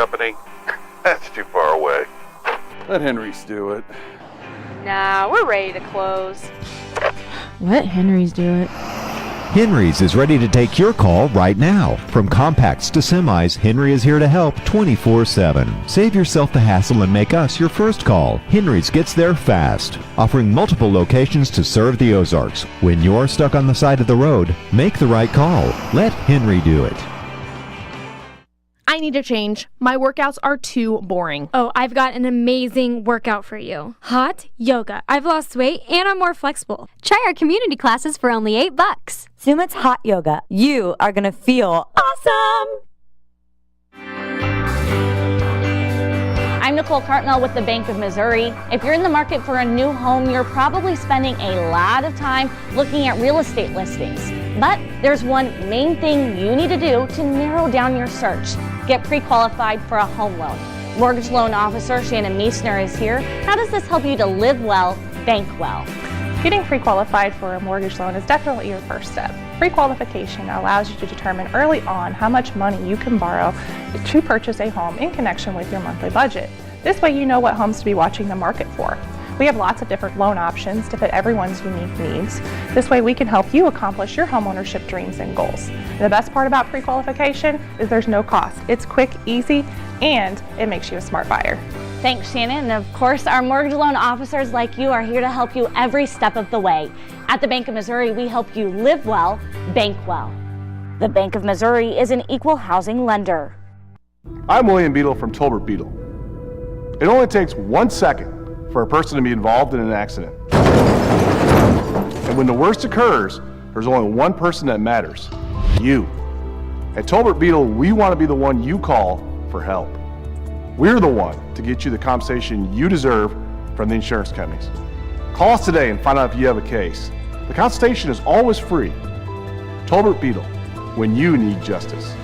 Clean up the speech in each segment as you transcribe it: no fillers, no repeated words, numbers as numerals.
company? That's too far away. Let Henry's do it. Nah, we're ready to close. Let Henry's do it. Henry's is ready to take your call right now. From compacts to semis, Henry is here to help 24/7. Save yourself the hassle and make us your first call. Henry's gets there fast, offering multiple locations to serve the Ozarks. When you're stuck on the side of the road, make the right call. Let Henry do it. I need a change. My workouts are too boring. Oh, I've got an amazing workout for you. Hot yoga. I've lost weight and I'm more flexible. Try our community classes for only $8. Sumit's Hot Yoga. You are going to feel awesome. I'm Nicole Cartmel with the Bank of Missouri. If you're in the market for a new home, you're probably spending a lot of time looking at real estate listings. But there's one main thing you need to do to narrow down your search. Get pre-qualified for a home loan. Mortgage loan officer Shannon Meissner is here. How does this help you to live well, bank well? Getting pre-qualified for a mortgage loan is definitely your first step. Pre-qualification allows you to determine early on how much money you can borrow to purchase a home in connection with your monthly budget. This way you know what homes to be watching the market for. We have lots of different loan options to fit everyone's unique needs. This way we can help you accomplish your homeownership dreams and goals. And the best part about pre-qualification is there's no cost. It's quick, easy, and it makes you a smart buyer. Thanks, Shannon. And of course, our mortgage loan officers like you are here to help you every step of the way. At the Bank of Missouri, we help you live well, bank well. The Bank of Missouri is an equal housing lender. I'm William Beadle from Tolbert Beadle. It only takes 1 second for a person to be involved in an accident. And when the worst occurs, there's only one person that matters, you. At Tolbert Beadle, we want to be the one you call for help. We're the one to get you the compensation you deserve from the insurance companies. Call us today and find out if you have a case. The consultation is always free. Tolbert Beadle, when you need justice.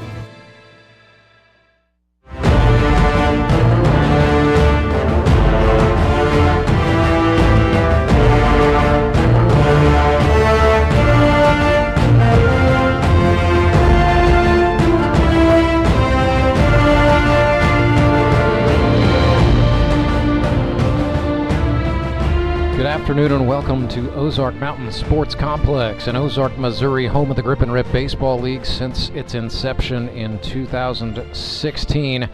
Afternoon and welcome to Ozark Mountain Sports Complex in Ozark, Missouri, home of the Grip and Rip Baseball League since its inception in 2016.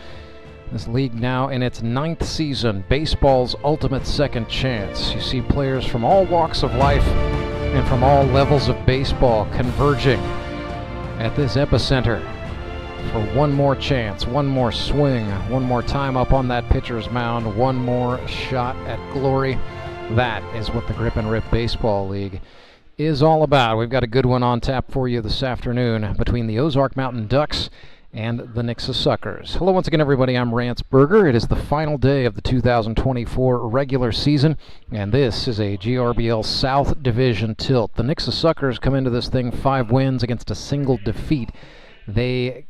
This league now in its 9th season, baseball's ultimate second chance. You see players from all walks of life and from all levels of baseball converging at this epicenter for one more chance, one more swing, one more time up on that pitcher's mound, one more shot at glory. That is what the Grip and Rip Baseball League is all about. We've got a good one on tap for you this afternoon between the Ozark Mountain Ducks and the Nixa Suckers. Hello once again, everybody. I'm Rance Berger. It is the final day of the 2024 regular season, and this is a GRBL South Division tilt. The Nixa Suckers come into this thing 5 wins against a single defeat. They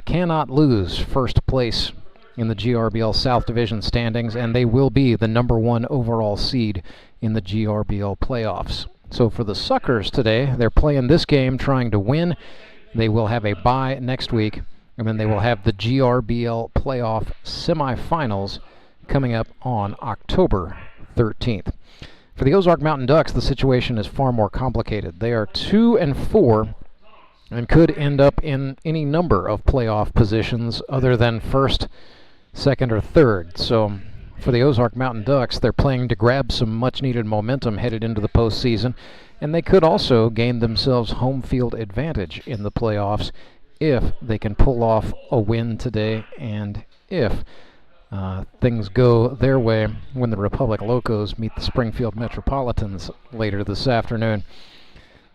cannot lose first place in the GRBL South Division standings, and they will be the number 1 overall seed in the GRBL playoffs. So for the Suckers today, they're playing this game trying to win. They will have a bye next week, and then they will have the GRBL playoff semifinals coming up on October 13th. For the Ozark Mountain Ducks, the situation is far more complicated. They are 2-4 and could end up in any number of playoff positions other than first, second, or third. So for the Ozark Mountain Ducks, they're playing to grab some much-needed momentum headed into the postseason, and they could also gain themselves home field advantage in the playoffs if they can pull off a win today and if things go their way when the Republic Locos meet the Springfield Metropolitans later this afternoon.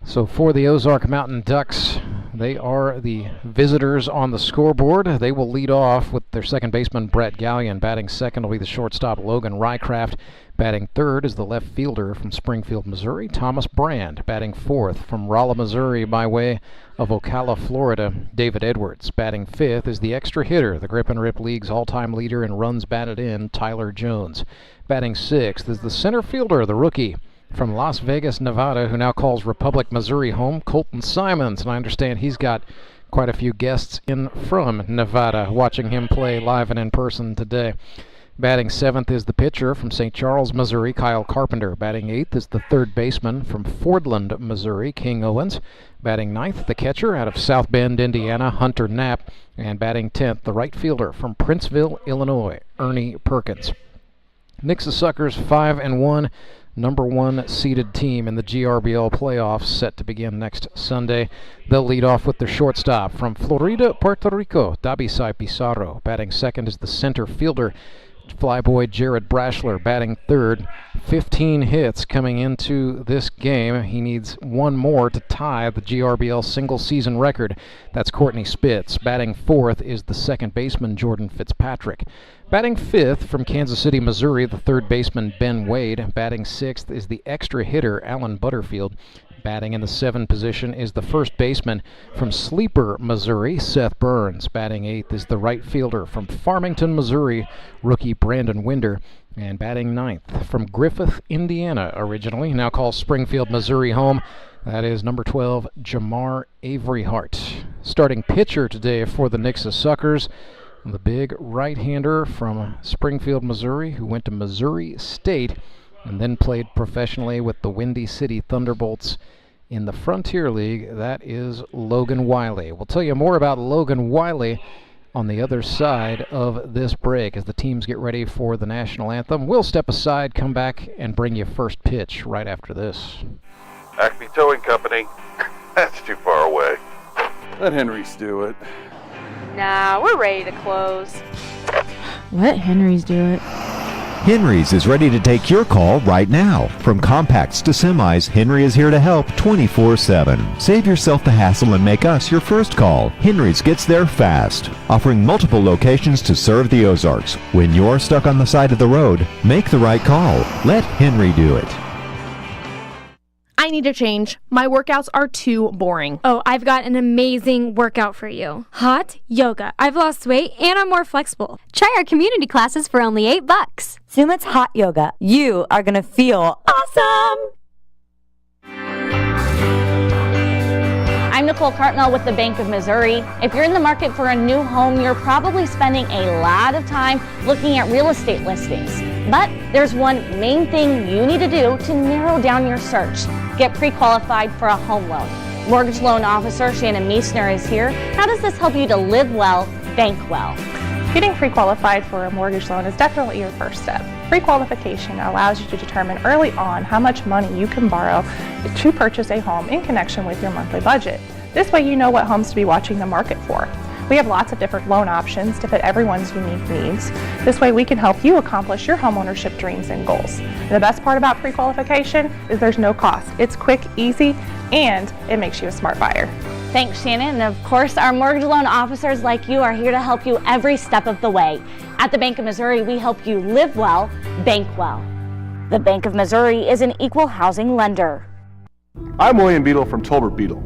So for the Ozark Mountain Ducks, they are the visitors on the scoreboard. They will lead off with their second baseman, Brett Gallion. Batting second will be the shortstop, Logan Rycraft. Batting third is the left fielder from Springfield, Missouri, Thomas Brand. Batting fourth from Rolla, Missouri, by way of Ocala, Florida, David Edwards. Batting fifth is the extra hitter, the Grip and Rip League's all-time leader in runs batted in, Tyler Jones. Batting sixth is the center fielder, the rookie from Las Vegas, Nevada, who now calls Republic, Missouri home, Colton Simons. And I understand he's got quite a few guests in from Nevada watching him play live and in person today. Batting 7th is the pitcher from St. Charles, Missouri, Kyle Carpenter. Batting 8th is the third baseman from Fordland, Missouri, King Owens. Batting 9th, the catcher out of South Bend, Indiana, Hunter Knapp. And batting 10th, the right fielder from Princeville, Illinois, Ernie Perkins. Nixa Suckers 5-1, number 1 seeded team in the GRBL playoffs, set to begin next Sunday. They'll lead off with their shortstop from Florida, Puerto Rico, Dabisai Pizarro. Batting 2nd is the center fielder, flyboy Jared Brashler. Batting 3rd, 15 hits coming into this game. He needs one more to tie the GRBL single season record. That's Courtney Spitz. Batting 4th is the second baseman Jordan Fitzpatrick. Batting 5th from Kansas City, Missouri, the third baseman Ben Wade. Batting 6th is the extra hitter Alan Butterfield. Batting in the 7th position is the first baseman from Sleeper, Missouri, Seth Burns. Batting 8th is the right fielder from Farmington, Missouri, rookie Brandon Winder. And batting 9th from Griffith, Indiana, originally, now called Springfield, Missouri home. That is number 12, Jamar Averyhart. Starting pitcher today for the Nixa Suckers, the big right-hander from Springfield, Missouri, who went to Missouri State and then played professionally with the Windy City Thunderbolts in the Frontier League. That is Logan Wiley. We'll tell you more about Logan Wiley on the other side of this break as the teams get ready for the national anthem. We'll step aside, come back, and bring you first pitch right after this. Acme Towing Company. That's too far away. Let Henry's do it. Nah, we're ready to close. Let Henry's do it. Henry's is ready to take your call right now. From compacts to semis, Henry is here to help 24/7. Save yourself the hassle and make us your first call. Henry's gets there fast, offering multiple locations to serve the Ozarks. When you're stuck on the side of the road, make the right call. Let Henry do it. I need to change. My workouts are too boring. Oh, I've got an amazing workout for you. Hot yoga. I've lost weight and I'm more flexible. Try our community classes for only $8. Sumit's hot yoga. You are going to feel awesome. I'm Nicole Cartmel with the Bank of Missouri. If you're in the market for a new home, you're probably spending a lot of time looking at real estate listings. But there's one main thing you need to do to narrow down your search. Get pre-qualified for a home loan. Mortgage loan officer Shannon Meissner is here. How does this help you to live well, bank well? Getting pre-qualified for a mortgage loan is definitely your first step. Pre-qualification allows you to determine early on how much money you can borrow to purchase a home in connection with your monthly budget. This way you know what homes to be watching the market for. We have lots of different loan options to fit everyone's unique needs. This way we can help you accomplish your homeownership dreams and goals. And the best part about pre-qualification is there's no cost. It's quick, easy, and it makes you a smart buyer. Thanks, Shannon. And of course, our mortgage loan officers like you are here to help you every step of the way. At the Bank of Missouri, we help you live well, bank well. The Bank of Missouri is an equal housing lender. I'm William Beadle from Tolbert Beadle.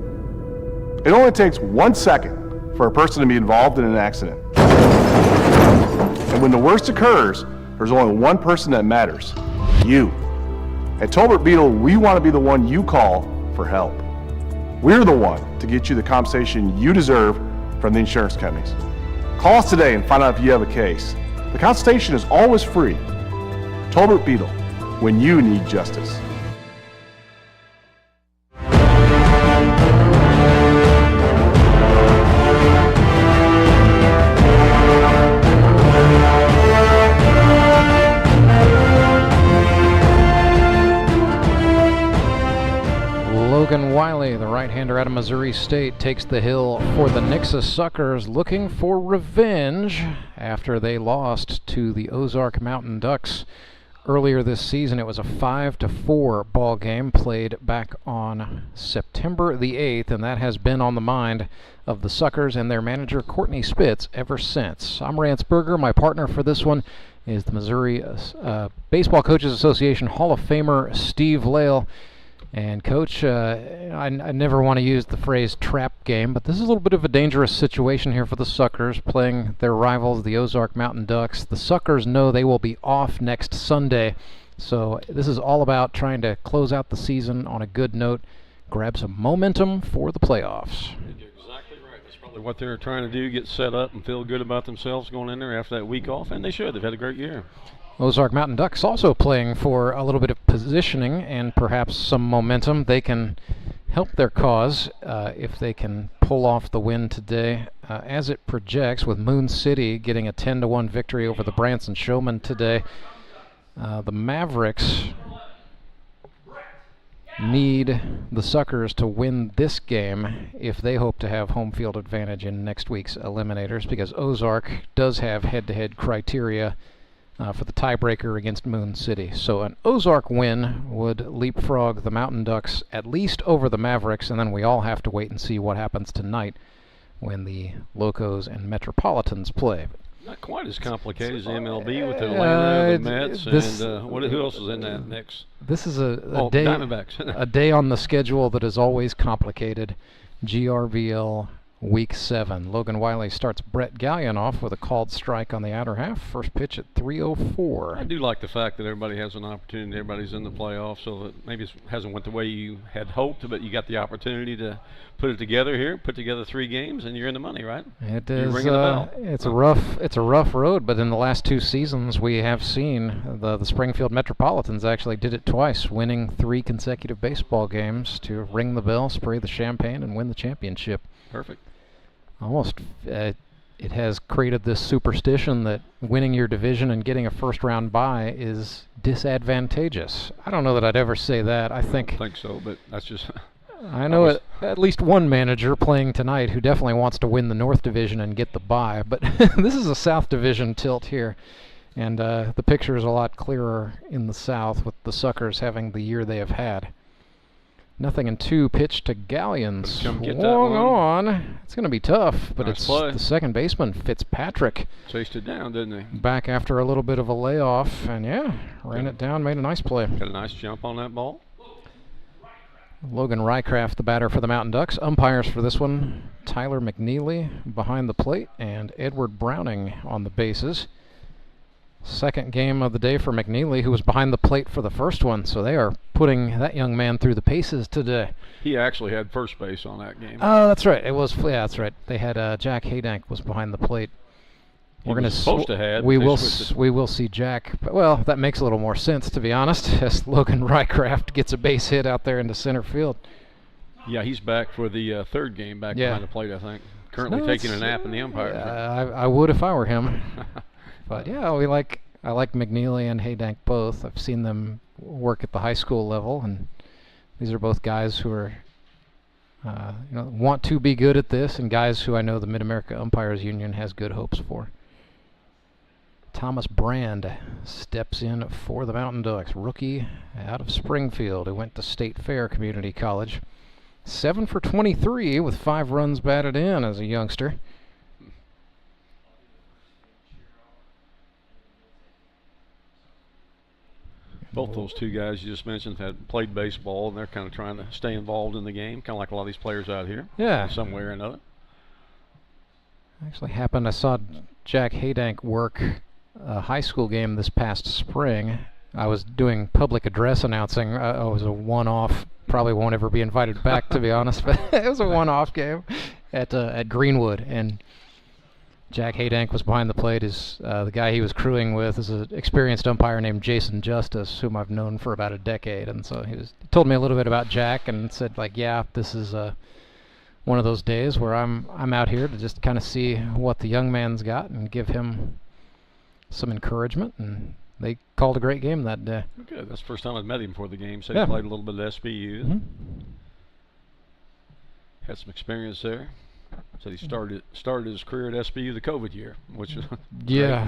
It only takes 1 second for a person to be involved in an accident. And when the worst occurs, there's only one person that matters, you. At Tolbert Beadle, we want to be the one you call for help. We're the one to get you the compensation you deserve from the insurance companies. Call us today and find out if you have a case. The consultation is always free. Tolbert Beadle, when you need justice. Logan Wiley, the right-hander out of Missouri State, takes the hill for the Nixa Suckers, looking for revenge after they lost to the Ozark Mountain Ducks earlier this season. It was a 5-4 ball game played back on September the 8th, and that has been on the mind of the Suckers and their manager Courtney Spitz ever since. I'm Rance Berger. My partner for this one is the Missouri Baseball Coaches Association Hall of Famer Steve Lale. And Coach, I never want to use the phrase trap game, but this is a little bit of a dangerous situation here for the Suckers, playing their rivals, the Ozark Mountain Ducks. The Suckers know they will be off next Sunday, so this is all about trying to close out the season on a good note, grab some momentum for the playoffs. You're exactly right. That's probably what they're trying to do, get set up and feel good about themselves going in there after that week off, and they should. They've had a great year. Ozark Mountain Ducks also playing for a little bit of positioning and perhaps some momentum. They can help their cause if they can pull off the win today. As it projects, with Moon City getting a 10-1 victory over the Branson Showmen today, the Mavericks need the Suckers to win this game if they hope to have home field advantage in next week's eliminators, because Ozark does have head-to-head criteria for the tiebreaker against Moon City. So an Ozark win would leapfrog the Mountain Ducks at least over the Mavericks, and then we all have to wait and see what happens tonight when the Locos and Metropolitans play. Not quite as complicated as MLB with Atlanta, the Mets, and who else is in that next? This is a day, Diamondbacks. a day on the schedule that is always complicated. GRBL Week 7. Logan Wiley starts Brett Gallion off with a called strike on the outer half. First pitch at 3:04. I do like the fact that everybody has an opportunity. Everybody's in the playoffs, so that maybe it hasn't went the way you had hoped, but you got the opportunity to put it together here, put together 3 games, and you're in the money, right? It You're is. ringing the bell. It's a rough road, but in the last 2 seasons, we have seen the Springfield Metropolitans actually did it twice, winning 3 consecutive baseball games to ring the bell, spray the champagne, and win the championship. Perfect. Almost, it has created this superstition that winning your division and getting a first-round bye is disadvantageous. I don't know that I'd ever say that. I don't think so, but that's just. I know at least one manager playing tonight who definitely wants to win the North Division and get the bye, but this is a South Division tilt here, and the picture is a lot clearer in the South with the Suckers having the year they have had. 0-2 pitch to Gallion. Swung on. It's going to be tough, but it's the second baseman, Fitzpatrick. Chased it down, didn't he? Back after a little bit of a layoff, and ran it down, made a nice play. Got a nice jump on that ball. Logan Rycraft, the batter for the Mountain Ducks. Umpires for this one, Tyler McNeely behind the plate and Edward Browning on the bases. Second game of the day for McNeely, who was behind the plate for the first one, so they are putting that young man through the paces today. He actually had first base on that game. Oh, that's right. It was. Yeah, that's right. They had Jack Haydank was behind the plate. We're going to we will see Jack. Well, that makes a little more sense, to be honest, as Logan Rycraft gets a base hit out there into center field. Yeah, he's back for the third game back behind the plate, I think. Currently taking a nap in the umpire. I would if I were him. But yeah, I like McNeely and Haydank both. I've seen them work at the high school level, and these are both guys who are want to be good at this, and guys who I know the Mid-America Umpires Union has good hopes for. Thomas Brand steps in for the Mountain Ducks, rookie out of Springfield who went to State Fair Community College. 7 for 23 with 5 runs batted in as a youngster. Both those 2 guys you just mentioned had played baseball, and they're kind of trying to stay involved in the game, kind of like a lot of these players out here. Yeah. Some way or another. Actually happened, I saw Jack Haydank work a high school game this past spring. I was doing public address announcing. It was a one-off. Probably won't ever be invited back, to be honest, but it was a one-off game at Greenwood, and Jack Haydank was behind the plate. The guy he was crewing with is an experienced umpire named Jason Justice, whom I've known for about a decade. And so he told me a little bit about Jack and said, this is one of those days where I'm out here to just kind of see what the young man's got and give him some encouragement. And they called a great game that day. Good. That's the first time I've met him before the game. So he played a little bit at SBU. Mm-hmm. Had some experience there. Said he started his career at SBU the COVID year, which was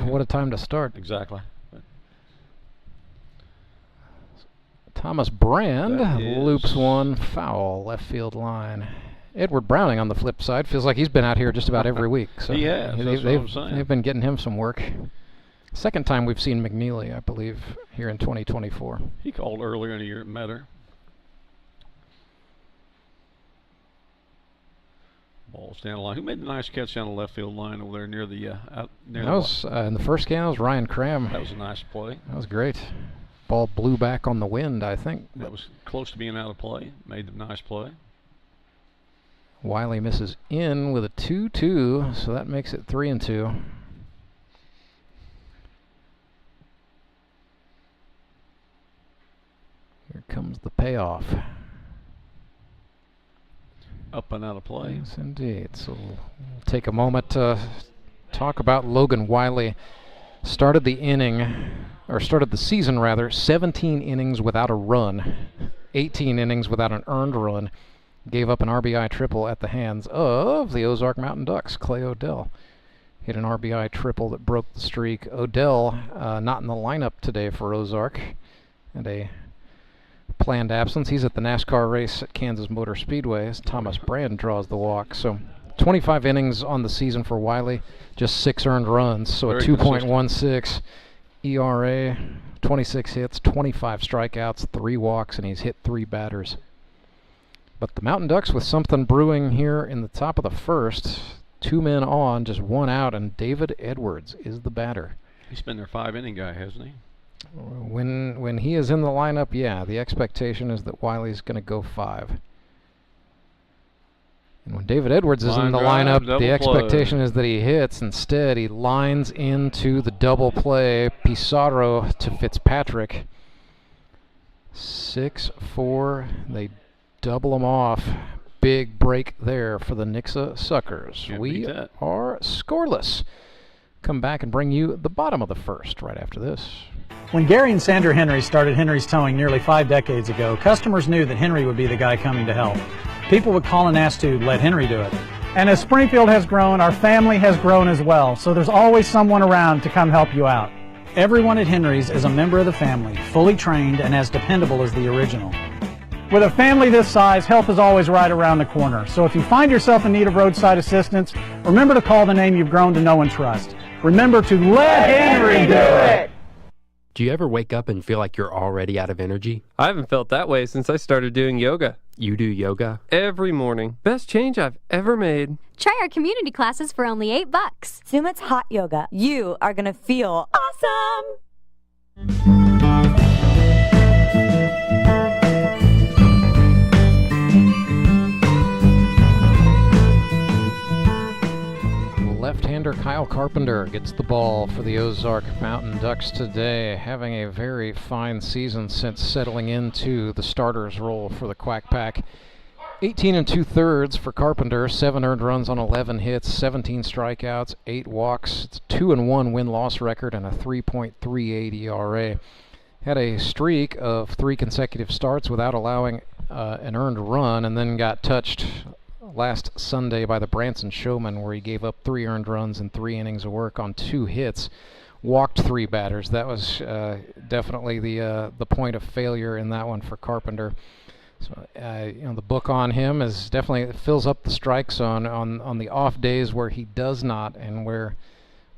what a time to start. Exactly. Thomas Brand loops one foul left field line. Edward Browning on the flip side feels like he's been out here just about every week. So he has. They've been getting him some work. Second time we've seen McNeely, I believe, here in 2024. He called earlier in the year at Metter. Ball's down the line. Who made the nice catch down the left field line over there near the that was in the first game. It was Ryan Cram. That was a nice play. That was great. Ball blew back on the wind, I think. That was close to being out of play. Made the nice play. Wiley misses in with a 2-2, so that makes it 3-2. Here comes the payoff. Up and out of play. Yes, indeed. So we'll take a moment to talk about Logan Wiley. Started the season rather, 17 innings without a run, 18 innings without an earned run. Gave up an RBI triple at the hands of the Ozark Mountain Ducks. Clay Odell hit an RBI triple that broke the streak. Odell not in the lineup today for Ozark, and a planned absence. He's at the NASCAR race at Kansas Motor Speedway as Thomas Brand draws the walk. So 25 innings on the season for Wiley, just 6 earned runs, so a 2.16 ERA, 26 hits, 25 strikeouts, 3 walks, and he's hit 3 batters. But the Mountain Ducks with something brewing here in the top of the first. 2 men on, just 1 out, and David Edwards is the batter. He's been their 5-inning guy, hasn't he? When he is in the lineup, yeah, the expectation is that Wiley's going to go 5. And when David Edwards is in the lineup, the expectation is that he hits. Instead, he lines into the double play. Pizarro to Fitzpatrick. 6-4. They double him off. Big break there for the Nixa Suckers. We are scoreless. Come back and bring you the bottom of the first right after this. When Gary and Sandra Henry started Henry's Towing nearly 5 decades ago, customers knew that Henry would be the guy coming to help. People would call and ask to let Henry do it. And as Springfield has grown, our family has grown as well, so there's always someone around to come help you out. Everyone at Henry's is a member of the family, fully trained and as dependable as the original. With a family this size, help is always right around the corner. So if you find yourself in need of roadside assistance, remember to call the name you've grown to know and trust. Remember to let Henry do it! Do you ever wake up and feel like you're already out of energy? I haven't felt that way since I started doing yoga. You do yoga? Every morning. Best change I've ever made. Try our community classes for only $8. Sumit's hot yoga. You are going to feel awesome! Left-hander Kyle Carpenter gets the ball for the Ozark Mountain Ducks today, having a very fine season since settling into the starter's role for the Quack Pack. 18 2/3 for Carpenter, 7 earned runs on 11 hits, 17 strikeouts, 8 walks. It's a 2-1 win-loss record and a 3.38 ERA. Had a streak of 3 consecutive starts without allowing an earned run, and then got touched last Sunday by the Branson Showman, where he gave up 3 earned runs and 3 innings of work on 2 hits, walked 3 batters. That was definitely the point of failure in that one for Carpenter. So the book on him is definitely fills up the strike zone on the off days where he does not, and where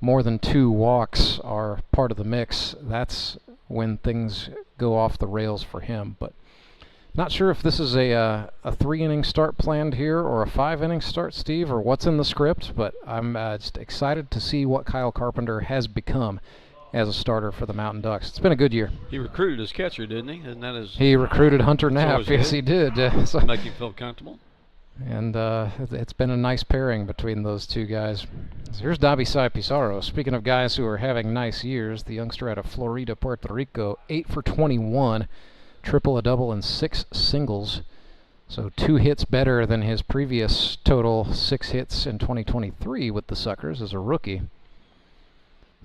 more than 2 walks are part of the mix. That's when things go off the rails for him. But not sure if this is a 3-inning start planned here or a 5-inning start, Steve, or what's in the script, but I'm just excited to see what Kyle Carpenter has become as a starter for the Mountain Ducks. It's been a good year. He recruited his catcher, didn't he? Isn't that his... He recruited Hunter Knapp. Yes, he did. So make him feel comfortable. And it's been a nice pairing between those 2 guys. So here's Dabisai Pizarro. Speaking of guys who are having nice years, the youngster out of Florida, Puerto Rico, 8 for 21. Triple, a double, and 6 singles. So 2 hits better than his previous total, 6 hits in 2023 with the Suckers as a rookie.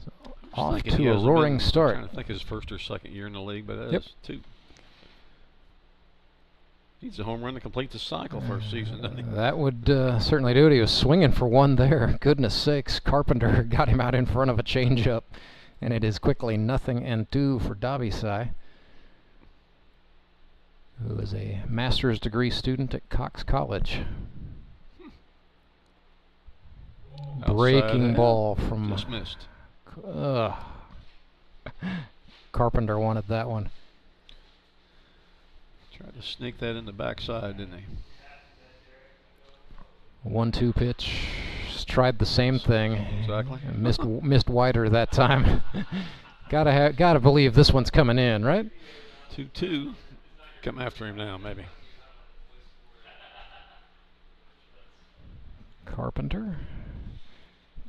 So off to a roaring start. I'm trying to think his first or second year in the league, but that is 2. Needs a home run to complete the cycle first season, doesn't he? That would certainly do it. He was swinging for 1 there. Goodness sakes, Carpenter got him out in front of a changeup, and it is quickly 0-2 for Dabisai, who is a master's degree student at Cox College. Breaking ball from... Just missed. Carpenter wanted that one. Tried to sneak that in the backside, didn't he? 1-2 pitch. Just tried the same thing. Exactly. Missed wider that time. Gotta believe this one's coming in, right? 2-2. Come after him now, maybe. Carpenter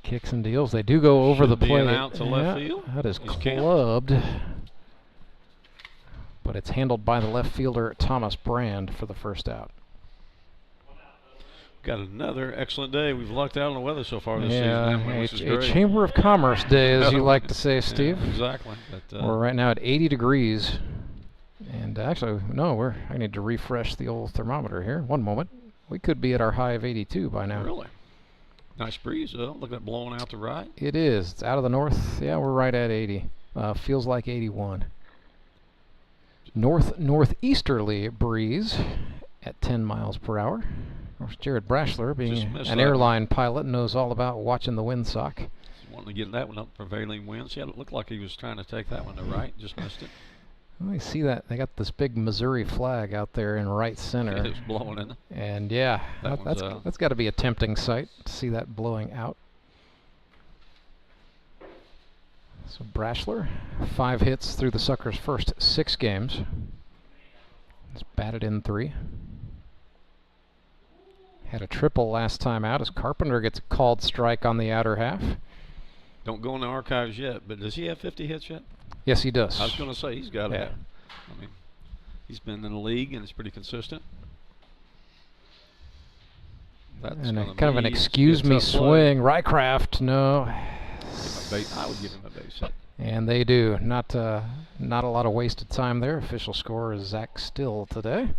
kicks and deals. They do go over the Should be plate. an out to left field. That is He's clubbed. But it's handled by the left fielder, Thomas Brand, for the first out. Got another excellent day. We've lucked out on the weather so far this season, which is a great. Chamber of Commerce day, as you like to say, Steve. Yeah, exactly. But, we're right now at 80 degrees. And actually, no, I need to refresh the old thermometer here. One moment. We could be at our high of 82 by now. Really? Nice breeze, though. Look at that blowing out to right. It is. It's out of the north. Yeah, we're right at 80. Feels like 81. Northeasterly breeze at 10 miles per hour. Of course, Jared Brashler, being an airline pilot, knows all about watching the windsock. Just wanting to get that one up, prevailing winds. Yeah, it looked like he was trying to take that one to right. Just missed it. Well, you see that they got this big Missouri flag out there in right center. It's blowing in. And yeah, that's got to be a tempting sight to see that blowing out. So Brashler, 5 hits through the Suckers' first 6 games. He's batted in 3. Had a triple last time out as Carpenter gets a called strike on the outer half. Don't go in the archives yet, but does he have 50 hits yet? Yes, he does. I was going to say he's got it. I mean, he's been in the league and it's pretty consistent. That's and kind of an excuse me swing. Rycraft, no. I would give him a base hit. And they do. Not a lot of wasted time there. Official scorer is Zach Still today.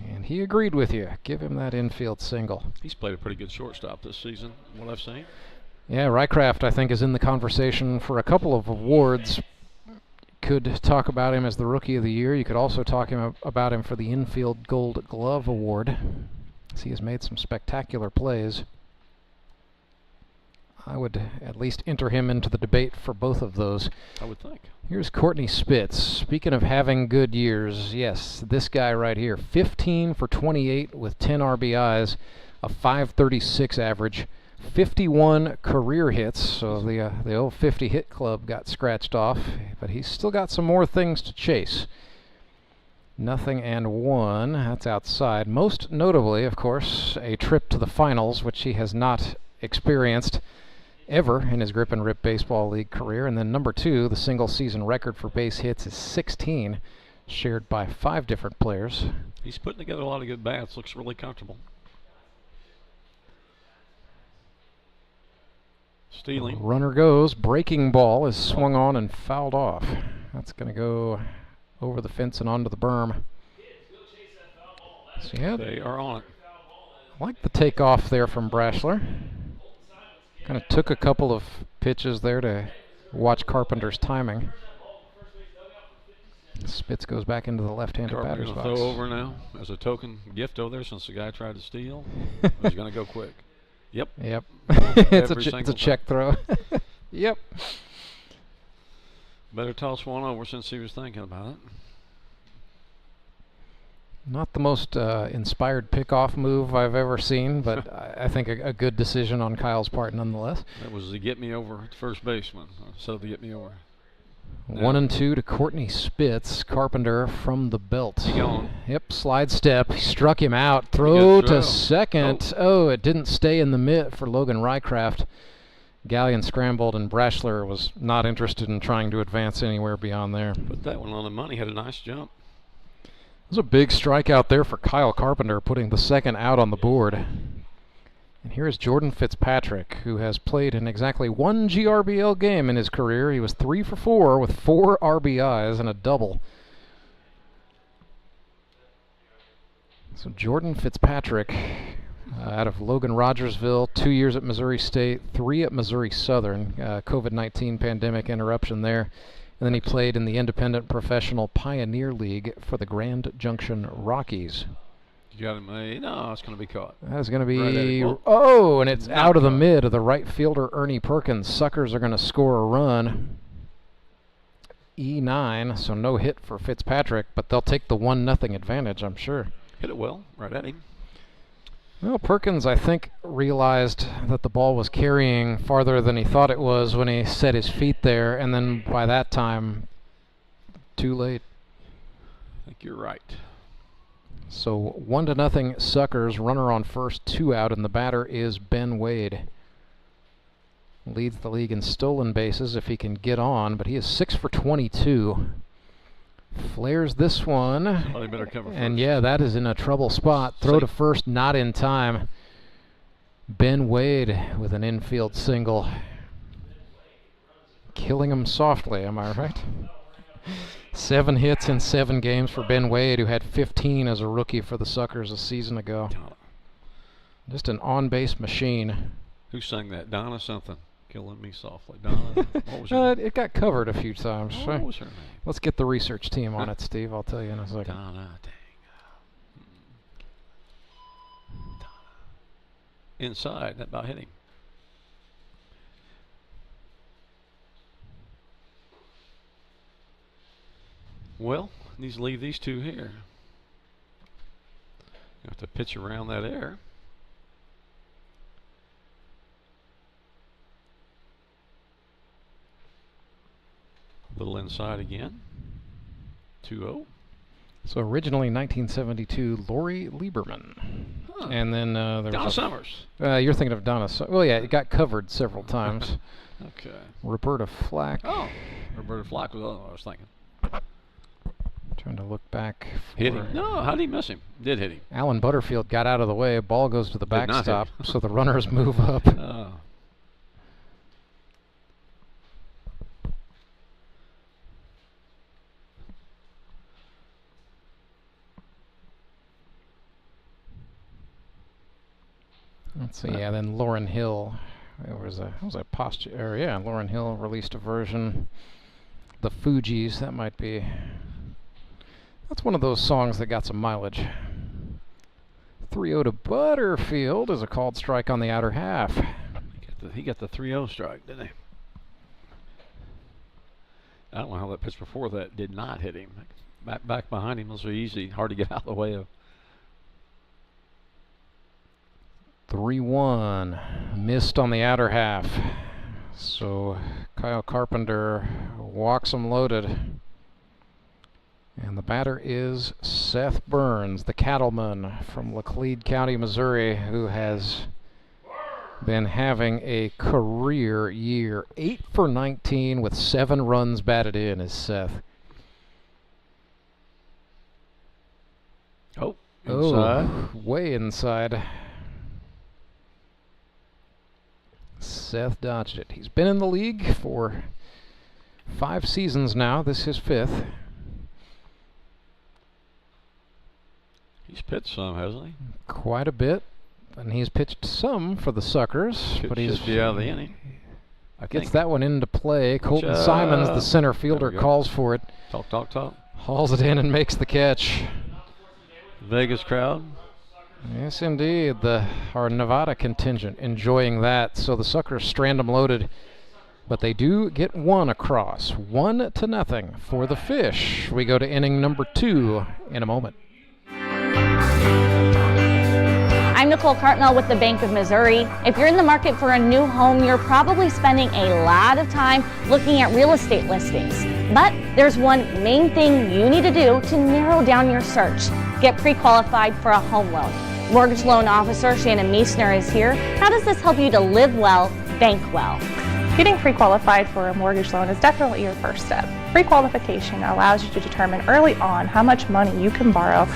And he agreed with you. Give him that infield single. He's played a pretty good shortstop this season, what I've seen. Yeah, Rycraft, I think, is in the conversation for a couple of awards. Could talk about him as the Rookie of the Year. You could also talk about him for the Infield Gold Glove Award. He has made some spectacular plays. I would at least enter him into the debate for both of those. I would think. Here's Courtney Spitz. Speaking of having good years, yes, this guy right here, 15 for 28 with 10 RBIs, a .536 average, 51 career hits, so the old 50 hit club got scratched off, but he's still got some more things to chase. 0-1, that's outside. Most notably, of course, a trip to the finals, which he has not experienced ever in his Grip and Rip Baseball League career. And then number 2, the single season record for base hits is 16, shared by 5 different players. He's putting together a lot of good bats, looks really comfortable. Stealing. Runner goes, breaking ball is swung on and fouled off. That's going to go over the fence and onto the berm. So yeah, they are on it. I like the takeoff there from Brashler. Kind of took a couple of pitches there to watch Carpenter's timing. Spitz goes back into the left-handed batter's box. Throw over now as a token gift over there since the guy tried to steal. He's going to go quick. Yep. Yep. It's a check throw. Yep. Better toss one over since he was thinking about it. Not the most inspired pickoff move I've ever seen, but I think a good decision on Kyle's part nonetheless. That was the get me over at first baseman, so the get me over. 1-2 to Courtney Spitz. Carpenter from the belt. He gone. Yep, slide step. He struck him out. Throw to second. Oh, it didn't stay in the mitt for Logan Rycraft. Gallion scrambled, and Brashler was not interested in trying to advance anywhere beyond there. Put that one on the money. Had a nice jump. It was a big strikeout there for Kyle Carpenter, putting the second out on the board. And here is Jordan Fitzpatrick, who has played in exactly 1 GRBL game in his career. He was 3 for 4 with 4 RBIs and a double. So Jordan Fitzpatrick out of Logan Rogersville, 2 years at Missouri State, 3 at Missouri Southern. COVID-19 pandemic interruption there. And then he played in the Independent Professional Pioneer League for the Grand Junction Rockies. You got him. No, it's going to be caught. That's going to be... Oh, and it's out of the mid of the right fielder, Ernie Perkins. Suckers are going to score a run. E9, so no hit for Fitzpatrick, but they'll take the 1-0 advantage, I'm sure. Hit it well, right at him. Well, Perkins, I think, realized that the ball was carrying farther than he thought it was when he set his feet there, and then by that time, too late. I think you're right. So 1-0 Suckers. Runner on first, 2 out, and the batter is Ben Wade. Leads the league in stolen bases if he can get on, but he is 6 for 22. Flares this one. Somebody better cover and first. yeah, that is in a trouble spot. Throw to first, not in time. Ben Wade with an infield single. Killing him softly, am I right? 7 hits in 7 games for Ben Wade, who had 15 as a rookie for the Suckers a season ago. Just an on-base machine. Who sang that? Donna something. Killing me softly. Donna. What was her name? It got covered a few times. What was her name? Let's get the research team on it, Steve. I'll tell you in a second. Donna, dang. Donna. Inside. That about hit him. Well, needs to leave these two here. You have to pitch around that air. Little inside again. 2-0. So originally 1972, Lori Lieberman. Huh. And then there was Donna Summers. You're thinking of Donna Well, yeah, it got covered several times. Okay. Roberta Flack. Oh, Roberta Flack was the other one I was thinking. Trying to look back. Hit him. No, how did he miss him? Did hit him. Alan Butterfield got out of the way. Ball goes to the Did not hit backstop, him. so the runners move up. Oh. Let's see. Yeah, then Lauryn Hill. Lauryn Hill released a version. The Fugees. That might be. That's one of those songs that got some mileage. 3-0 to Butterfield is a called strike on the outer half. He got the 3-0 strike, didn't he? I don't know how that pitch before that did not hit him. Back behind him was so easy, hard to get out of the way of. 3-1. Missed on the outer half. So Kyle Carpenter walks him loaded. And the batter is Seth Burns, the cattleman from Laclede County, Missouri, who has been having a career year. 8 for 19 with 7 runs batted in is Seth. Oh, inside. Oh, way inside. Seth dodged it. He's been in the league for 5 seasons now. This is his 5th. He's pitched some, hasn't he? Quite a bit. And he's pitched some for the Suckers. But he's should be out of the inning. Gets that one into play. Colton Simons, the center fielder, calls for it. Talk. Hauls it in and makes the catch. Vegas crowd. Yes, indeed. Our Nevada contingent enjoying that. So the Suckers strand them loaded. But they do get one across. 1-0 for the Fish. We go to inning number 2 in a moment. I'm Nicole Cartmell with the Bank of Missouri. If you're in the market for a new home, you're probably spending a lot of time looking at real estate listings. But there's one main thing you need to do to narrow down your search. Get pre-qualified for a home loan. Mortgage loan officer Shannon Meissner is here. How does this help you to live well, bank well? Getting pre-qualified for a mortgage loan is definitely your first step. Pre-qualification allows you to determine early on how much money you can borrow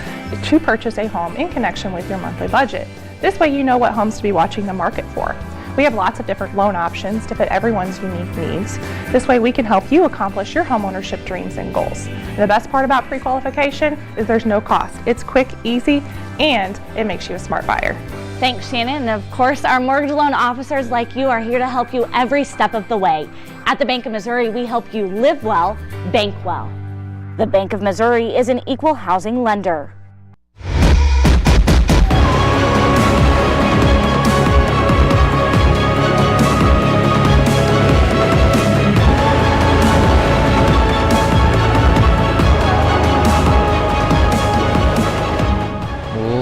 to purchase a home in connection with your monthly budget. This way you know what homes to be watching the market for. We have lots of different loan options to fit everyone's unique needs. This way we can help you accomplish your homeownership dreams and goals. And the best part about pre-qualification is there's no cost. It's quick, easy, and it makes you a smart buyer. Thanks, Shannon. And of course, our mortgage loan officers like you are here to help you every step of the way. At the Bank of Missouri, we help you live well, bank well. The Bank of Missouri is an equal housing lender.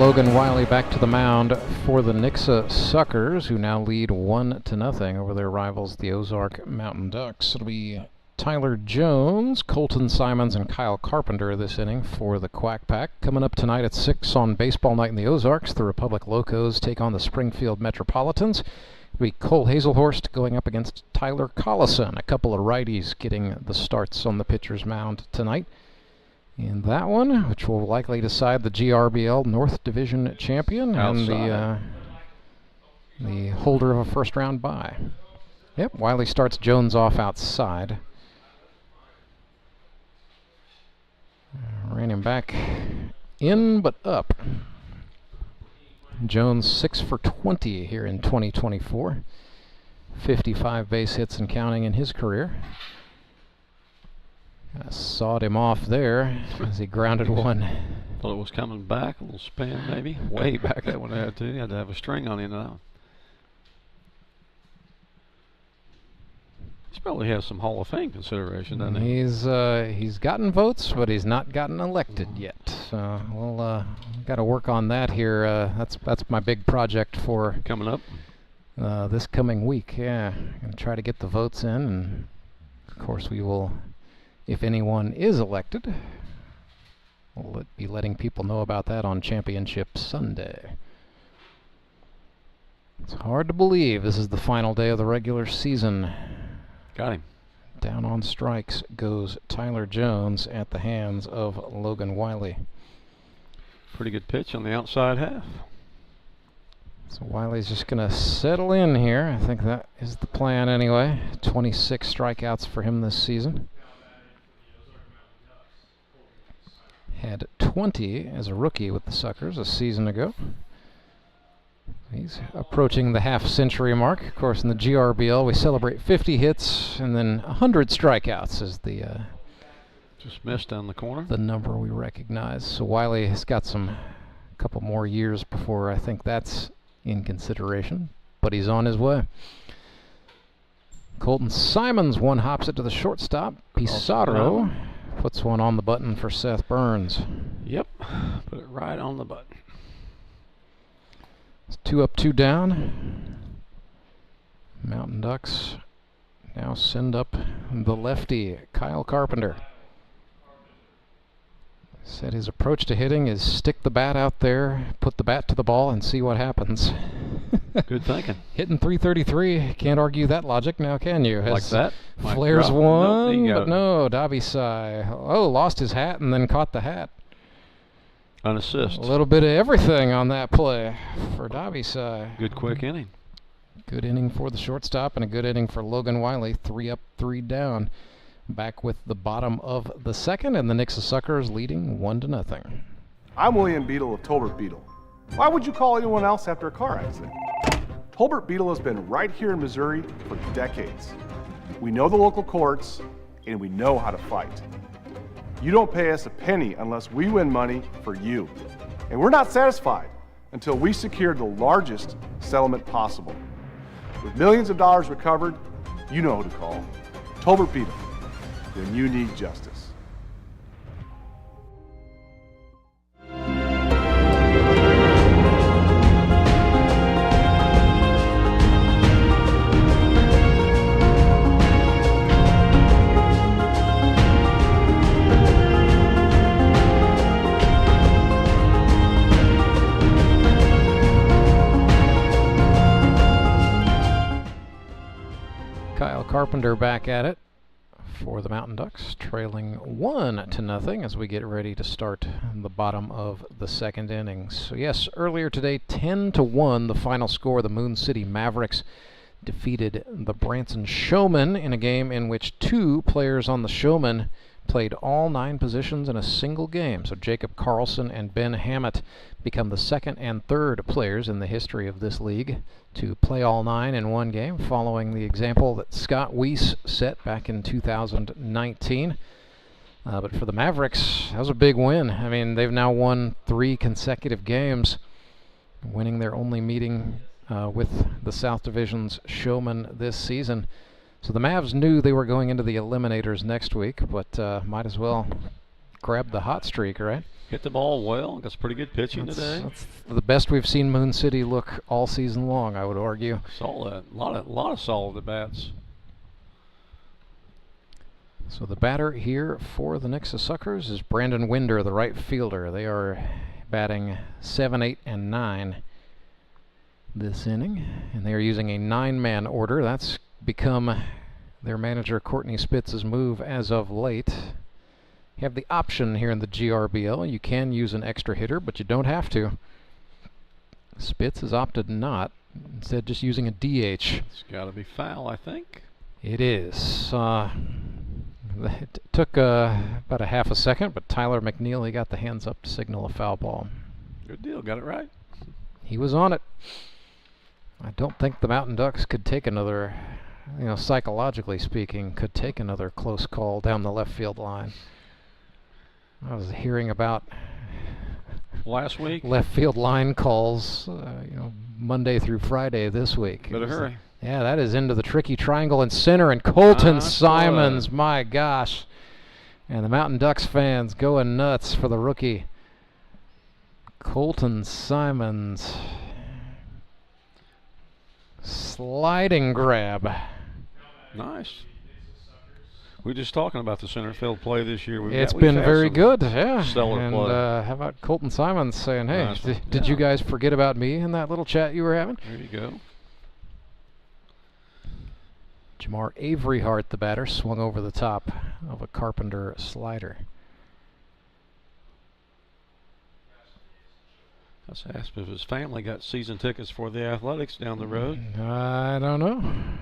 Logan Wiley back to the mound for the Nixa Suckers, who now lead 1-0 over their rivals, the Ozark Mountain Ducks. It'll be Tyler Jones, Colton Simons, and Kyle Carpenter this inning for the Quack Pack. Coming up tonight at 6 on Baseball Night in the Ozarks, the Republic Locos take on the Springfield Metropolitans. It'll be Cole Hazelhorst going up against Tyler Collison, a couple of righties getting the starts on the pitcher's mound tonight. In that one, which will likely decide the GRBL North Division champion and the holder of a first-round bye. Yep, Wiley starts Jones off outside. Ran him back in, but up. Jones 6 for 20 here in 2024. 55 base hits and counting in his career. Sawed him off there as he grounded one. Thought it was coming back, a little spin maybe. Way back that one had to. You had to have a string on it now. He probably has some Hall of Fame consideration, doesn't he? He's gotten votes, but he's not gotten elected yet. So we'll got to work on that here. That's my big project for coming up this coming week. Yeah, gonna try to get the votes in, and of course we will, if anyone is elected, we'll be letting people know about that on Championship Sunday. It's hard to believe this is the final day of the regular season. Got him. Down on strikes goes Tyler Jones at the hands of Logan Wiley. Pretty good pitch on the outside half. So Wiley's just going to settle in here. I think that is the plan anyway. 26 strikeouts for him this season. Had 20 as a rookie with the Suckers a season ago. He's approaching the half-century mark. Of course, in the GRBL, we celebrate 50 hits and then 100 strikeouts is the just missed down the corner. The number we recognize. So Wiley has got couple more years before I think that's in consideration, but he's on his way. Colton Simons one hops it to the shortstop. Pizarro puts one on the button for Seth Burns. Yep, put it right on the button. It's 2 up, 2 down. Mountain Ducks now send up the lefty, Kyle Carpenter. Said his approach to hitting is stick the bat out there, put the bat to the ball, and see what happens. Good thinking. Hitting .333, can't argue that logic now, can you? Like that? Flares one, but no, Dabisai. Oh, lost his hat and then caught the hat. An assist. A little bit of everything on that play for Dabisai. Good quick inning. Good inning for the shortstop and a good inning for Logan Wiley. 3 up, 3 down. Back with the bottom of the second, and the Nixa Suckers leading 1-0. I'm William Beadle of Tolbert Beadle. Why would you call anyone else after a car accident? Tolbert Beadle has been right here in Missouri for decades. We know the local courts, and we know how to fight. You don't pay us a penny unless we win money for you. And we're not satisfied until we secure the largest settlement possible. With millions of dollars recovered, you know who to call. Tolbert Beadle, when you need justice. Kyle Carpenter back at it for the Mountain Ducks, trailing 1-0 as we get ready to start the bottom of the second innings. So yes, earlier today, 10-1, the final score. The Moon City Mavericks defeated the Branson Showmen in a game in which 2 players on the Showmen played all 9 positions in a single game. So Jacob Carlson and Ben Hammett become the second and third players in the history of this league to play all 9 in one game, following the example that Scott Weiss set back in 2019. But for the Mavericks, that was a big win. I mean, they've now won 3 consecutive games, winning their only meeting with the South Division's Showmen this season. So the Mavs knew they were going into the Eliminators next week, but might as well grab the hot streak, right? Hit the ball well. That's pretty good pitching today. That's the best we've seen Moon City look all season long, I would argue. Solid. A lot of solid at-bats. So the batter here for the Nixa Suckers is Brandon Winder, the right fielder. They are batting 7, 8, and 9 this inning, and they are using a 9-man order. That's become their manager Courtney Spitz's move as of late. You have the option here in the GRBL. You can use an extra hitter, but you don't have to. Spitz has opted not, instead just using a DH. It's got to be foul, I think. It is. It took about a half a second, but Tyler McNeil, he got the hands up to signal a foul ball. Good deal, got it right. He was on it. I don't think the Mountain Ducks could take another, psychologically speaking, could take another close call down the left field line. I was hearing about last week left field line calls, Monday through Friday this week. Better hurry. Yeah, that is into the tricky triangle in center, and Colton Simons, my gosh. And the Mountain Ducks fans going nuts for the rookie. Colton Simons. Sliding grab. Nice. We're just talking about the center field play this year. It's been very good, yeah. Stellar and play. How about Colton Simons saying, hey, Nice. did you guys forget about me in that little chat you were having? There you go. Jamar Averyhart, the batter, swung over the top of a Carpenter slider. I was asked if his family got season tickets for the Athletics down the road. I don't know. I'm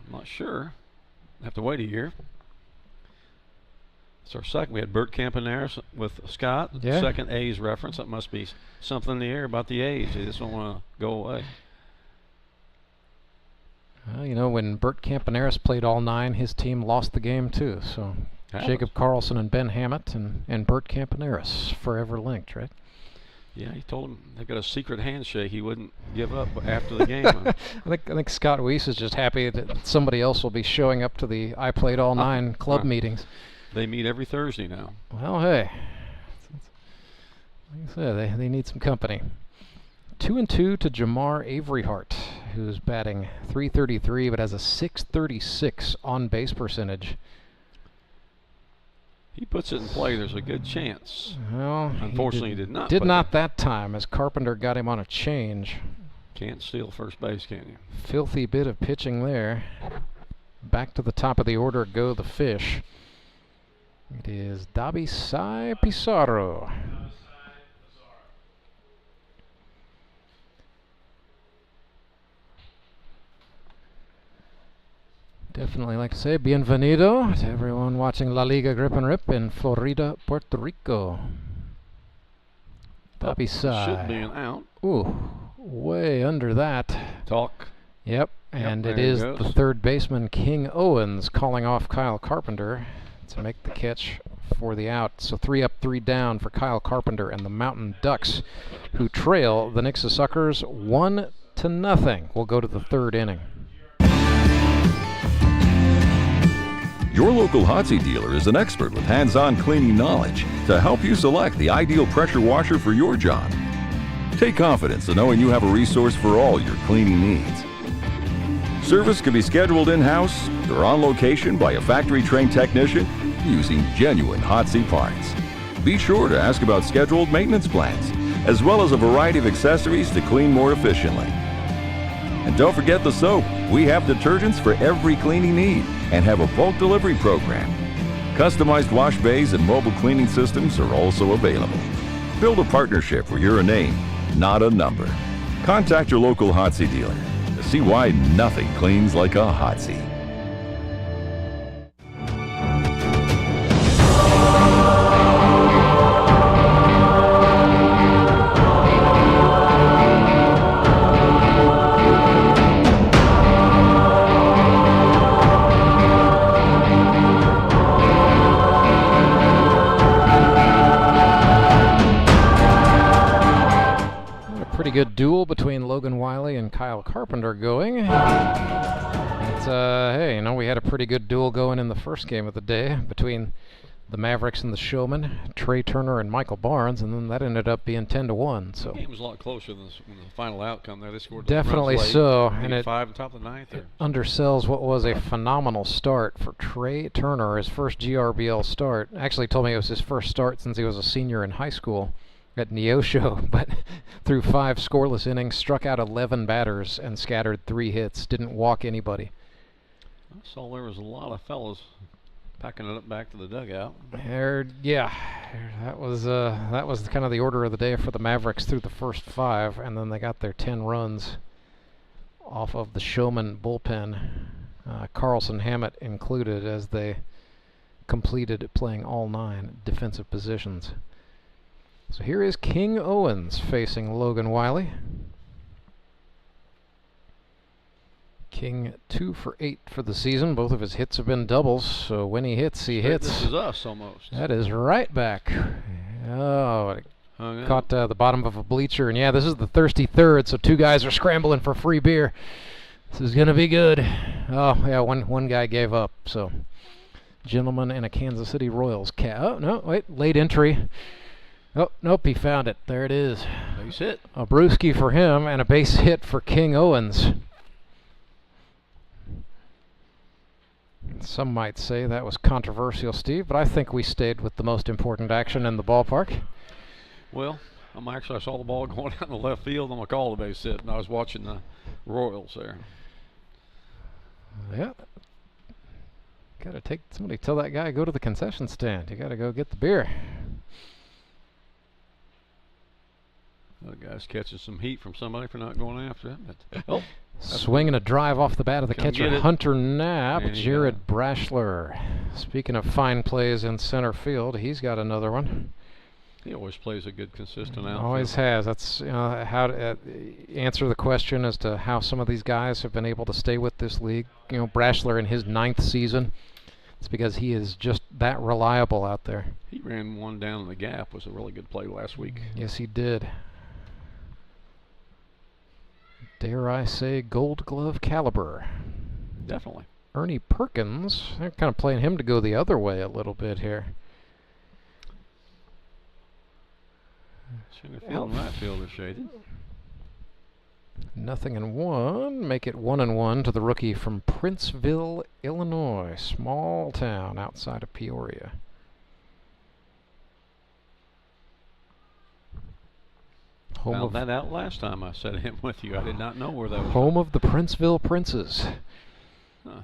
not sure. Have to wait a year. It's our second. We had Bert Campaneris with Scott. Yeah. Second A's reference. That must be something in the air about the A's. They just don't want to go away. Well, when Bert Campaneris played all 9, his team lost the game too. So Jacob Carlson and Ben Hammett and Bert Campaneris forever linked, right? Yeah, he told him they've got a secret handshake he wouldn't give up after the game. I think Scott Weiss is just happy that somebody else will be showing up to the I Played All 9 club meetings. They meet every Thursday now. Well, hey, like I said, they need some company. 2-2 to Jamar Averyhart, who's batting .333 but has a .636 on base percentage. He puts it in play. There's a good chance. Well, unfortunately, he did not. Did not that time, as Carpenter got him on a change. Can't steal first base, can you? Filthy bit of pitching there. Back to the top of the order go the fish. It is Dabisai Pizarro. Definitely like to say bienvenido to everyone watching La Liga Grip and Rip in Florida, Puerto Rico. Dabisai. Should be an out. Ooh, way under that. Talk. Yep, and Yep, it is goes. the third baseman, King Owens, calling off Kyle Carpenter to make the catch for the out. So 3 up, 3 down for Kyle Carpenter and the Mountain Ducks, who trail the Nixa Suckers 1-0. We'll go to the third inning. Your local hot seat dealer is an expert with hands-on cleaning knowledge to help you select the ideal pressure washer for your job. Take confidence in knowing you have a resource for all your cleaning needs. Service can be scheduled in-house or on location by a factory-trained technician using genuine hot seat parts. Be sure to ask about scheduled maintenance plans, as well as a variety of accessories to clean more efficiently. And don't forget the soap. We have detergents for every cleaning need and have a bulk delivery program. Customized wash bays and mobile cleaning systems are also available. Build a partnership where you're a name, not a number. Contact your local hot seat dealer to see why nothing cleans like a hot seat. Good duel between Logan Wiley and Kyle Carpenter going. Hey, we had a pretty good duel going in the first game of the day between the Mavericks and the Showmen, Trey Turner and Michael Barnes, and then that ended up being 10-1. So the game was a lot closer than the final outcome there. They scored definitely so, and it 5 on top of the ninth. It undersells what was a phenomenal start for Trey Turner, his first GRBL start. Actually told me it was his first start since he was a senior in high school at Neosho, but threw 5 scoreless innings, struck out 11 batters, and scattered 3 hits. Didn't walk anybody. I saw there was a lot of fellas packing it up back to the dugout. Yeah, that was kind of the order of the day for the Mavericks through the first 5, and then they got their 10 runs off of the Showman bullpen, Carlson Hammett included, as they completed playing all 9 defensive positions. So here is King Owens facing Logan Wiley. King 2 for 8 for the season. Both of his hits have been doubles, so when he hits, he hits. This is us almost. That is right back. Oh, it caught the bottom of a bleacher, and yeah, this is the thirsty third, so 2 guys are scrambling for free beer. This is gonna be good. Oh yeah, one guy gave up. So, gentleman in a Kansas City Royals cap. Oh no, wait, late entry. Oh nope, he found it. There it is. Base hit. A brewski for him and a base hit for King Owens. Some might say that was controversial, Steve, but I think we stayed with the most important action in the ballpark. Well, I saw the ball going out in the left field. I'm going to call the base hit, and I was watching the Royals there. Yeah. Got to take somebody, tell that guy, go to the concession stand. You got to go get the beer. The guy's catching some heat from somebody for not going after it. Oh. Swinging a drive off the bat of the catcher, Hunter Knapp. Jared Brashler. Speaking of fine plays in center field, he's got another one. He always plays a good, consistent outfield. Always has. That's how to answer the question as to how some of these guys have been able to stay with this league. Brashler in his 9th season. It's because he is just that reliable out there. He ran one down in the gap. Was a really good play last week. Yes, he did. Dare I say Gold Glove caliber. Definitely. Ernie Perkins, they're kind of playing him to go the other way a little bit here. Center field and right field are shaded. 0-1. Make it 1-1 to the rookie from Princeville, Illinois. Small town outside of Peoria. Found that out last time I set him with you. I did not know where that was. Home of the Princeville Princes. Huh.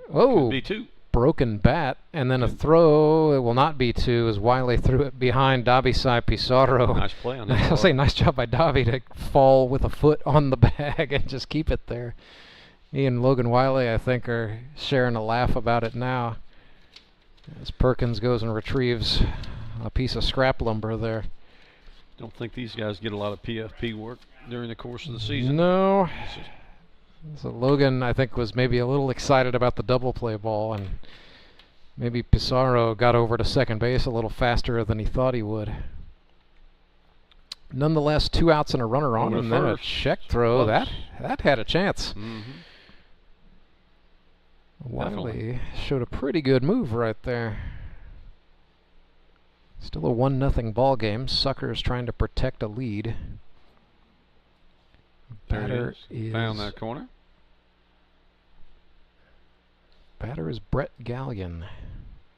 Whoa. Could be 2. Broken bat, and then a throw. It will not be 2 as Wiley threw it behind Davisai Pizarro. Nice play on that. I'll say nice job by Davi to fall with a foot on the bag and just keep it there. He and Logan Wiley, I think, are sharing a laugh about it now as Perkins goes and retrieves a piece of scrap lumber there. Don't think these guys get a lot of PFP work during the course of the season. No. So Logan, I think, was maybe a little excited about the double play ball, and maybe Pizarro got over to second base a little faster than he thought he would. Nonetheless, 2 outs and a runner on, and then a check throw. That had a chance. Wiley showed a pretty good move right there. Still a 1-0 ball game. Suckers trying to protect a lead. Batter is found that corner. Batter is Brett Gallion.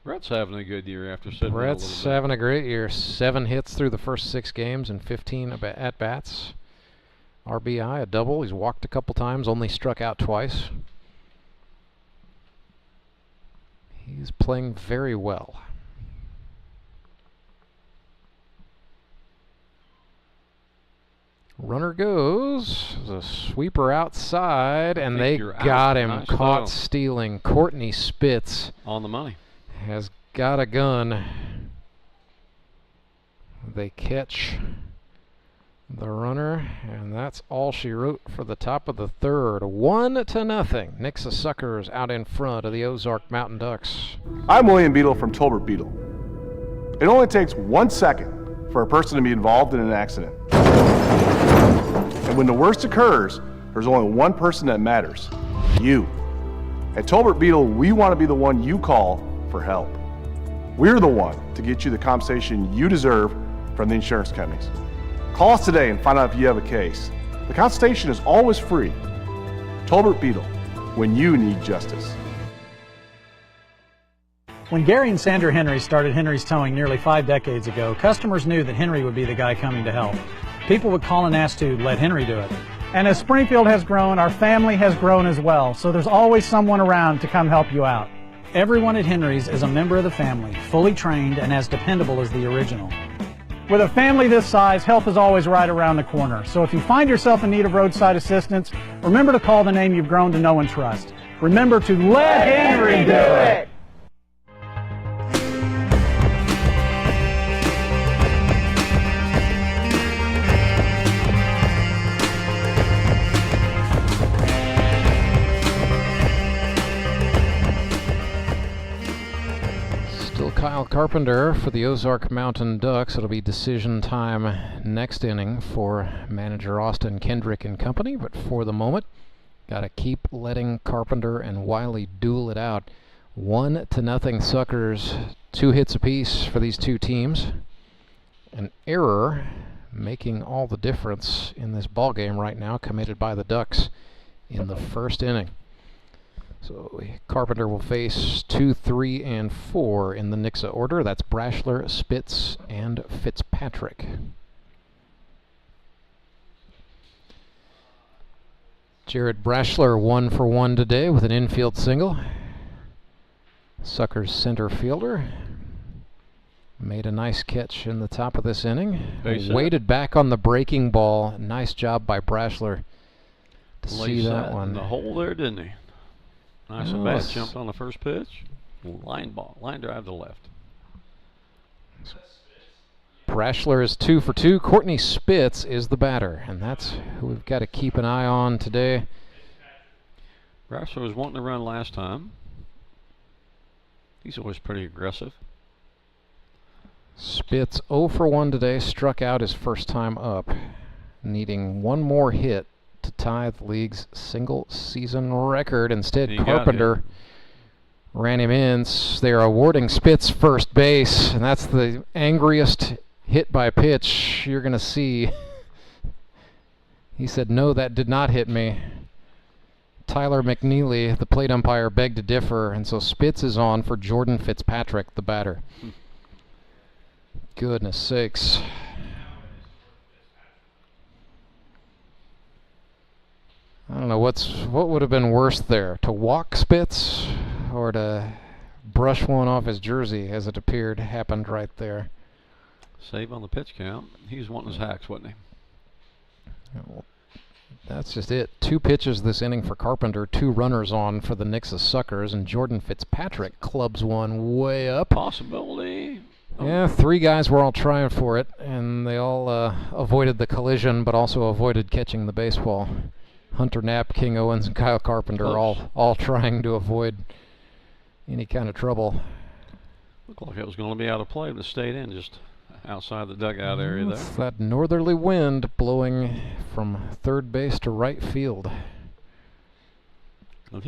Brett's having a good year after sitting there a little Brett's bit. having a great year. 7 hits through the first 6 games and 15 at-bats. RBI, a double. He's walked a couple times, only struck out twice. He's playing very well. Runner goes, a sweeper outside, and they got him nice caught throw. stealing. Courtney Spitz On the money. has got a gun. They catch the runner, and that's all she wrote for the top of the third. 1-0. Nixa Suckers out in front of the Ozark Mountain Ducks. I'm William Beadle from Tolbert Beadle. It only takes 1 second for a person to be involved in an accident. And when the worst occurs, there's only one person that matters: you. At Tolbert Beadle, we want to be the one you call for help. We're the one to get you the compensation you deserve from the insurance companies. Call us today and find out if you have a case. The consultation is always free. Tolbert Beetle, when you need justice. When Gary and Sandra Henry started Henry's Towing nearly 5 decades ago, customers knew that Henry would be the guy coming to help. People would call and ask to let Henry do it. And as Springfield has grown, our family has grown as well, so there's always someone around to come help you out. Everyone at Henry's is a member of the family, fully trained and as dependable as the original. With a family this size, help is always right around the corner. So if you find yourself in need of roadside assistance, remember to call the name you've grown to know and trust. Remember to let Henry do it! Kyle Carpenter for the Ozark Mountain Ducks. It'll be decision time next inning for manager Austin Kendrick and company, but for the moment, got to keep letting Carpenter and Wiley duel it out. 1-0 Suckers, 2 hits apiece for these two teams. An error making all the difference in this ball game right now, committed by the Ducks in the first inning. So Carpenter will face 2, 3, and 4 in the Nixa order. That's Brashler, Spitz, and Fitzpatrick. Jared Brashler 1 for 1 today with an infield single. Suckers center fielder made a nice catch in the top of this inning. Waited back on the breaking ball. Nice job by Brashler to see that one. In the hole there, didn't he? Nice and bad. Jumped on the first pitch. Line drive to left. Brashler is 2 for 2. Courtney Spitz is the batter, and that's who we've got to keep an eye on today. Brashler was wanting to run last time. He's always pretty aggressive. Spitz 0 for 1 today, struck out his first time up, needing one more hit to tie the league's single season record. Instead, Carpenter ran him in. They are awarding Spitz first base, and that's the angriest hit by pitch you're going to see. He said, "No, that did not hit me." Tyler McNeely, the plate umpire, begged to differ, and so Spitz is on for Jordan Fitzpatrick, the batter. Goodness sakes. I don't know what would have been worse there, to walk Spitz or to brush one off his jersey, as it appeared happened right there. Save on the pitch count. He was wanting his hacks, wasn't he? Well, that's just it. 2 pitches this inning for Carpenter, 2 runners on for the Nixa Suckers, and Jordan Fitzpatrick clubs one way up. Possibility. Yeah, 3 guys were all trying for it, and they all avoided the collision, but also avoided catching the baseball. Hunter Knapp, King Owens, and Kyle Carpenter all trying to avoid any kind of trouble. Looked like it was going to be out of play, but it stayed in just outside the dugout area there. It's that northerly wind blowing from third base to right field. Well,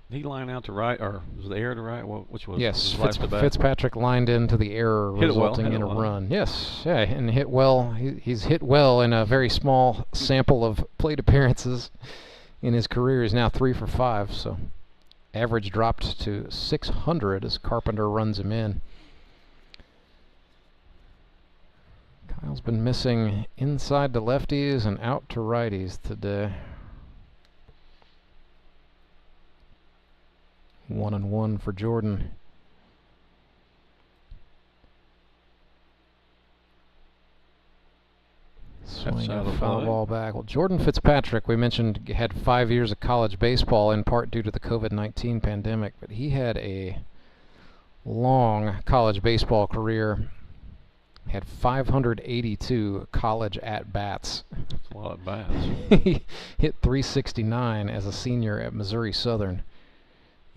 he lined out to right, or was the air to right? Which was? Yes, Fitzpatrick lined into the error, resulting in a run. Yes, yeah, and hit well. He's hit well in a very small sample of plate appearances in his career. He's now 3 for 5, so average dropped to 600 as Carpenter runs him in. Kyle's been missing inside to lefties and out to righties today. 1-1 for Jordan. Swing a foul ball back. Well, Jordan Fitzpatrick, we mentioned, had 5 years of college baseball, in part due to the COVID-19 pandemic, but he had a long college baseball career. Had 582 college at-bats. That's a lot of bats. He hit 369 as a senior at Missouri Southern,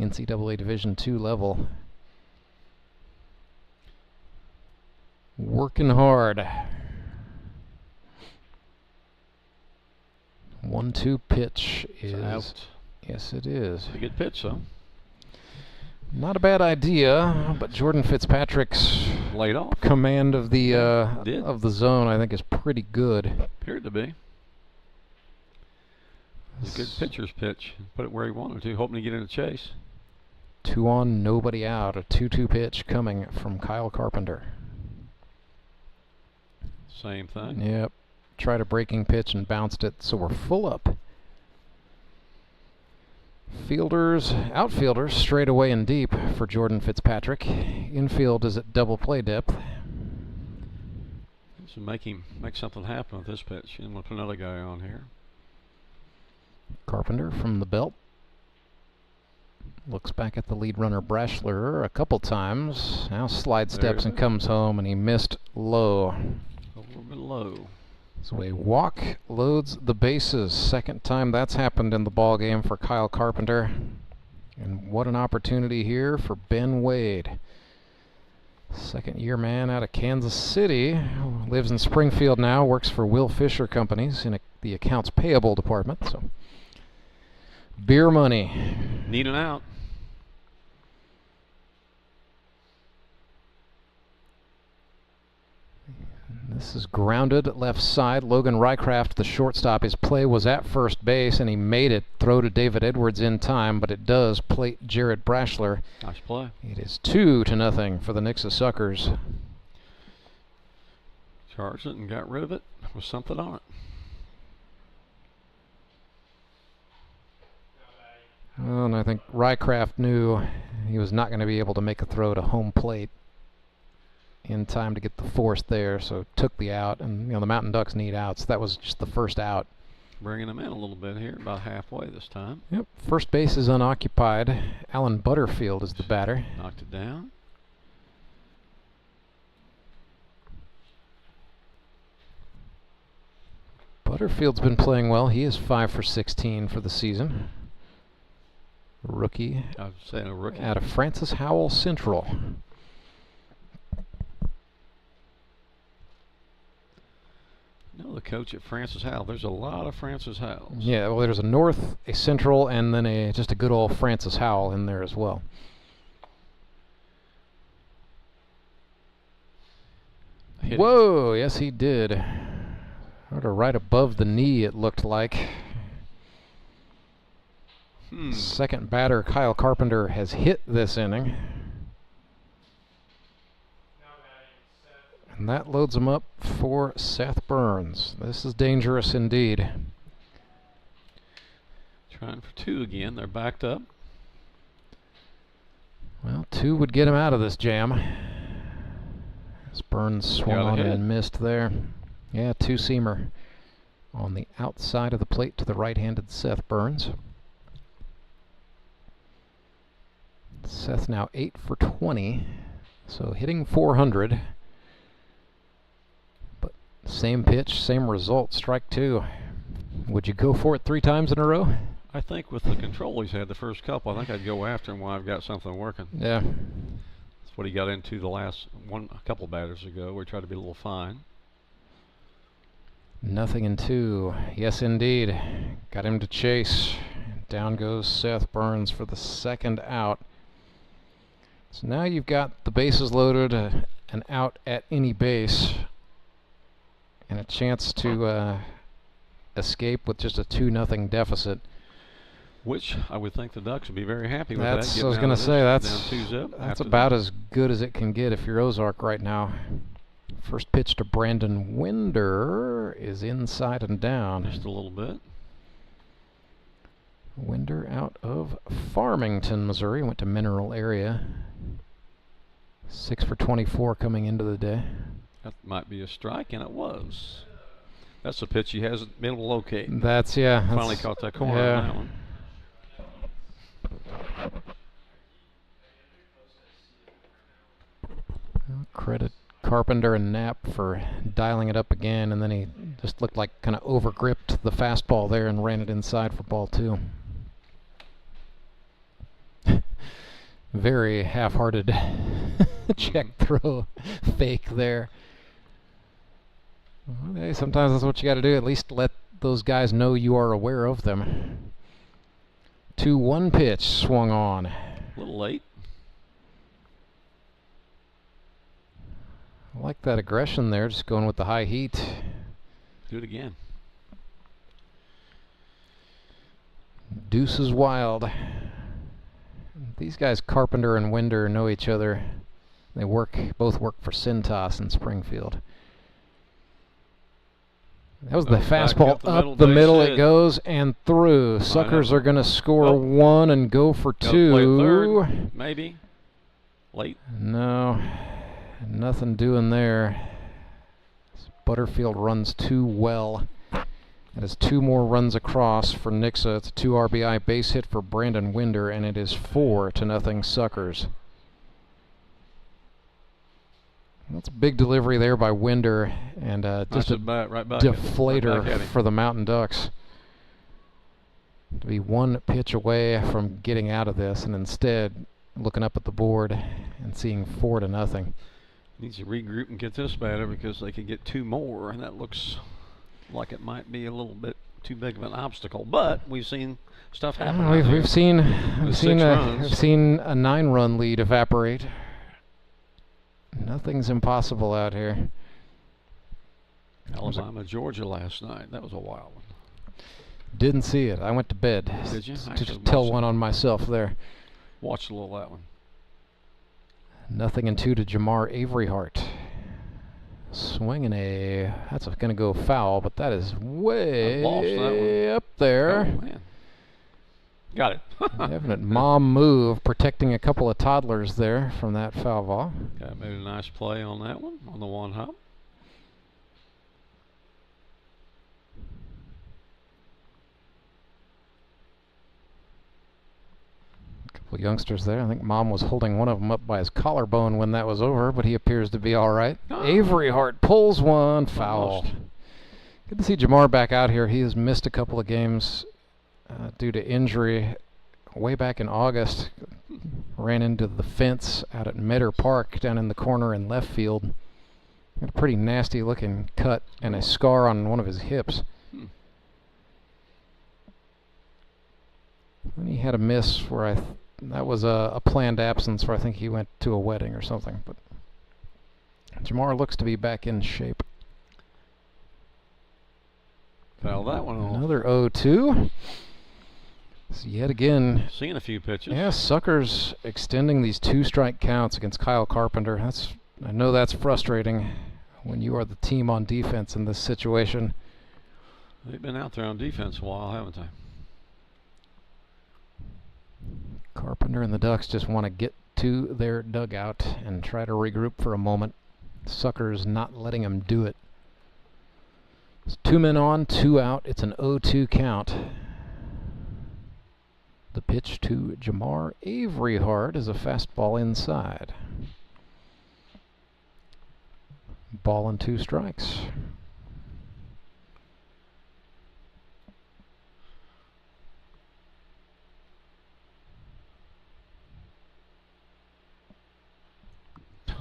NCAA Division II level. Working hard. 1-2 pitch is out. Yes, it is. A good pitch, though. Not a bad idea, but Jordan Fitzpatrick's laid off. Command of the zone, I think, is pretty good. Appeared to be. It's a good pitcher's pitch. Put it where he wanted to, hoping to get in a chase. 2 on, nobody out. A 2-2 pitch coming from Kyle Carpenter. Same thing. Yep. Tried a breaking pitch and bounced it, so we're full up. Outfielders straight away and deep for Jordan Fitzpatrick. Infield is at double play depth. So make something happen with this pitch. And we'll put another guy on here. Carpenter from the belt. Looks back at the lead runner Brashler a couple times. Now slide steps and comes home, and he missed low. A little bit low. So a walk loads the bases. Second time that's happened in the ball game for Kyle Carpenter. And what an opportunity here for Ben Wade. Second-year man out of Kansas City. Lives in Springfield now. Works for Will Fisher Companies in the accounts payable department. So beer money. Need an out. This is grounded left side. Logan Rycraft, the shortstop, his play was at first base, and he made it throw to David Edwards in time, but it does plate Jared Brashler. Nice play. It is 2-0 for the Nixa Suckers. Charged it and got rid of it with something on it. Well, and I think Rycraft knew he was not going to be able to make a throw to home plate in time to get the force there, so took the out. And the Mountain Ducks need outs. That was just the first out. Bringing them in a little bit here, about halfway this time. Yep, first base is unoccupied. Alan Butterfield is the batter. Knocked it down. Butterfield's been playing well. He is 5 for 16 for the season. Rookie. I was saying a rookie. Out of Francis Howell Central. No, the coach at Francis Howell. There's a lot of Francis Howells. Yeah, well, there's a North, a Central, and then just a good old Francis Howell in there as well. Whoa, yes he did. Sort of right above the knee, it looked like. Second batter, Kyle Carpenter, has hit this inning. And that loads him up for Seth Burns. This is dangerous indeed. Trying for 2 again. They're backed up. Well, 2 would get him out of this jam. As Burns swung on and missed there. Yeah, 2-seamer on the outside of the plate to the right-handed Seth Burns. Seth now 8 for 20, so hitting 400. But same pitch, same result, strike 2. Would you go for it 3 times in a row? I think with the control he's had the first couple, I think I'd go after him while I've got something working. Yeah. That's what he got into the last a couple batters ago, where he tried to be a little fine. 0-2. Yes, indeed. Got him to chase. Down goes Seth Burns for the second out. So now you've got the bases loaded, an out at any base, and a chance to escape with just a 2-0 deficit. Which I would think the Ducks would be very happy with. I was going to say, that's about as good as it can get if you're Ozark right now. First pitch to Brandon Winder is inside and down. Just a little bit. Winder out of Farmington, Missouri. Went to Mineral Area. 6 for 24 coming into the day. That might be a strike, and it was. That's a pitch he hasn't been able to locate. Finally caught that corner on that one. Credit Carpenter and Knapp for dialing it up again, and then he just looked like kind of overgripped the fastball there and ran it inside for ball 2. Very half-hearted check throw fake there. Well, hey, sometimes that's what you got to do. At least let those guys know you are aware of them. 2-1 pitch swung on. A little late. I like that aggression there, just going with the high heat. Do it again. Deuce is wild. These guys, Carpenter and Winder, know each other. They both work for Cintas in Springfield. That was the fastball up the middle. It goes and through. Suckers are going to score one and go for two. Play third, maybe. Late. No, nothing doing there. Butterfield runs too well. It is 2 more runs across for Nixa. It's a 2 RBI base hit for Brandon Winder, and it is 4-0 Suckers. That's a big delivery there by Winder, and just a deflator for the Mountain Ducks. To be 1 pitch away from getting out of this, and instead looking up at the board and seeing 4-0. Needs to regroup and get this batter because they could get 2 more, and that looks like it might be a little bit too big of an obstacle. But we've seen stuff happen. We've seen a 9-run lead evaporate. Nothing's impossible out here. Alabama, Georgia last night. That was a wild one. Didn't see it. I went to bed. Did you? To tell one on myself there. Watched a little of that one. 0-2 to Jamar Averyhart. Swinging that's going to go foul, but that is way up there. Oh, man. Got it. Definite mom move, protecting a couple of toddlers there from that foul ball. Guy made a nice play on that one, on the 1-hop. Couple of youngsters there. I think mom was holding one of them up by his collarbone when that was over, but he appears to be all right. Averyhart pulls one, foul. Good to see Jamar back out here. He has missed a couple of games due to injury. Way back in August, ran into the fence out at Metter Park down in the corner in left field. Got a pretty nasty looking cut and a scar on one of his hips. And he had a miss where that was a planned absence where I think he went to a wedding or something. But Jamar looks to be back in shape. Foul that one off. Another 0-2. So yet again, seeing a few pitches. Yeah, Suckers extending these 2-strike counts against Kyle Carpenter. I know that's frustrating when you are the team on defense in this situation. They've been out there on defense a while, haven't they? Carpenter and the Ducks just want to get to their dugout and try to regroup for a moment. Suckers not letting them do it. It's 2 men on, 2 out. It's an 0-2 count. The pitch to Jamar Averyhart is a fastball inside. Ball and 2 strikes.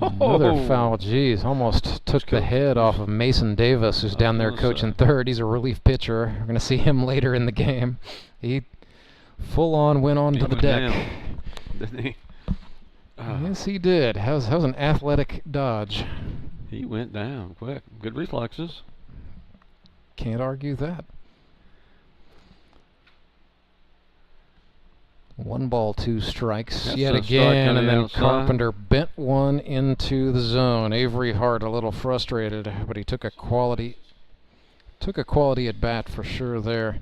Another foul. Geez, almost took the head off of Mason Davis, who's down there coaching third. He's a relief pitcher. We're going to see him later in the game. He full on went on to the deck. Didn't he? Yes, he did. How's an athletic dodge? He went down quick. Good reflexes. Can't argue that. 1 ball, 2 strikes. That's yet again, and then Carpenter bent one into the zone. Averyhart a little frustrated, but he took a quality at bat for sure there.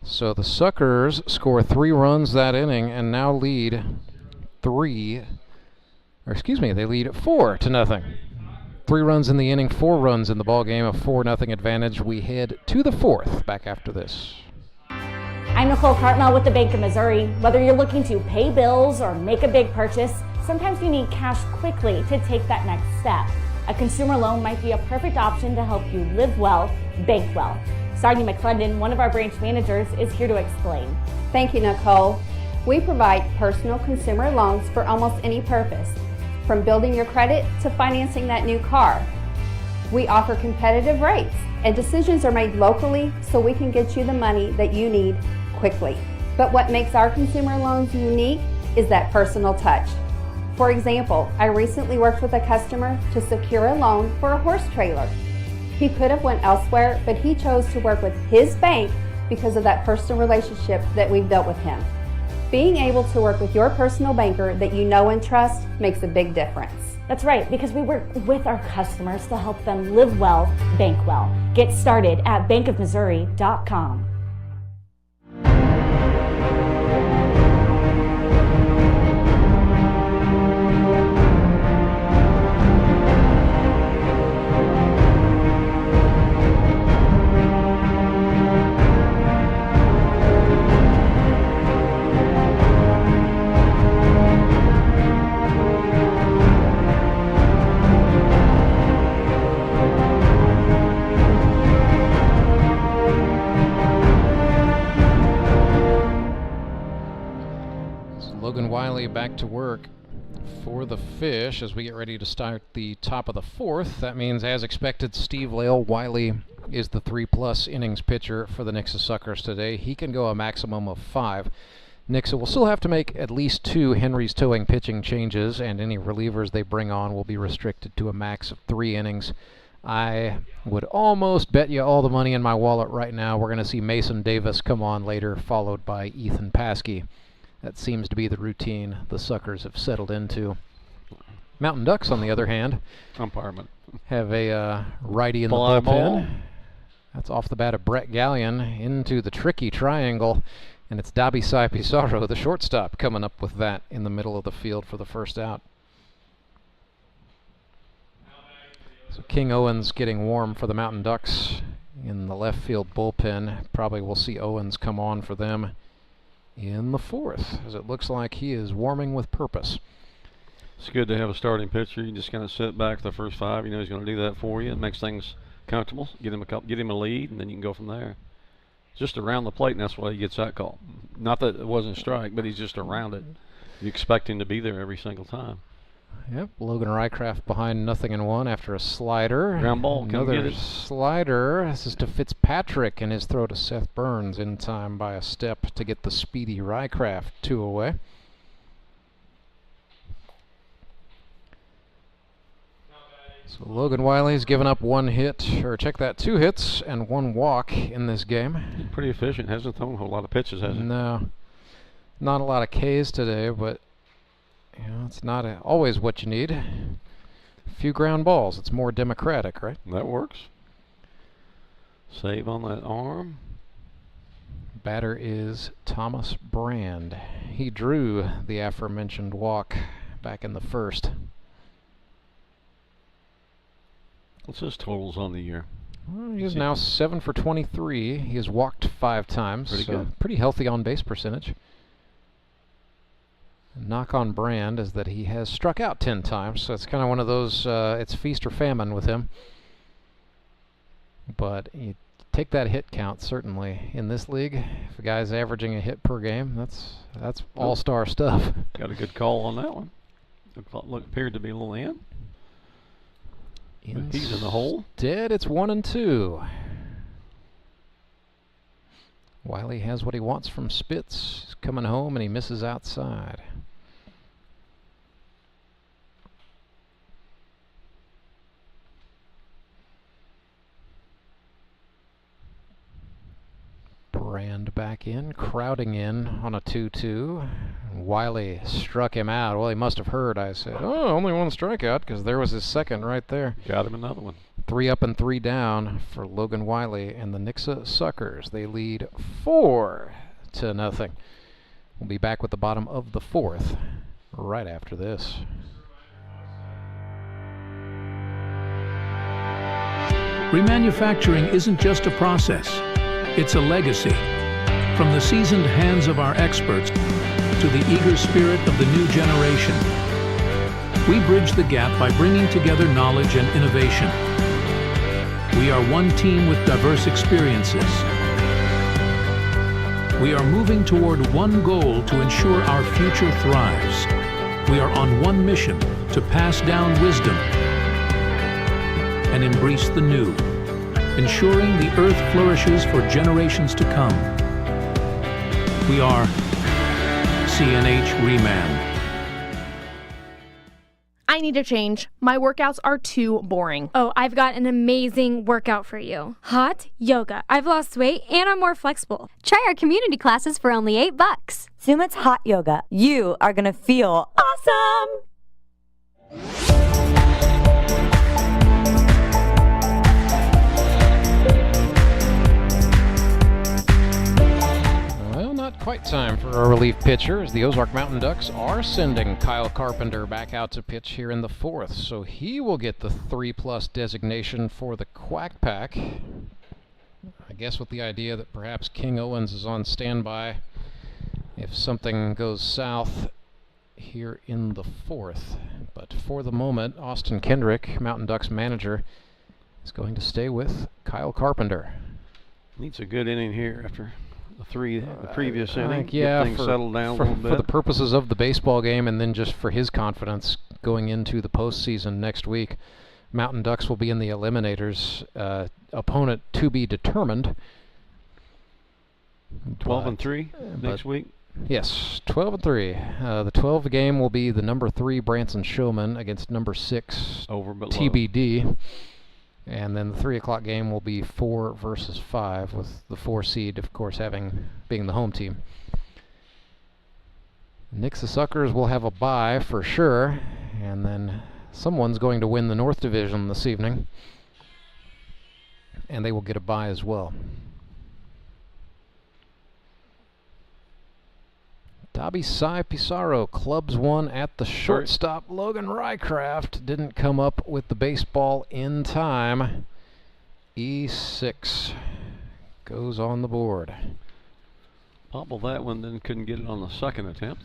So the Suckers score 3 runs that inning and now lead they lead 4-0. 3 runs in the inning, 4 runs in the ball game, a 4-0 advantage. We head to the 4th. Back after this. I'm Nicole Cartmel with the Bank of Missouri. Whether you're looking to pay bills or make a big purchase, sometimes you need cash quickly to take that next step. A consumer loan might be a perfect option to help you live well, bank well. Sarnia McClendon, one of our branch managers, is here to explain. Thank you, Nicole. We provide personal consumer loans for almost any purpose, from building your credit to financing that new car. We offer competitive rates, and decisions are made locally so we can get you the money that you need quickly. But what makes our consumer loans unique is that personal touch. For example, I recently worked with a customer to secure a loan for a horse trailer. He could have went elsewhere, but he chose to work with his bank because of that personal relationship that we've built with him. Being able to work with your personal banker that you know and trust makes a big difference. That's right, because we work with our customers to help them live well, bank well. Get started at bankofmissouri.com. Back to work for the Fish as we get ready to start the top of the fourth. That means, as expected, Steve Lale. Wiley is the 3+ innings pitcher for the Nixa Suckers today. He can go a maximum of 5. Nixa will still have to make at least 2 Henry's towing pitching changes, and any relievers they bring on will be restricted to a max of 3 innings. I would almost bet you all the money in my wallet right now we're going to see Mason Davis come on later, followed by Ethan Paskey. That seems to be the routine the Suckers have settled into. Mountain Ducks, on the other hand, have a righty in the bullpen. Ball. That's off the bat of Brett Gallion into the tricky triangle, and it's Dabisai Pizarro, the shortstop, coming up with that in the middle of the field for the first out. So King Owens getting warm for the Mountain Ducks in the left field bullpen. Probably we'll see Owens come on for them in the fourth, as it looks like he is warming with purpose. It's good to have a starting pitcher. You just kind of sit back the first 5. You know he's going to do that for you. It makes things comfortable. Get him a lead, and then you can go from there. Just around the plate, and that's why he gets that call. Not that it wasn't a strike, but he's just around it. You expect him to be there every single time. Yep, Logan Rycraft behind 0-1 after a slider. Ground ball, another slider. This is to Fitzpatrick, and his throw to Seth Burns in time by a step to get the speedy Rycraft 2 away. So Logan Wiley's given up 1 hit, or check that, 2 hits and 1 walk in this game. Pretty efficient. Hasn't thrown a whole lot of pitches, has he? No, not a lot of Ks today, but you know, it's not always what you need. A few ground balls. It's more democratic, right? That works. Save on that arm. Batter is Thomas Brand. He drew the aforementioned walk back in the first. What's his totals on the year? Well, he is now 7 for 23. He has walked 5 times. Pretty good. Pretty healthy on base percentage. Knock on Brand is that he has struck out 10 times, so it's kind of one of those, it's feast or famine with him. But you take that hit count, certainly, in this league. If a guy's averaging a hit per game, that's all-star stuff. Got a good call on that one. Appeared to be a little in. He's in the hole. Dead, it's 1-2. Wiley has what he wants from Spitz. He's coming home, and he misses outside. Brand back in, crowding in on a 2-2. Wiley struck him out. Well, he must have heard I said, oh, only 1 strikeout, because there was his second right there. Got him another one. 3 up and 3 down for Logan Wiley and the Nixa Suckers. They lead 4-0. We'll be back with the bottom of the fourth right after this. Remanufacturing isn't just a process, it's a legacy. From the seasoned hands of our experts to the eager spirit of the new generation, we bridge the gap by bringing together knowledge and innovation. We are one team with diverse experiences. We are moving toward one goal to ensure our future thrives. We are on one mission to pass down wisdom and embrace the new, ensuring the earth flourishes for generations to come. We are CNH Reman. I need to change. My workouts are too boring. Oh, I've got an amazing workout for you. Hot yoga. I've lost weight and I'm more flexible. Try our community classes for only $8. Sumit's hot yoga. You are going to feel awesome. Well, not quite time for our relief pitcher, as the Ozark Mountain Ducks are sending Kyle Carpenter back out to pitch here in the 4th, so he will get the 3+ designation for the Quack Pack. I guess with the idea that perhaps King Owens is on standby if something goes south here in the 4th. But for the moment, Austin Kendrick, Mountain Ducks manager, is going to stay with Kyle Carpenter. Needs a good inning here after the previous inning. Yeah, get things settled down a little bit. For the purposes of the baseball game, and then just for his confidence going into the postseason next week. Mountain Ducks will be in the eliminators. Opponent to be determined. 12-3 next week. Yes, 12-3. The 12 game will be the number 3 Branson Showman against number 6 Over but TBD. And then the 3 o'clock game will be 4 versus 5, with the 4 seed, of course, being the home team. Nixa Suckers will have a bye for sure, and then someone's going to win the North Division this evening, and they will get a bye as well. Dobby Cy Pizarro clubs one at the shortstop. Logan Rycraft didn't come up with the baseball in time. E6 goes on the board. Bobbled that one, then couldn't get it on the second attempt.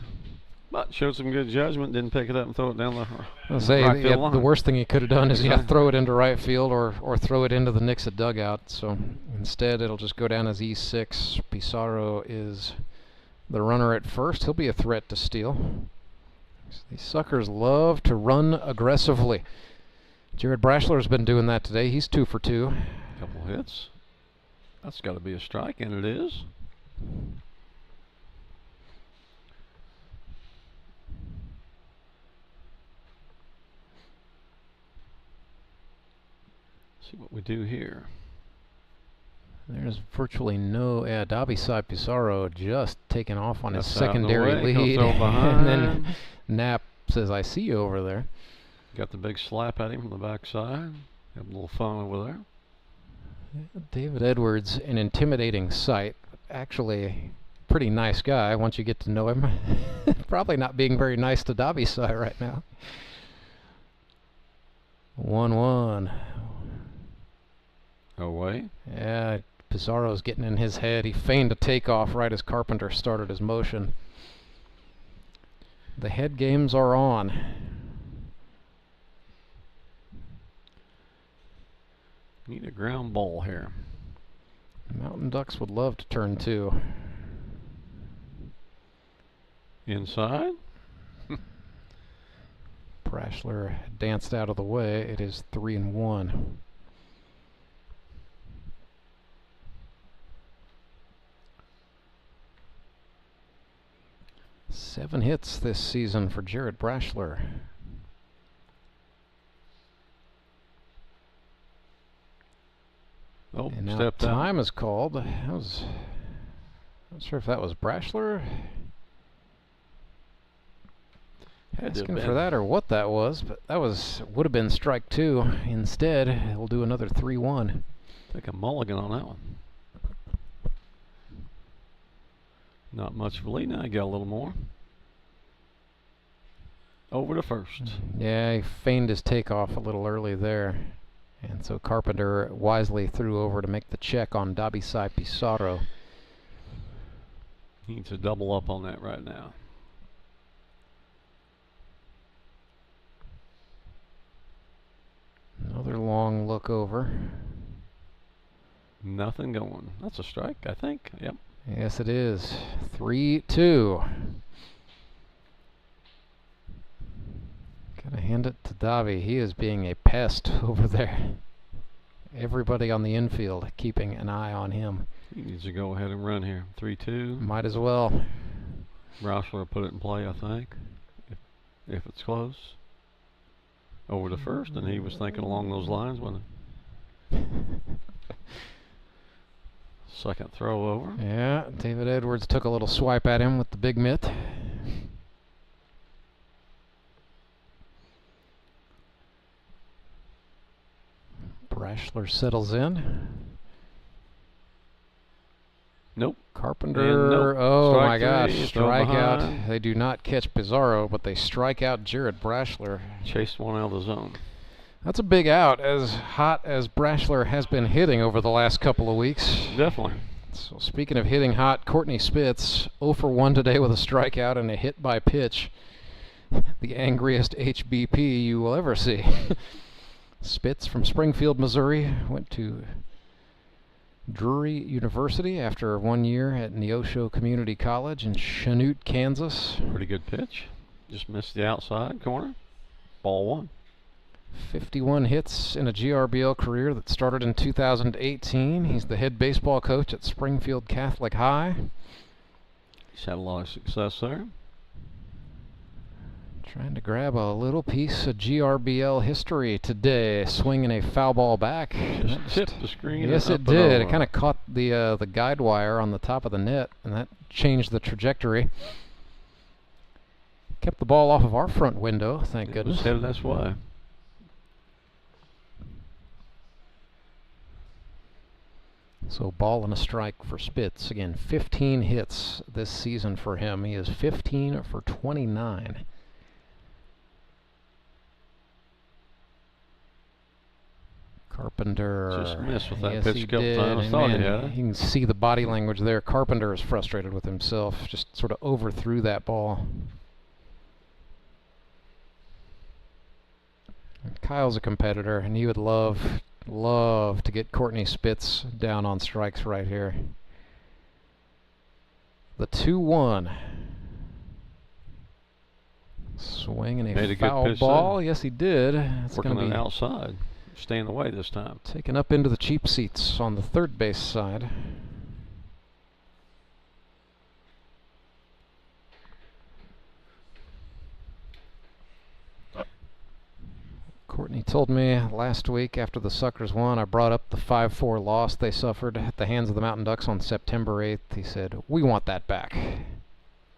But showed some good judgment, didn't pick it up and throw it down the right field line. The worst thing he could have done is throw it into right field or throw it into the Nixa dugout. So instead it'll just go down as E6. Pizarro is the runner at first. He'll be a threat to steal. These Suckers love to run aggressively. Jared Brashler's been doing that today. He's 2 for 2. Couple hits. That's got to be a strike, and it is. See what we do here. There's virtually no Dobby Cy Pizarro just taking off on his secondary lead. And then Knapp says, I see you over there. Got the big slap at him from the backside. Have a little fun over there. David Edwards, an intimidating sight. Actually, pretty nice guy once you get to know him. Probably not being very nice to Dobby Cy right now. 1-1. Away? Yeah, Pizarro's getting in his head. He feigned a takeoff right as Carpenter started his motion. The head games are on. Need a ground ball here. Mountain Ducks would love to turn 2. Inside? Brashler danced out of the way. It is 3-1. Seven hits this season for Jared Brashler. Oh, and now stepped time out. is called. Not sure if that was Brashler. Asking for that or what that was, but that would have been strike 2. Instead, we'll do another 3-1. Take a mulligan on that one. Not much of a lead now. I got a little more. Over to first. Yeah, he feigned his takeoff a little early there. And so Carpenter wisely threw over to make the check on Dobby Cy Pizarro. He needs to double up on that right now. Another long look over. Nothing going. That's a strike, I think. Yep. Yes, it is. 3-2. Gotta hand it to Dobby. He is being a pest over there. Everybody on the infield keeping an eye on him. He needs to go ahead and run here. 3-2. Might as well. Brashler put it in play, I think, if it's close. over to first, and he was thinking along those lines when second throw over. Yeah, David Edwards took a little swipe at him with the big mitt. Brashler settles in. Nope. Carpenter. Nope. Oh Strike my gosh. three, throw Strikeout. behind. They do not catch Pizarro, but they strike out Jared Brashler. Chased one out of the zone. That's a big out, as hot as Brashler has been hitting over the last couple of weeks. Definitely. So speaking of hitting hot, Courtney Spitz 0 for 1 today with a strikeout and a hit by pitch. The angriest HBP you will ever see. Spitz from Springfield, Missouri, went to Drury University after 1 year at Neosho Community College in Chanute, Kansas. Pretty good pitch. Just missed the outside corner. Ball one. 51 hits in a GRBL career that started in 2018. He's the head baseball coach at Springfield Catholic High. He's had a lot of success there. Trying to grab a little piece of GRBL history today. Swinging a foul ball back. Just tipped the screen. Yes, it did. It kind of caught the guide wire on the top of the net, and that changed the trajectory. Kept the ball off of our front window, thank goodness. It was headed this way. So ball and a strike for Spitz. Again, 15 hits this season for him. He is 15 for 29. Carpenter. Just missed with that yes, pitch he a couple did. times. And Thought he man, had it. you can see the body language there. Carpenter is frustrated with himself. Just sort of overthrew that ball. And Kyle's a competitor, and he would love to get Courtney Spitz down on strikes right here. The 2-1. Swinging a foul ball. Yes, he did. It's working going to on be the outside. Staying away this time. taken up into the cheap seats on the third base side. Courtney told me last week after the Suckers won, I brought up the 5-4 loss they suffered at the hands of the Mountain Ducks on September 8th. He said, "We want that back."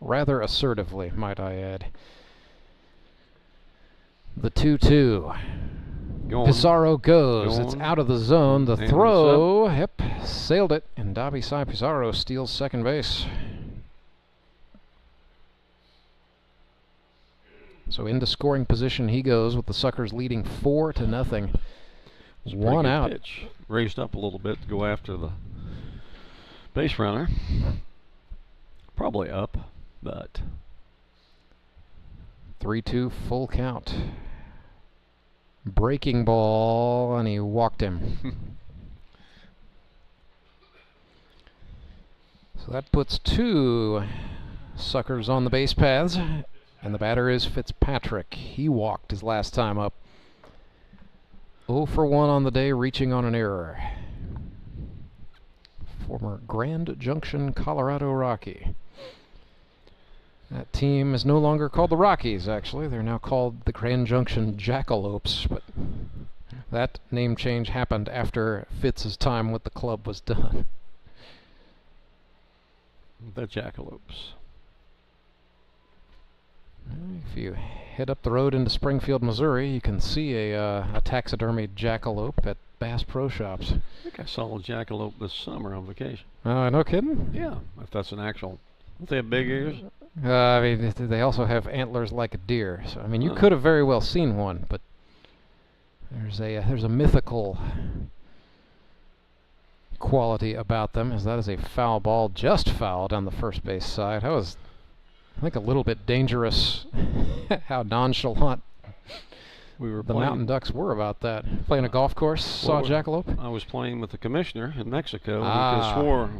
Rather assertively, might I add. The 2-2. Pizarro goes. It's out of the zone. The throw, yep, sailed it, and Davisai Pizarro steals second base. So into scoring position he goes with the Suckers leading 4-0. One out. Pitch. Raised up a little bit to go after the base runner. Probably up, but 3-2 full count. Breaking ball, and he walked him. So that puts 2 Suckers on the base paths, and the batter is Fitzpatrick. He walked his last time up. 0 for 1 on the day, reaching on an error. Former Grand Junction, Colorado Rocky. That team is no longer called the Rockies, actually. They're now called the Grand Junction Jackalopes, but that name change happened after Fitz's time with the club was done. The Jackalopes. If you head up the road into Springfield, Missouri, you can see a taxidermied jackalope at Bass Pro Shops. I think I saw a jackalope this summer on vacation. No kidding? Yeah, if that's an actual. Don't they have big ears? I mean, they also have antlers like a deer. So I mean, you could have very well seen one, but there's a mythical quality about them, as that is a foul ball, just foul down the first base side. That was, I think, a little bit dangerous. How nonchalant the Mountain Ducks were about that. Playing a golf course, saw a jackalope. I was playing with the commissioner in Mexico. He swore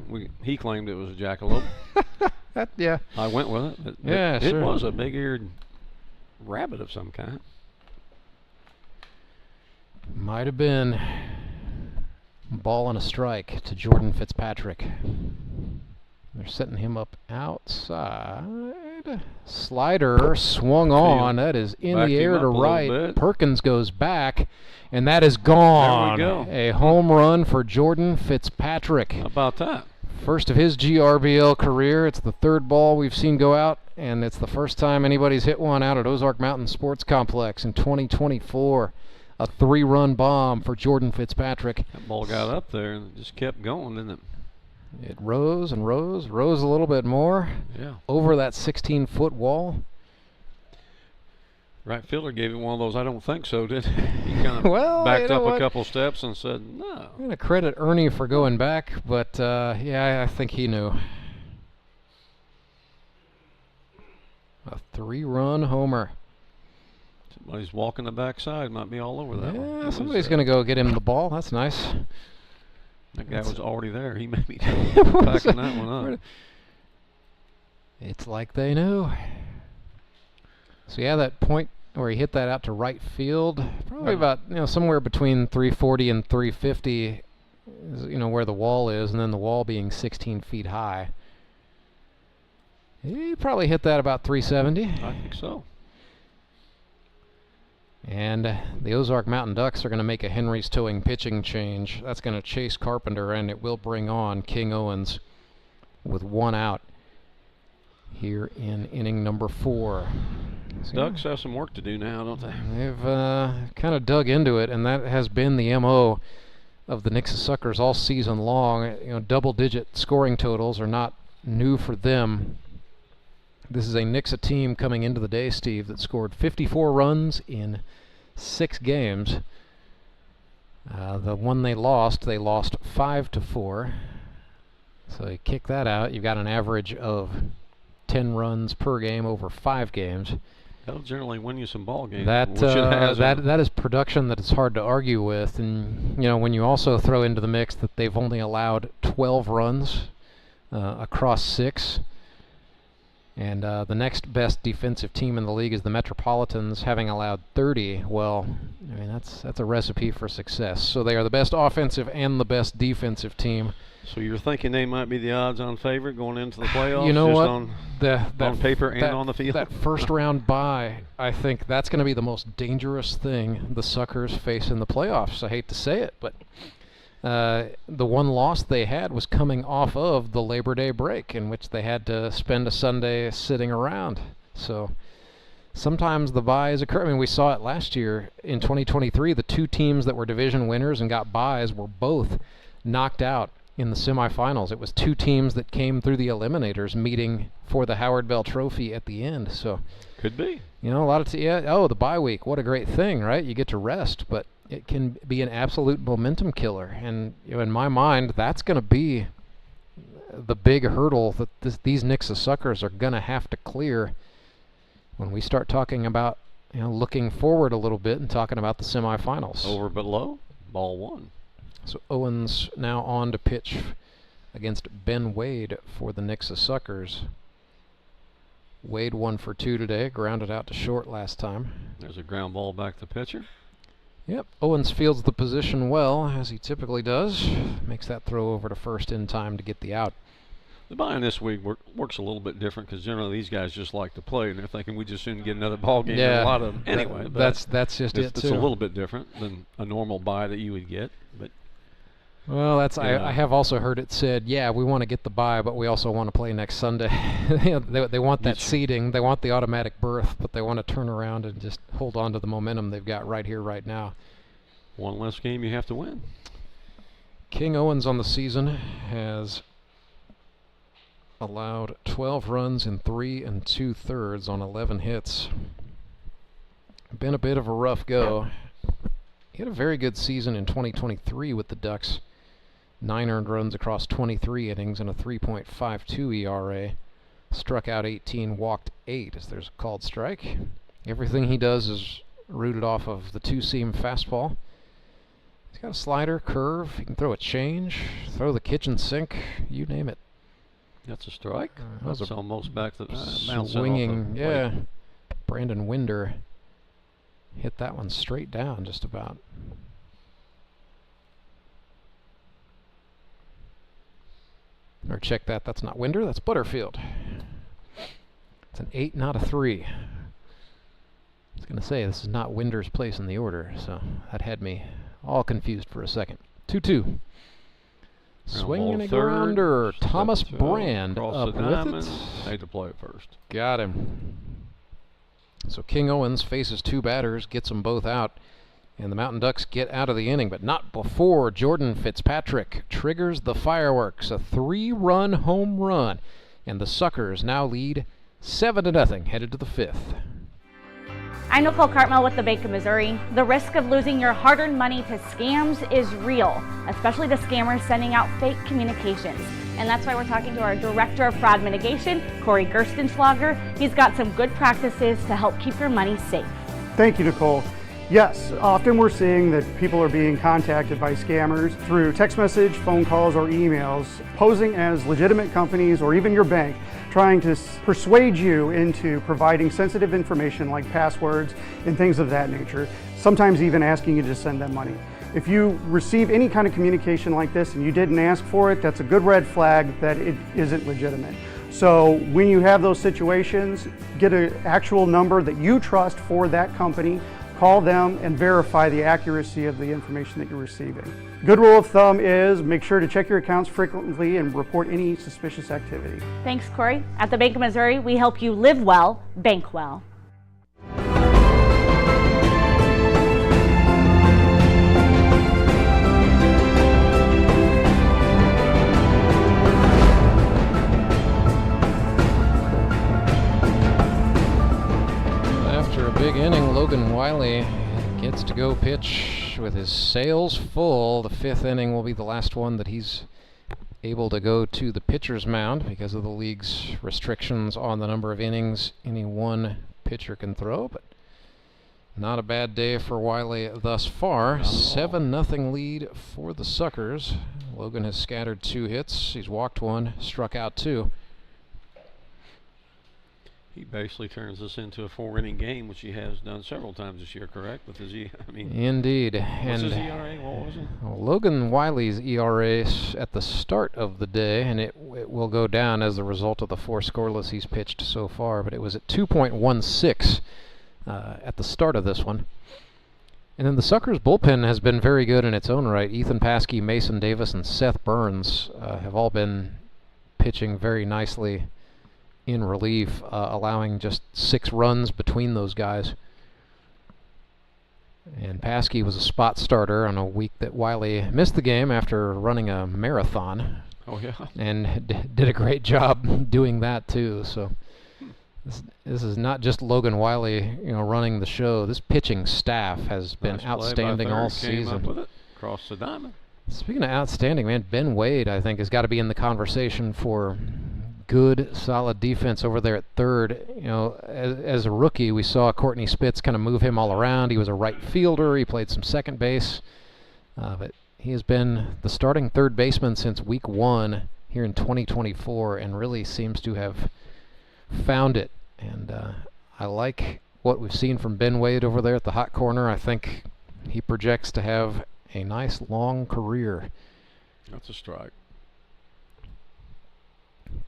he claimed it was a jackalope. Yeah. I went with it. It was a big-eared rabbit of some kind. Might have been. Ball and a strike to Jordan Fitzpatrick. They're setting him up outside. Slider swung on. That is in the air to right. Perkins goes back, and that is gone. There we go. A home run for Jordan Fitzpatrick. How about that? First of his GRBL career. It's the third ball we've seen go out, and it's the first time anybody's hit one out at Ozark Mountain Sports Complex in 2024. A 3-run bomb for Jordan Fitzpatrick. That ball got up there and just kept going, didn't it? It rose and rose a little bit more. Yeah. Over that 16-foot wall. Right fielder gave it one of those, I don't think so, did he? He kind of backed up a couple steps and said, no. I'm going to credit Ernie for going back, but yeah, I think he knew. A 3-run homer. Somebody's walking the backside, might be all over that one. Yeah, somebody's going to go get him the ball. That's nice. That guy was already there. He may be backing that one up. It's like they knew. So yeah, that point where he hit that out to right field, probably about somewhere between 340 and 350, is, where the wall is, and then the wall being 16 feet high. He probably hit that about 370. I think so. And the Ozark Mountain Ducks are going to make a Henry's Towing pitching change. That's going to chase Carpenter, and it will bring on King Owens with 1 out here in inning number 4. So Ducks have some work to do now, don't they? They've kind of dug into it, and that has been the MO of the Nixa Suckers all season long. Double-digit scoring totals are not new for them. This is a Nixa team coming into the day, Steve, that scored 54 runs in 6 games. The one they lost 5-4. So you kick that out, you've got an average of 10 runs per game over 5 games. That'll generally win you some ball games. That is production that it's hard to argue with, and when you also throw into the mix that they've only allowed 12 runs across 6. And the next best defensive team in the league is the Metropolitans, having allowed 30. Well, I mean, that's a recipe for success. So they are the best offensive and the best defensive team. So you're thinking they might be the odds-on favorite going into the playoffs? You know just what? On paper and on the field? That first round bye, I think that's going to be the most dangerous thing the Suckers face in the playoffs. I hate to say it, but the one loss they had was coming off of the Labor Day break, in which they had to spend a Sunday sitting around. So sometimes the byes occur. I mean, we saw it last year in 2023. The 2 teams that were division winners and got byes were both knocked out in the semifinals. It was 2 teams that came through the eliminators meeting for the Howard Bell Trophy at the end. So could be. A lot of the bye week, what a great thing, right? You get to rest, but it can be an absolute momentum killer. And in my mind, that's going to be the big hurdle that these Nixa Suckers are going to have to clear when we start talking about looking forward a little bit and talking about the semifinals. Over but low, ball 1. So Owens now on to pitch against Ben Wade for the Nixa Suckers. Wade 1 for 2 today, grounded out to short last time. There's a ground ball back to the pitcher. Yep, Owens fields the position well, as he typically does. Makes that throw over to first in time to get the out. The buying this week works a little bit different because generally these guys just like to play, and they're thinking we just soon get another ball game. Yeah, a lot of them anyway. That's just it too. It's a little bit different than a normal buy that you would get, but. Well, I have also heard it said, yeah, we want to get the bye, but we also want to play next Sunday. They want that seeding, they want the automatic berth, but they want to turn around and just hold on to the momentum they've got right here, right now. One less game you have to win. King Owens on the season has allowed 12 runs in 3 2/3 on 11 hits. Been a bit of a rough go. He had a very good season in 2023 with the Ducks. 9 earned runs across 23 innings and a 3.52 ERA. Struck out 18, walked 8 as there's a called strike. Everything he does is rooted off of the 2-seam fastball. He's got a slider, curve. He can throw a change, throw the kitchen sink, you name it. That's a strike. That's almost back to swinging. Yeah, Brandon Winder hit that one straight down just about. Or check that, that's not Winder, that's Butterfield. It's an 8, not a 3. I was going to say, this is not Winder's place in the order, so that had me all confused for a second. 2-2. Swing and a grounder. Thomas Brand up with it. Need to play it first. Got him. So King Owens faces 2 batters, gets them both out, and the Mountain Ducks get out of the inning, but not before Jordan Fitzpatrick triggers the fireworks. A 3-run home run, and the Suckers now lead 7-0, headed to the 5th. I'm Nicole Cartmel with the Bank of Missouri. The risk of losing your hard-earned money to scams is real, especially the scammers sending out fake communications. And that's why we're talking to our Director of Fraud Mitigation, Corey Gerstenschlager. He's got some good practices to help keep your money safe. Thank you, Nicole. Yes, often we're seeing that people are being contacted by scammers through text message, phone calls, or emails, posing as legitimate companies or even your bank, trying to persuade you into providing sensitive information like passwords and things of that nature, sometimes even asking you to send them money. If you receive any kind of communication like this and you didn't ask for it, that's a good red flag that it isn't legitimate. So when you have those situations, get an actual number that you trust for that company, call them and verify the accuracy of the information that you're receiving. Good rule of thumb is make sure to check your accounts frequently and report any suspicious activity. Thanks, Corey. At the Bank of Missouri, we help you live well, bank well. After a big inning, Logan Wiley gets to go pitch with his sails full. The 5th inning will be the last one that he's able to go to the pitcher's mound because of the league's restrictions on the number of innings any one pitcher can throw. But not a bad day for Wiley thus far. 7-0 lead for the Suckers. Logan has scattered 2 hits. He's walked 1, struck out 2. He basically turns this into a 4-inning game, which he has done several times this year, correct? With his Indeed. What's his ERA? What was it? Logan Wiley's ERA at the start of the day, and it will go down as a result of the 4 scoreless he's pitched so far, but it was at 2.16 at the start of this one. And then the Suckers bullpen has been very good in its own right. Ethan Paskey, Mason Davis, and Seth Burns have all been pitching very nicely in relief, allowing just 6 runs between those guys. And Paskey was a spot starter on a week that Wiley missed the game after running a marathon. Oh, yeah. And did a great job doing that, too. So this is not just Logan Wiley, running the show. This pitching staff has been outstanding all season. Came up with it. Crossed the diamond. Speaking of outstanding, man, Ben Wade, I think, has got to be in the conversation for good, solid defense over there at third. As a rookie, we saw Courtney Spitz kind of move him all around. He was a right fielder. He played some second base. But he has been the starting third baseman since week 1 here in 2024 and really seems to have found it. And I like what we've seen from Ben Wade over there at the hot corner. I think he projects to have a nice long career. That's a strike.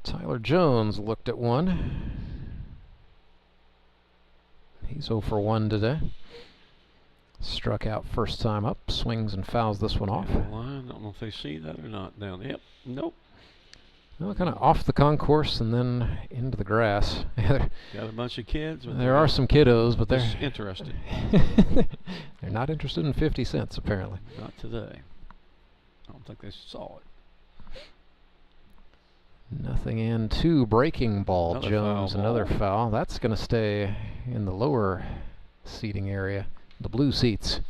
Tyler Jones looked at 1. He's 0 for 1 today. Struck out first time up, swings and fouls this one off. I don't know if they see that or not down. Yep, nope. Well, kind of off the concourse and then into the grass. Got a bunch of kids. There are some kiddos, but they're interested. They're not interested in 50 cents, apparently. Not today. I don't think they saw it. Nothing in 2 breaking ball. Another Jones, foul another ball. foul. That's going to stay in the lower seating area, the blue seats.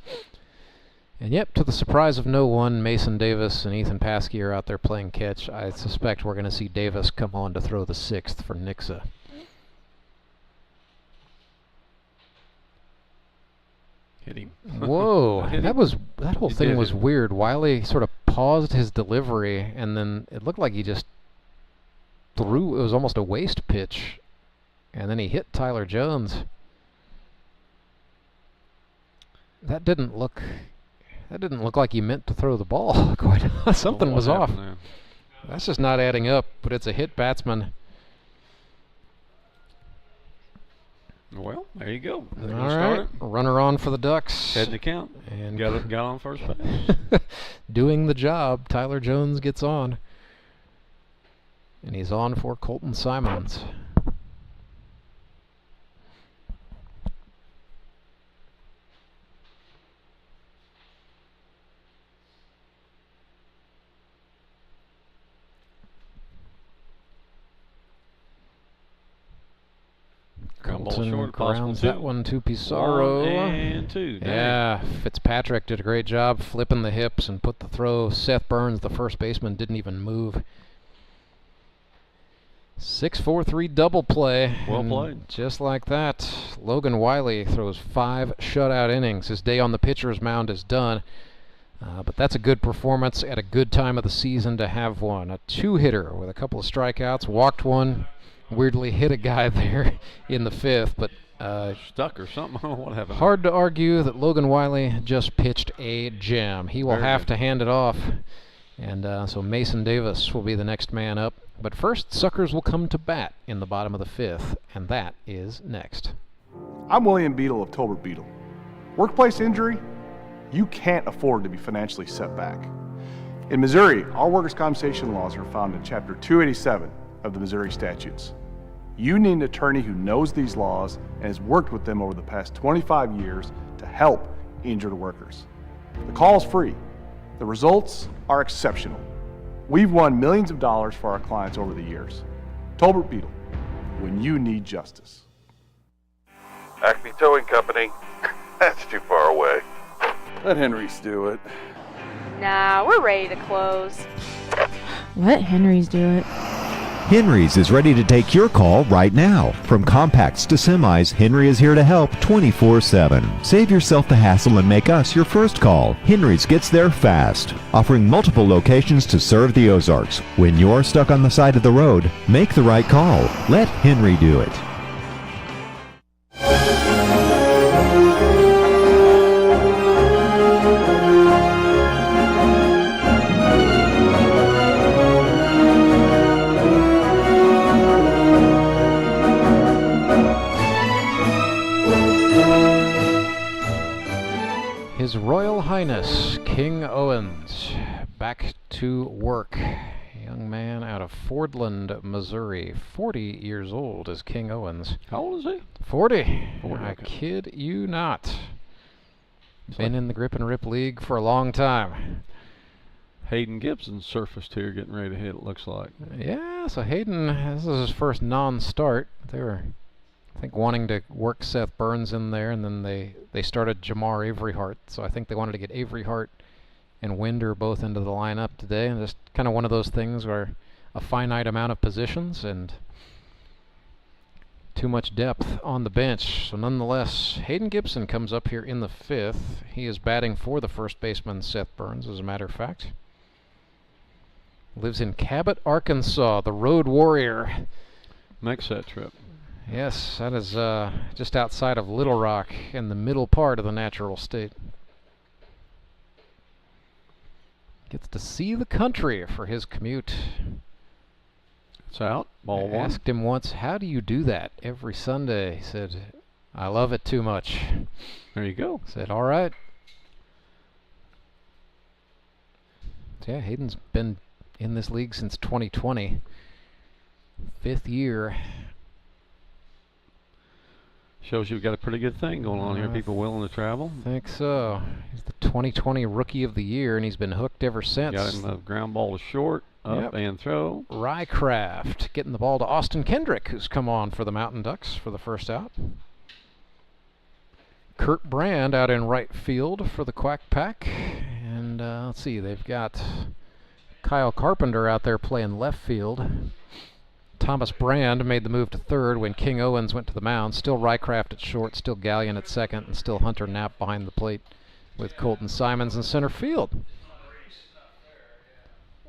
And yep, to the surprise of no one, Mason Davis and Ethan Paskey are out there playing catch. I suspect we're going to see Davis come on to throw the 6th for Nixa. Hit him. Whoa, that whole thing was it. weird. Wiley sort of paused his delivery, and then it looked like he just threw. It was almost a waist pitch, and then he hit Tyler Jones. That didn't look like he meant to throw the ball. Quite something was off. There? That's just not adding up. But it's a hit batsman. Well, there you go. All right, runner on for the Ducks. Head to count. And got on first base. Doing the job. Tyler Jones gets on. And he's on for Colton Simons. Colton grounds that one to Pizarro. 1 and 2. Yeah, Fitzpatrick did a great job flipping the hips and put the throw. Seth Burns, the first baseman, didn't even move. 6-4-3 double play. Well played. Just like that, Logan Wiley throws 5 shutout innings. His day on the pitcher's mound is done. But that's a good performance at a good time of the season to have one. A 2-hitter with a couple of strikeouts, walked one. Weirdly hit a guy there in the 5th, but stuck or something. I don't know what happened. Hard to argue that Logan Wiley just pitched a gem. He will have to hand it off, and so Mason Davis will be the next man up. But first, Suckers will come to bat in the bottom of the 5th, and that is next. I'm William Beadle of Tolbert Beadle. Workplace injury? You can't afford to be financially set back. In Missouri, our workers' compensation laws are found in Chapter 287 of the Missouri statutes. You need an attorney who knows these laws and has worked with them over the past 25 years to help injured workers. The call is free. The results are exceptional. We've won millions of dollars for our clients over the years. Tolbert Beadle, when you need justice. Acme Towing Company. That's too far away. Let Henry's do it. Nah, we're ready to close. Let Henry's do it. Henry's is ready to take your call right now. From compacts to semis, Henry is here to help 24/7. Save yourself the hassle and make us your first call. Henry's gets there fast, offering multiple locations to serve the Ozarks. When you're stuck on the side of the road, make the right call. Let Henry do it. His Royal Highness King Owens back to work. A young man out of Fordland, Missouri. 40 years old is King Owens. How old is he? 40. 40, I okay. kid you not. Been in the Grip and Rip League for a long time. Hayden Gibson surfaced here getting ready to hit, it looks like. Yeah, so Hayden, this is his first non-start. They were, I think, wanting to work Seth Burns in there, and then they started Jamar Avery Hart. So I think they wanted to get Avery Hart and Winder both into the lineup today, and just kind of one of those things where a finite amount of positions and too much depth on the bench. So nonetheless, Hayden Gibson comes up here in the 5th. He is batting for the first baseman, Seth Burns, as a matter of fact. Lives in Cabot, Arkansas, the road warrior. Makes that trip. Yes, that is just outside of Little Rock in the middle part of the natural state. Gets to see the country for his commute. It's out. Ball I one. asked him once, how do you do that every Sunday? He said, I love it too much. There you go. Said, all right. So yeah, Hayden's been in this league since 2020. 5th year. Shows you've got a pretty good thing going on here. People willing to travel. I think so. He's the 2020 Rookie of the Year, and he's been hooked ever since. Got him a ground ball to short, up and throw. Rycraft getting the ball to Austin Kendrick, who's come on for the Mountain Ducks for the first out. Kurt Brand out in right field for the Quack Pack. And let's see, they've got Kyle Carpenter out there playing left field. Thomas Brand made the move to third when King Owens went to the mound. Still Rycraft at short, still Gallion at second, and still Hunter Knapp behind the plate with Colton Simons in center field.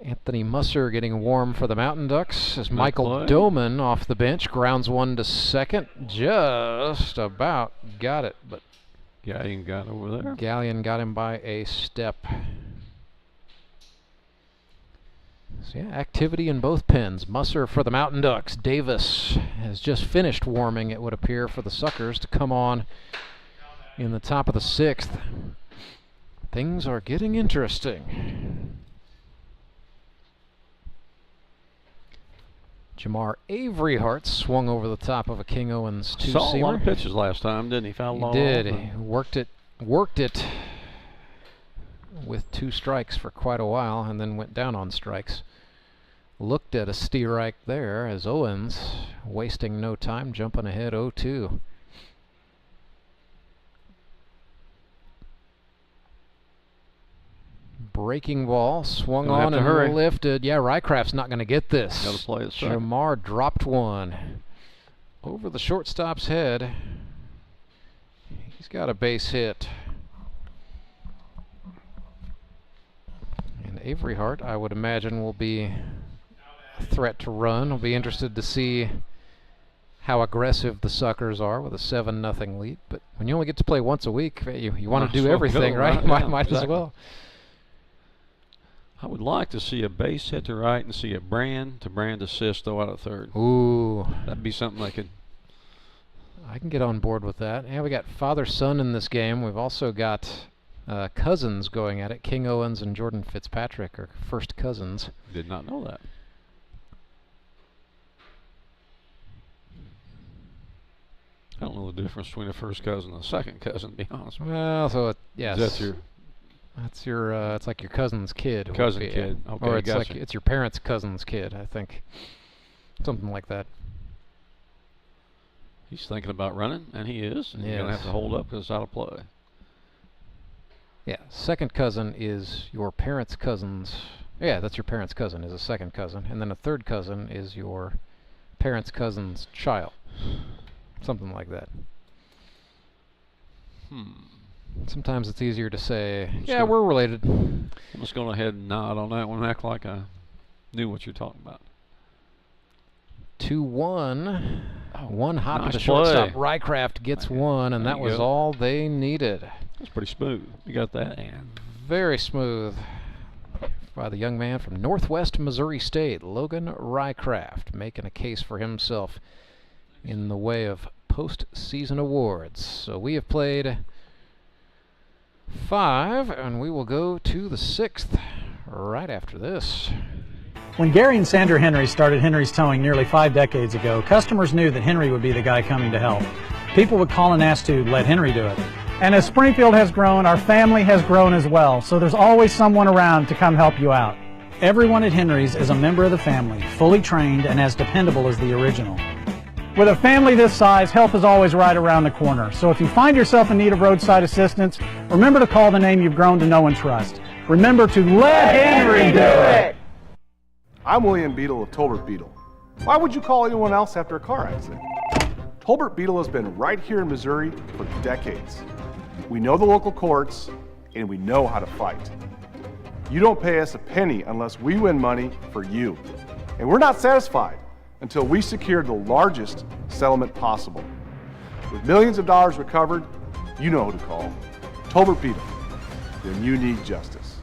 Anthony Musser getting warm for the Mountain Ducks as Michael Doman off the bench grounds one to second. Just about got it, but Gallion got over there. Gallion got him by a step. So yeah, activity in both pens. Musser for the Mountain Ducks. Davis has just finished warming, it would appear, for the Suckers to come on in the top of the 6th. Things are getting interesting. Jamar Averyhart swung over the top of a King Owens two-seamer. Saw a lot of pitches last time, didn't he? Fouled all He did. off. He worked it with 2 strikes for quite a while, and then went down on strikes. Looked at a steerike there as Owens, wasting no time, jumping ahead 0-2. Breaking ball, swung on and lifted. Yeah, Rycraft's not going to get this. Got to play it second. Jamar dropped one over the shortstop's head. He's got a base hit. And Averyhart, I would imagine, will be a threat to run. I'll be interested to see how aggressive the Suckers are with a 7-0 lead. But when you only get to play once a week, you want to do everything, right? Might as well. I would like to see a base hit to right and see a Brand assist though out of third. Ooh. That'd be something I can get on board with that. Yeah, we got father-son in this game. We've also got cousins going at it. King Owens and Jordan Fitzpatrick are first cousins. Did not know that. I don't know the difference between a first cousin and a second cousin, to be honest. Well, so yes. That's your it's like your cousin's kid. Cousin kid. Okay, or it's like it's your parents' cousin's kid, I think. Something like that. He's thinking about running, and he is. And you're going to have to hold up because it's out of play. Yeah, second cousin is your parents' cousin's. Yeah, that's your parents' cousin is a second cousin. And then a third cousin is your parents' cousin's child. Something like that. Sometimes it's easier to say, yeah, we're related. I'm just going ahead and nod on that one, act like I knew what you're talking about. 2-1. One hop to the shortstop. Rycraft gets one, and that was all they needed. That's pretty smooth. You got that? And very smooth by the young man from Northwest Missouri State, Logan Rycraft, making a case for himself in the way of postseason awards. So we have played 5, and we will go to the 6th right after this. When Gary and Sandra Henry started Henry's Towing nearly 5 decades ago, customers knew that Henry would be the guy coming to help. People would call and ask to let Henry do it. And as Springfield has grown, our family has grown as well, so there's always someone around to come help you out. Everyone at Henry's is a member of the family, fully trained and as dependable as the original. With a family this size, help is always right around the corner. So if you find yourself in need of roadside assistance, remember to call the name you've grown to know and trust. Remember to let Henry do it! I'm William Beadle of Tolbert Beadle. Why would you call anyone else after a car accident? Tolbert Beadle has been right here in Missouri for decades. We know the local courts, and we know how to fight. You don't pay us a penny unless we win money for you. And we're not satisfied until we secure the largest settlement possible. With millions of dollars recovered, you know who to call. Tolbert Beadle, when you need justice.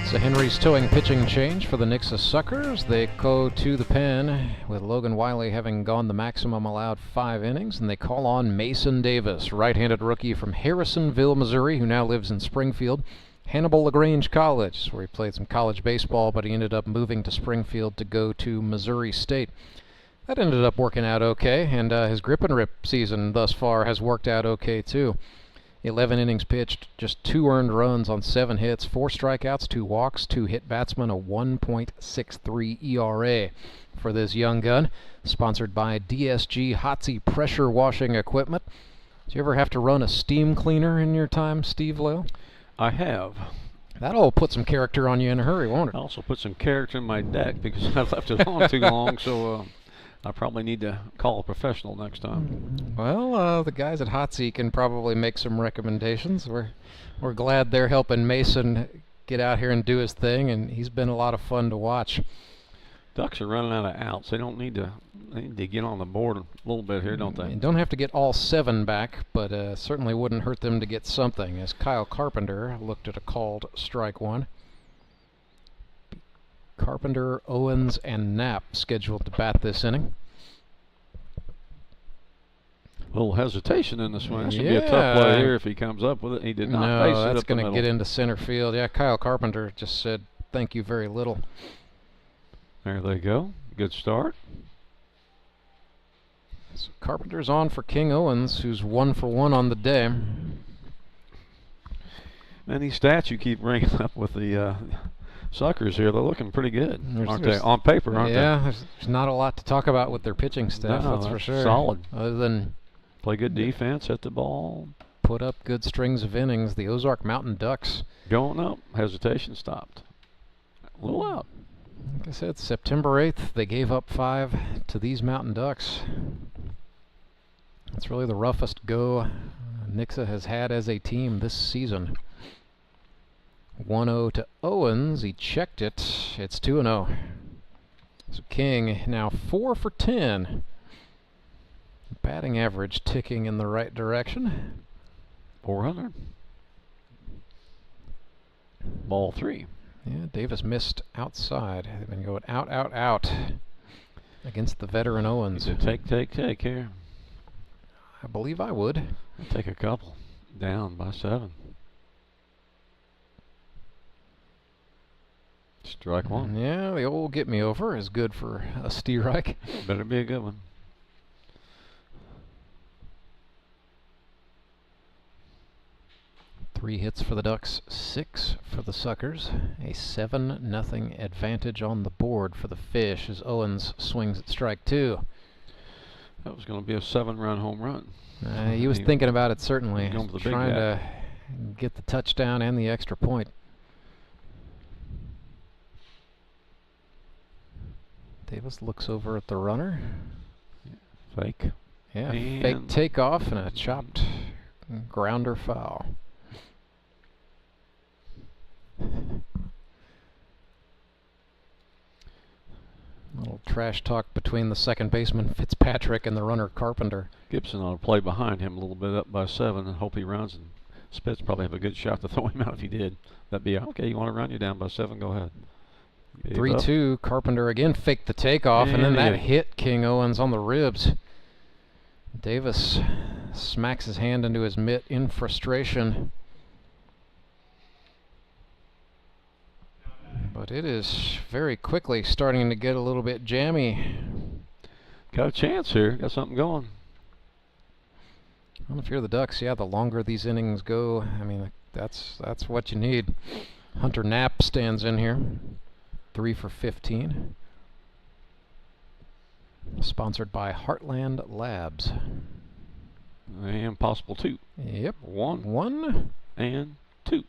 So Henry's towing pitching change for the Nixa Suckers. They go to the pen with Logan Wiley having gone the maximum allowed 5 innings, and they call on Mason Davis, right-handed rookie from Harrisonville, Missouri, who now lives in Springfield. Hannibal LaGrange College, where he played some college baseball, but he ended up moving to Springfield to go to Missouri State. That ended up working out okay, and his grip and rip season thus far has worked out okay too. 11 innings pitched, just 2 earned runs on 7 hits, 4 strikeouts, 2 walks, 2 hit batsmen, a 1.63 ERA for this young gun. Sponsored by DSG Hotsy Pressure Washing Equipment. Did you ever have to run a steam cleaner in your time, Steve Lowe? I have. That'll put some character on you in a hurry, won't it? I also put some character in my deck because I left it on too long, so I probably need to call a professional next time. Well, the guys at Hotsy can probably make some recommendations. We're glad they're helping Mason get out here and do his thing, and he's been a lot of fun to watch. Ducks are running out of outs. They don't need to. They need to get on the board a little bit here, don't they? You don't have to get all 7 back, but certainly wouldn't hurt them to get something, as Kyle Carpenter looked at a called strike 1. Carpenter, Owens, and Knapp scheduled to bat this inning. A little hesitation in the swing. This would be a tough play here if he comes up with it. He did not face it up the middle. That's going to get into center field. Yeah, Kyle Carpenter just said, thank you very little. There they go. Good start. So Carpenter's on for King Owens, who's 1 for 1 on the day. And these stats you keep bringing up with the Suckers here, they're looking pretty good, aren't they? On paper, aren't they? Yeah, there's not a lot to talk about with their pitching staff, No, that's for sure. Solid. Other than play good defense, hit the ball. Put up good strings of innings. The Ozark Mountain Ducks. Going up. Hesitation stopped. A little out. Like I said, September 8th, they gave up 5 to these Mountain Ducks. That's really the roughest go Nixa has had as a team this season. 1-0 to Owens. He checked it. It's 2-0. So King now 4 for 10. Batting average ticking in the right direction. 400. Ball 3. Yeah, Davis missed outside. They've been going out, out, out against the veteran Owens. Take here. I believe I would. Take a couple. Down by 7. Strike 1. Yeah, the old get me over is good for a strike. Better be a good one. Three hits for the Ducks, 6 for the Suckers. A 7-0 advantage on the board for the Fish as Owens swings at strike 2. That was going to be a 7-run home run. He was thinking about it, certainly. Going for the big trying gap. to get the touchdown and the extra point. Davis looks over at the runner. Fake. Yeah, fake takeoff and a chopped grounder foul. A little trash talk between the second baseman Fitzpatrick and the runner Carpenter. Gibson ought to play behind him a little bit up by 7 and hope he runs. And Spitz probably have a good shot to throw him out if he did. That'd be okay. You want to run you down by 7? Go ahead. 3-2. Carpenter again faked the takeoff, and then that hit King Owens on the ribs. Davis smacks his hand into his mitt in frustration. But it is very quickly starting to get a little bit jammy. Got a chance here. Got something going. Well, if you're the Ducks, yeah, the longer these innings go, I mean, that's what you need. Hunter Knapp stands in here. 3 for 15. Sponsored by Heartland Labs. And possible 2. Yep. 1 and 2.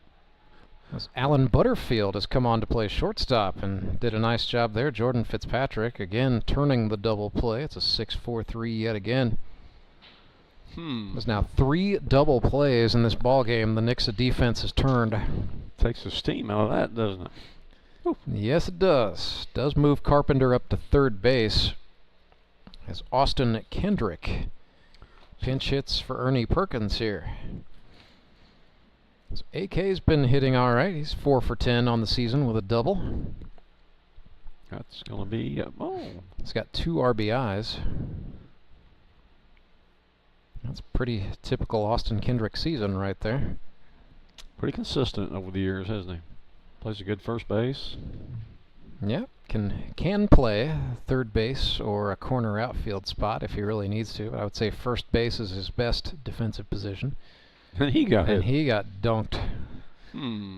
Alan Butterfield has come on to play shortstop and did a nice job there. Jordan Fitzpatrick again turning the double play. It's a 6-4-3 yet again. There's now 3 double plays in this ball game. The Nixa defense has turned. Takes the steam out of that, doesn't it? Ooh. Yes, it does. Does move Carpenter up to third base as Austin Kendrick pinch hits for Ernie Perkins here. So AK's been hitting all right. He's 4 for 10 on the season with a double. That's going to be He's got 2 RBIs. That's pretty typical Austin Kendrick season right there. Pretty consistent over the years, hasn't he? Plays a good first base. Yeah, can play third base or a corner outfield spot if he really needs to. But I would say first base is his best defensive position. And he got hit. And he got dunked.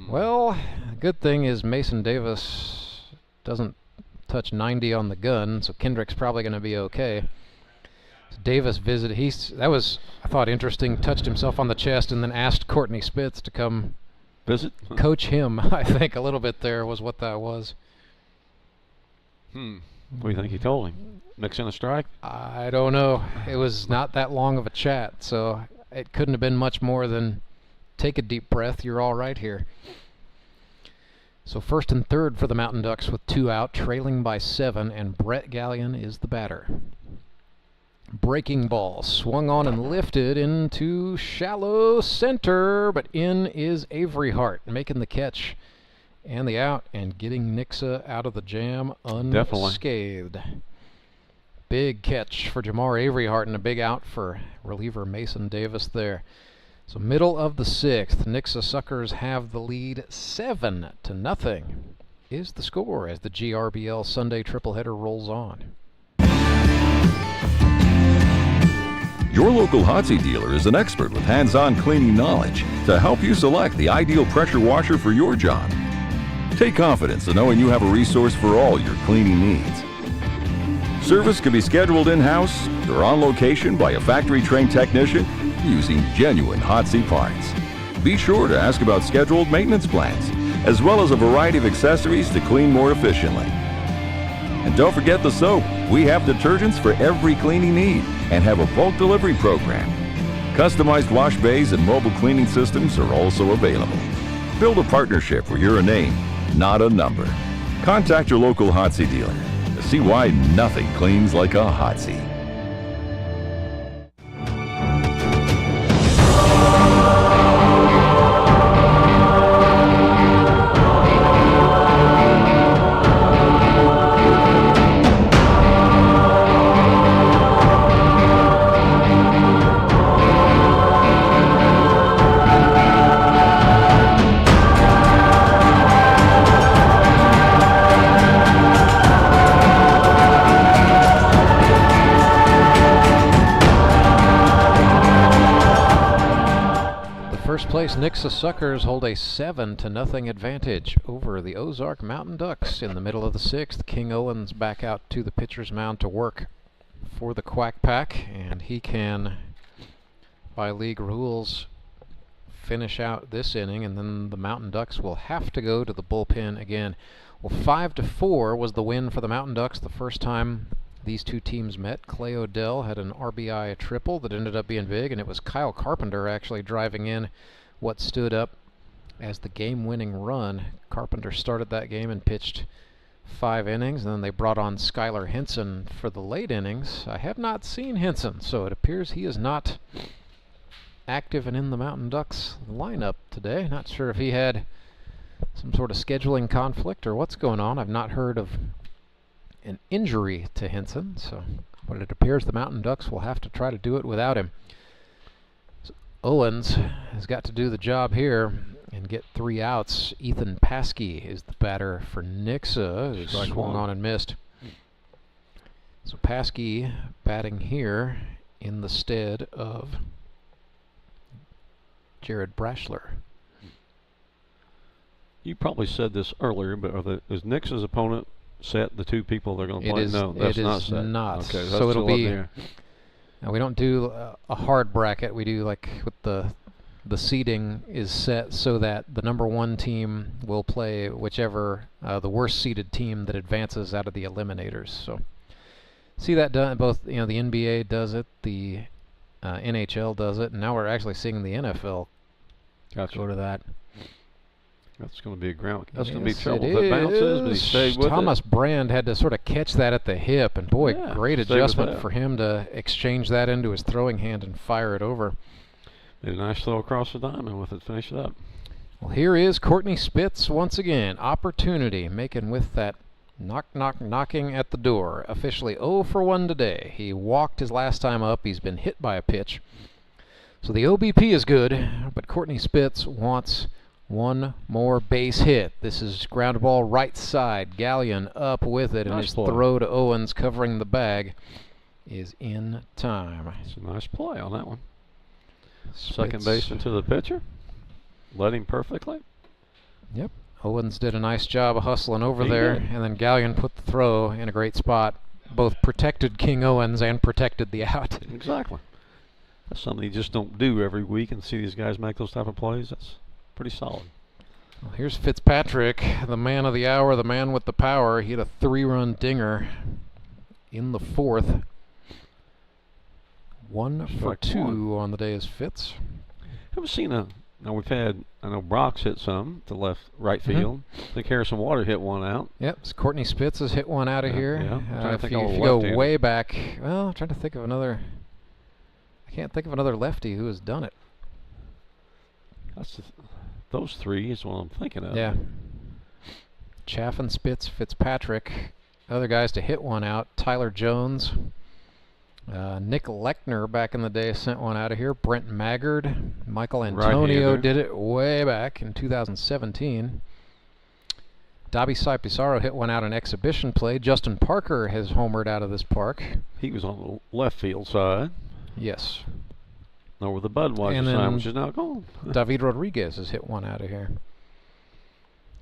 Well, good thing is Mason Davis doesn't touch 90 on the gun, so Kendrick's probably going to be okay. So Davis visited. That was, I thought, interesting. Touched himself on the chest and then asked Courtney Spitz to come visit, coach him. I think a little bit there was what that was. What do you think he told him? Mixing a strike? I don't know. It was not that long of a chat, so it couldn't have been much more than take a deep breath. You're all right here. So first and third for the Mountain Ducks with 2 out, trailing by 7, and Brett Gallion is the batter. Breaking ball swung on and lifted into shallow center, but in is Avery Hart making the catch and the out and getting Nixa out of the jam unscathed. Big catch for Jamar Avery Hart and a big out for reliever Mason Davis there. So middle of the 6th, Nixa Suckers have the lead 7-0 is the score as the GRBL Sunday tripleheader rolls on. Your local hot seat dealer is an expert with hands-on cleaning knowledge to help you select the ideal pressure washer for your job. Take confidence in knowing you have a resource for all your cleaning needs. Service can be scheduled in-house or on location by a factory-trained technician using genuine hot seat parts. Be sure to ask about scheduled maintenance plans, as well as a variety of accessories to clean more efficiently. And don't forget the soap. We have detergents for every cleaning need and have a bulk delivery program. Customized wash bays and mobile cleaning systems are also available. Build a partnership where you're a name, not a number. Contact your local hot seat dealer to see why nothing cleans like a hot seat. Place Nixa Suckers hold a 7-0 advantage over the Ozark Mountain Ducks in the middle of the 6th. King Owens back out to the pitcher's mound to work for the Quack Pack, and he can, by league rules, finish out this inning, and then the Mountain Ducks will have to go to the bullpen again. Well, 5-4 was the win for the Mountain Ducks the first time these two teams met. Clay Odell had an RBI triple that ended up being big, and it was Kyle Carpenter actually driving in what stood up as the game-winning run. Carpenter started that game and pitched 5 innings, and then they brought on Skylar Henson for the late innings. I have not seen Henson, so it appears he is not active and in the Mountain Ducks lineup today. Not sure if he had some sort of scheduling conflict or what's going on. I've not heard of an injury to Henson, but it appears the Mountain Ducks will have to try to do it without him. Owens has got to do the job here and get 3 outs. Ethan Paskey is the batter for Nixa, who swung on and missed. So Paskey batting here in the stead of Jared Brashler. You probably said this earlier, but is Nixa's opponent set, the 2 people they're going to play? No, that's not set. Not. Okay, so it'll be. Now we don't do a hard bracket. We do like with the seeding is set so that the number 1 team will play whichever the worst seeded team that advances out of the eliminators. So see that done. Both the NBA does it, the NHL does it, and now we're actually seeing the NFL go to that. That's going to be that's going to be trouble if it bounces, but he stayed with Thomas it. Brand had to sort of catch that at the hip, and boy, great adjustment for him to exchange that into his throwing hand and fire it over. Did a nice throw across the diamond with it, finish it up. Well, here is Courtney Spitz once again. Opportunity making with that knocking at the door. Officially 0 for 1 today. He walked his last time up. He's been hit by a pitch. So the OBP is good, but Courtney Spitz wants 1 more base hit. This is ground ball right side. Gallion up with it, and his throw to Owens covering the bag is in time. It's a nice play on that one. Second baseman to the pitcher. Led him perfectly. Yep. Owens did a nice job of hustling over there, and then Gallion put the throw in a great spot. Both protected King Owens and protected the out. Exactly. That's something you just don't do every week, and see these guys make those type of plays. That's pretty solid. Well, here's Fitzpatrick, the man of the hour, the man with the power. He had a 3-run dinger in the 4th. 1 for 2 on the day is Fitz. Ever seen a Now I know Brock's hit some to right field. I think Harrison Water hit one out. Yep, so Courtney Spitz has hit one out of here. Yeah. If you go way back, well, I'm trying to think of another. I can't think of another lefty who has done it. Those three is what I'm thinking of. Yeah. Chaffin, Spitz, Fitzpatrick. Other guys to hit one out. Tyler Jones. Nick Lechner back in the day sent one out of here. Brent Maggard. Michael Antonio did it way back in 2017. Dobby Cy Pizarro hit one out in exhibition play. Justin Parker has homered out of this park. He was on the left field side. Yes. Over the Budweiser sign, which is now gone. David Rodriguez has hit one out of here.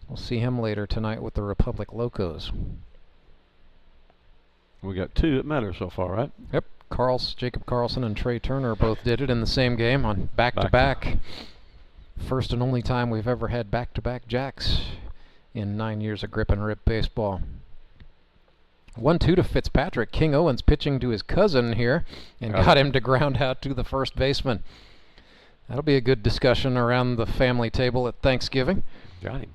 We'll see him later tonight with the Republic Locos. We got two that matter so far, right? Yep. Jacob Carlson and Trey Turner both did it in the same game on back-to-back. First and only time we've ever had back-to-back jacks in 9 years of grip and rip baseball. 1-2 to Fitzpatrick. King Owens pitching to his cousin here and got him to ground out to the first baseman. That'll be a good discussion around the family table at Thanksgiving. Got him.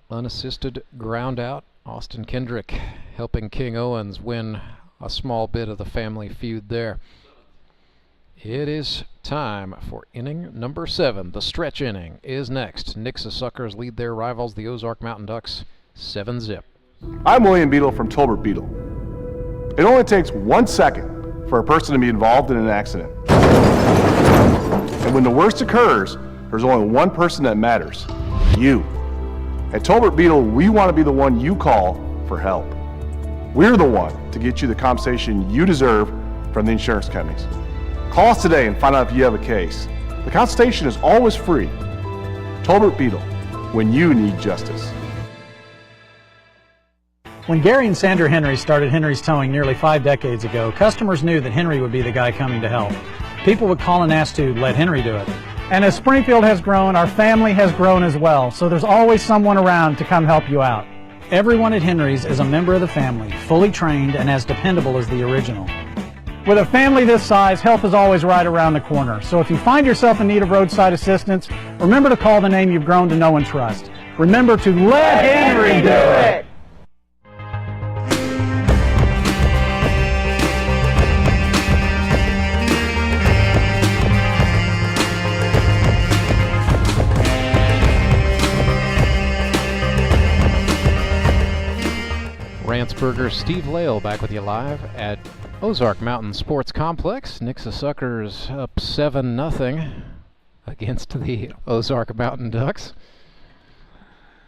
Unassisted ground out. Austin Kendrick helping King Owens win a small bit of the family feud there. It is time for inning number 7. The stretch inning is next. Nixa Suckers lead their rivals, the Ozark Mountain Ducks, 7-zip. I'm William Beadle from Tolbert Beadle. It only takes 1 second for a person to be involved in an accident. And when the worst occurs, there's only one person that matters: you. At Tolbert Beadle, we want to be the one you call for help. We're the one to get you the compensation you deserve from the insurance companies. Call us today and find out if you have a case. The consultation is always free. Tolbert Beadle, when you need justice. When Gary and Sandra Henry started Henry's Towing nearly 5 decades ago, customers knew that Henry would be the guy coming to help. People would call and ask to let Henry do it. And as Springfield has grown, our family has grown as well, so there's always someone around to come help you out. Everyone at Henry's is a member of the family, fully trained and as dependable as the original. With a family this size, help is always right around the corner. So if you find yourself in need of roadside assistance, remember to call the name you've grown to know and trust. Remember to let Henry do it! Rance Burger, Steve Lale back with you live at Ozark Mountain Sports Complex. Nixa Suckers up 7-0 against the Ozark Mountain Ducks.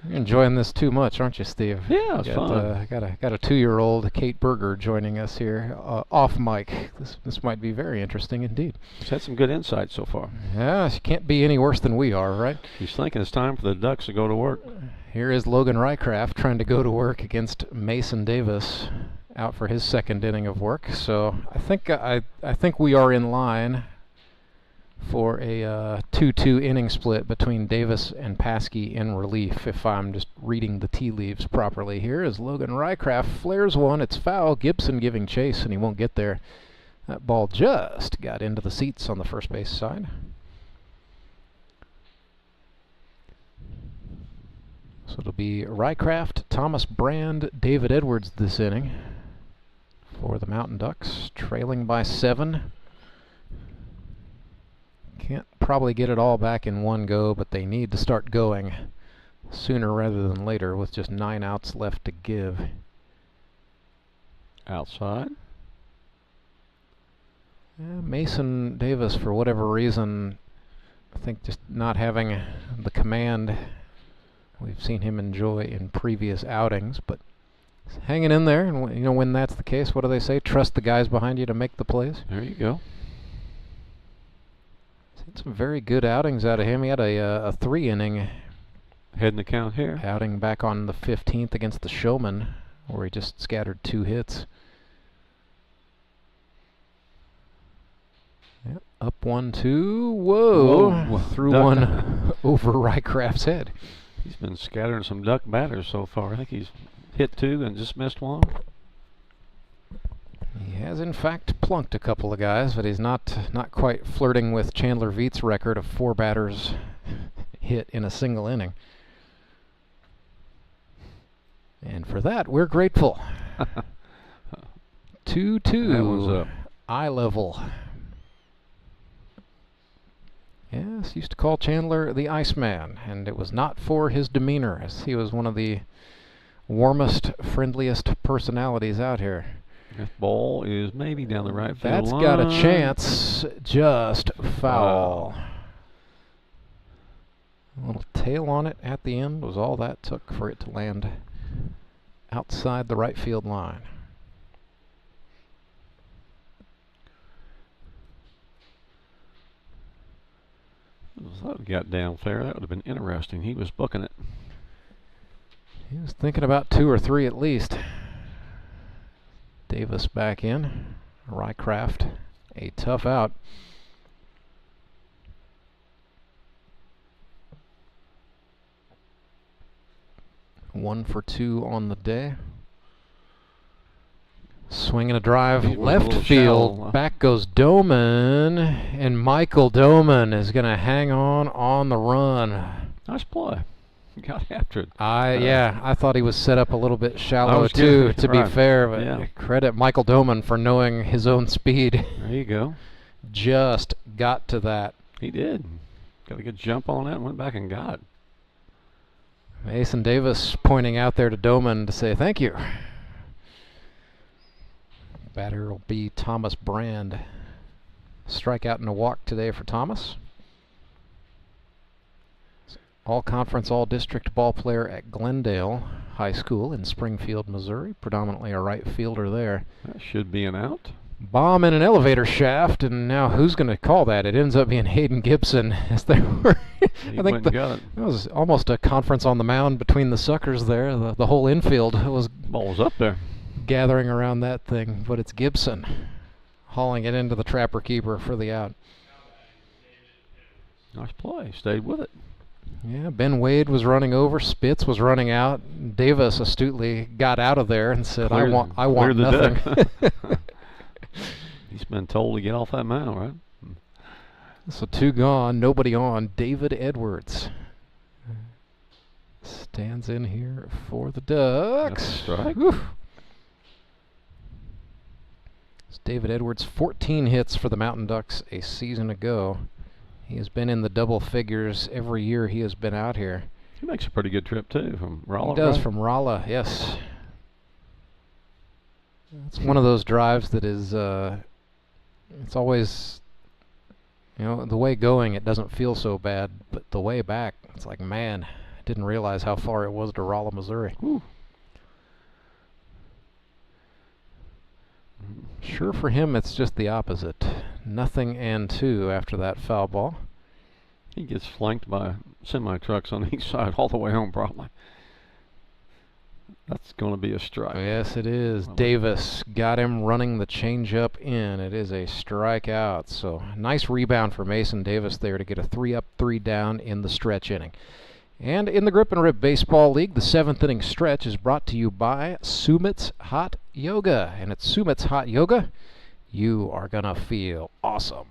You're enjoying this too much, aren't you, Steve? Yeah, it's fun. Got a 2-year-old, Kate Berger, joining us here off mic. This might be very interesting indeed. He's had some good insight so far. Yeah, she can't be any worse than we are, right? He's thinking it's time for the Ducks to go to work. Here is Logan Rycraft trying to go to work against Mason Davis, out for his second inning of work. So I think we are in line for a 2-2 inning split between Davis and Paskey in relief, if I'm just reading the tea leaves properly here. As Logan Rycraft flares one, it's foul. Gibson giving chase, and he won't get there. That ball just got into the seats on the first base side. So it'll be Rycraft, Thomas Brand, David Edwards this inning for the Mountain Ducks, trailing by 7. Can't probably get it all back in one go, but they need to start going sooner rather than later with just 9 outs left to give. Outside. Yeah, Mason Davis, for whatever reason, I think just not having the command we've seen him enjoy in previous outings, but he's hanging in there. And when that's the case, what do they say? Trust the guys behind you to make the plays. There you go. Seen some very good outings out of him. He had a 3-inning heading the count here. Outing back on the 15th against the Showman, where he just scattered 2 hits. Yep, up 1-2. Whoa! Threw one over Rycraft's head. He's been scattering some duck batters so far. I think he's hit 2 and just missed 1. He has, in fact, plunked a couple of guys, but he's not quite flirting with Chandler Veet's record of 4 batters hit in a single inning. And for that, we're grateful. 2-2. Eye level. Yes, used to call Chandler the Iceman, and it was not for his demeanor, as he was one of the warmest, friendliest personalities out here. That ball is maybe down the right field That's line. got a chance, just foul. A little tail on it at the end was all that took for it to land outside the right field line. If that got down fair, that would have been interesting. He was booking it. He was thinking about 2 or 3 at least. Davis back in. Rycraft, a tough out. One for 2 on the day. Swinging a drive left field. Shallow. Back goes Doman, and Michael Doman is going to hang on the run. Nice play. Got after it. Yeah, I thought he was set up a little bit shallow was too, good. to be Right. fair, but Yeah. credit Michael Doman for knowing his own speed. There you go. Just got to that. He did. Got a good jump on that and went back and got it. Mason Davis pointing out there to Doman to say thank you. Batter will be Thomas Brand. Strikeout and a walk today for Thomas. All-conference, all-district ball player at Glendale High School in Springfield, Missouri. Predominantly a right fielder there. That should be an out. Bomb in an elevator shaft, and now who's going to call that? It ends up being Hayden Gibson, as they were. He went and got it. It was almost a conference on the mound between the Suckers there. The whole infield was Ball was up there. gathering around that thing, but it's Gibson hauling it into the trapper keeper for the out. Nice play. Stayed with it. Yeah, Ben Wade was running over, Spitz was running out. Davis astutely got out of there and said, I want nothing. He's been told to get off that mound, right? So 2 gone, nobody on. David Edwards stands in here for the Ducks. That's a strike. Whew. It's David Edwards, 14 hits for the Mountain Ducks a season ago. He has been in the double figures every year he has been out here. He makes a pretty good trip, too, from Rolla. He does, right? from Rolla, yes. It's one of those drives that is, it's always, the way going, it doesn't feel so bad, but the way back, it's like, man, I didn't realize how far it was to Rolla, Missouri. Ooh. Sure, for him, it's just the opposite. Nothing and 2 after that foul ball. He gets flanked by semi-trucks on each side all the way home, probably. That's going to be a strike. Yes, it is. Davis got him running the changeup in. It is a strikeout. So nice rebound for Mason Davis there to get a 3-up, 3-down in the stretch inning. And in the Grip and Rip Baseball League, the 7th inning stretch is brought to you by Sumit's Hot Yoga. And at Sumit's Hot Yoga, you are going to feel awesome.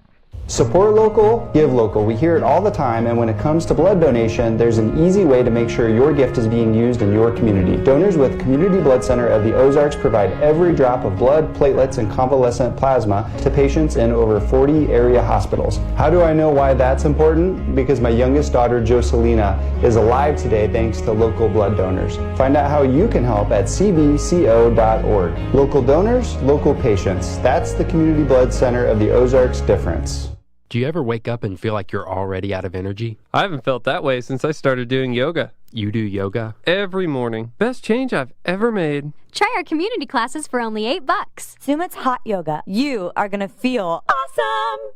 Support local, give local. We hear it all the time, and when it comes to blood donation, there's an easy way to make sure your gift is being used in your community. Donors with Community Blood Center of the Ozarks provide every drop of blood, platelets, and convalescent plasma to patients in over 40 area hospitals. How do I know why that's important? Because my youngest daughter, Joselina, is alive today thanks to local blood donors. Find out how you can help at cbco.org. Local donors, local patients. That's the Community Blood Center of the Ozarks difference. Do you ever wake up and feel like you're already out of energy? I haven't felt that way since I started doing yoga. You do yoga? Every morning. Best change I've ever made. Try our community classes for only $8. Sumit's Hot Yoga. You are going to feel awesome.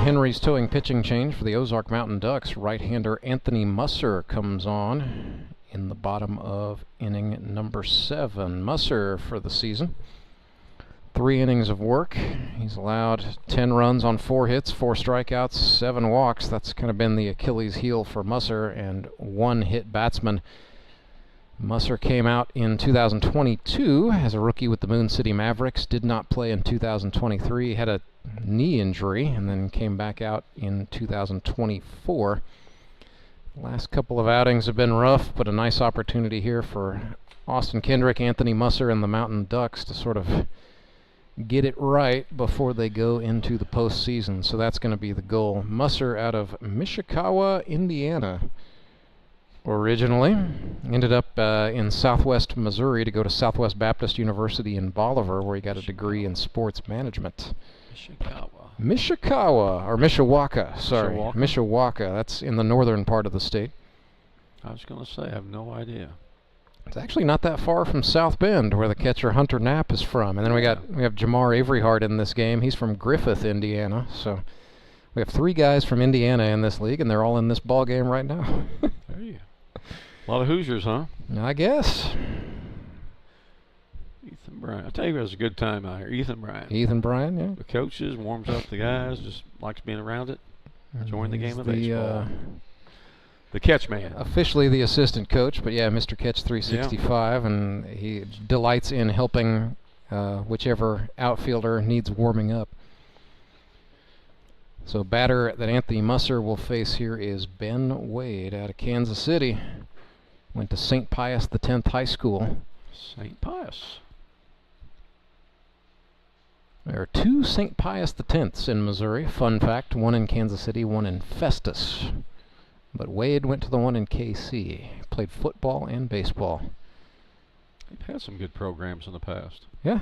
Henry's towing pitching change for the Ozark Mountain Ducks. Right-hander Anthony Musser comes on in the bottom of inning number 7. Musser for the season. 3 innings of work. He's allowed 10 runs on 4 hits, 4 strikeouts, 7 walks. That's kind of been the Achilles heel for Musser, and 1 hit batsman. Musser came out in 2022 as a rookie with the Moon City Mavericks, did not play in 2023, had a knee injury, and then came back out in 2024. Last couple of outings have been rough, but a nice opportunity here for Austin Kendrick, Anthony Musser, and the Mountain Ducks to sort of get it right before they go into the postseason. So that's going to be the goal. Musser out of Mishikawa, Indiana, originally. Ended up in southwest Missouri to go to Southwest Baptist University in Bolivar, where he got a degree in sports management. Mishikawa, or Mishawaka, sorry. Mishawaka, that's in the northern part of the state. I was going to say, I have no idea. It's actually not that far from South Bend, where the catcher Hunter Knapp is from. And then we have Jamar Averyhart in this game. He's from Griffith, Indiana. So we have 3 guys from Indiana in this league, and they're all in this ball game right now. There you go. A lot of Hoosiers, huh? I guess. Ethan Bryan. I tell you, it was a good time out here. Ethan Bryan. Ethan Bryan, yeah. The coaches, warms up the guys, just likes being around it, enjoying the game of baseball. The catch man. Officially the assistant coach, but yeah, Mr. Catch 365, and he delights in helping whichever outfielder needs warming up. So batter that Anthony Musser will face here is Ben Wade out of Kansas City. Went to St. Pius X High School. St. Pius. There are 2 St. Pius X in Missouri. Fun fact, 1 in Kansas City, 1 in Festus. But Wade went to the one in KC. Played football and baseball. They've had some good programs in the past. Yeah.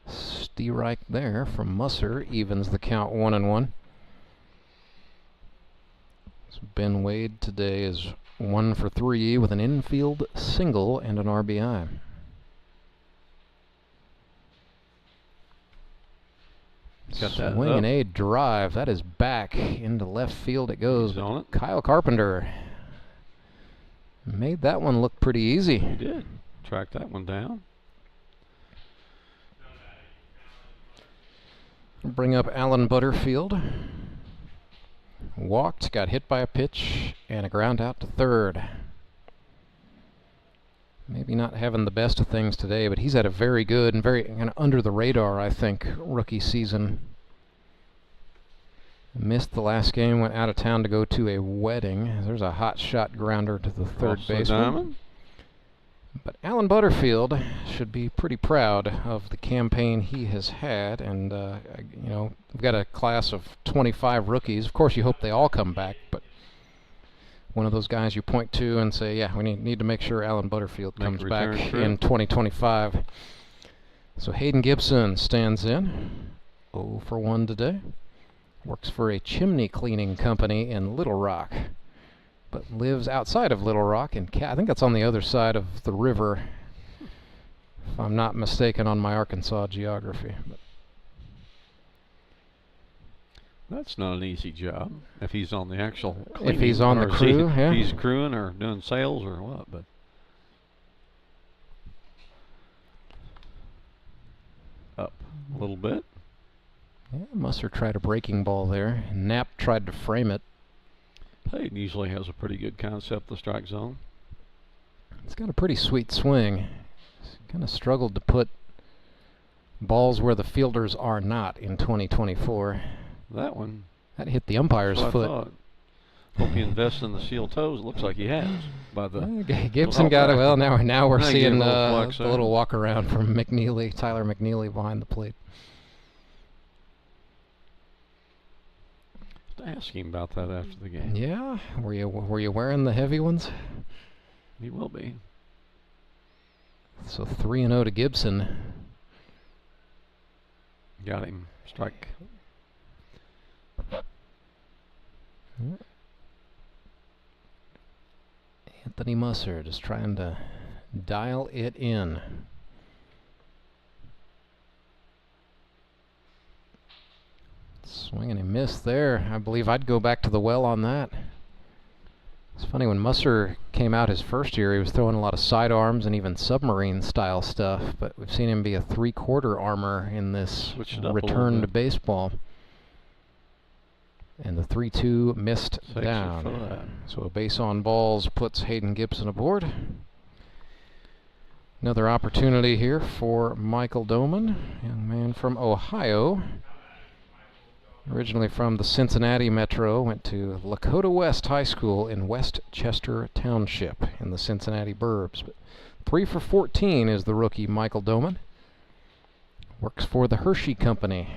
Steerike there from Musser evens the count 1-1. So Ben Wade today is 1 for 3 with an infield single and an RBI. Swing and a drive. That is back into left field. It goes. Kyle Carpenter made that one look pretty easy. He did. Track that one down. Bring up Alan Butterfield. Walked, got hit by a pitch, and a ground out to third. Maybe not having the best of things today, but he's had a very good and very kind of under the radar, I think, rookie season. Missed the last game, went out of town to go to a wedding. There's a hot shot grounder to the third baseman. But Alan Butterfield should be pretty proud of the campaign he has had, and you know, we've got a class of 25 rookies. Of course, you hope they all come back, but one of those guys you point to and say, yeah, we need to make sure Alan Butterfield comes back in 2025. So Hayden Gibson stands in. 0 for 1 today. Works for a chimney cleaning company in Little Rock, but lives outside of Little Rock. And I think that's on the other side of the river, if I'm not mistaken on my Arkansas geography. But that's not an easy job if he's on the actual cleaning. If he's on the crew, yeah. If he's crewing or doing sales or what, but up a little bit. Yeah, Musser tried a breaking ball there. Knapp tried to frame it. Hayden usually has a pretty good concept of the strike zone. It's got a pretty sweet swing. He's kind of struggled to put balls where the fielders are not in 2024. That one. That hit the umpire's foot. I hope he invests in the steel toes. It looks like he has. By the Gibson got it. Well, now we're seeing the little walk around from Tyler McNeely behind the plate. Ask him about that after the game. Yeah, were you wearing the heavy ones? He will be. So 3-0 to Gibson. Got him. Strike. Anthony Musser just trying to dial it in. Swing and a miss there. I believe I'd go back to the well on that. It's funny, when Musser came out his first year, he was throwing a lot of sidearms and even submarine-style stuff, but we've seen him be a three-quarter armor in this return to baseball. And the 3-2 missed down. So a base on balls puts Hayden Gibson aboard. Another opportunity here for Michael Doman, young man from Ohio. Originally from the Cincinnati Metro, went to Lakota West High School in Westchester Township in the Cincinnati Burbs. But 3 for 14 is the rookie Michael Doman. Works for the Hershey Company.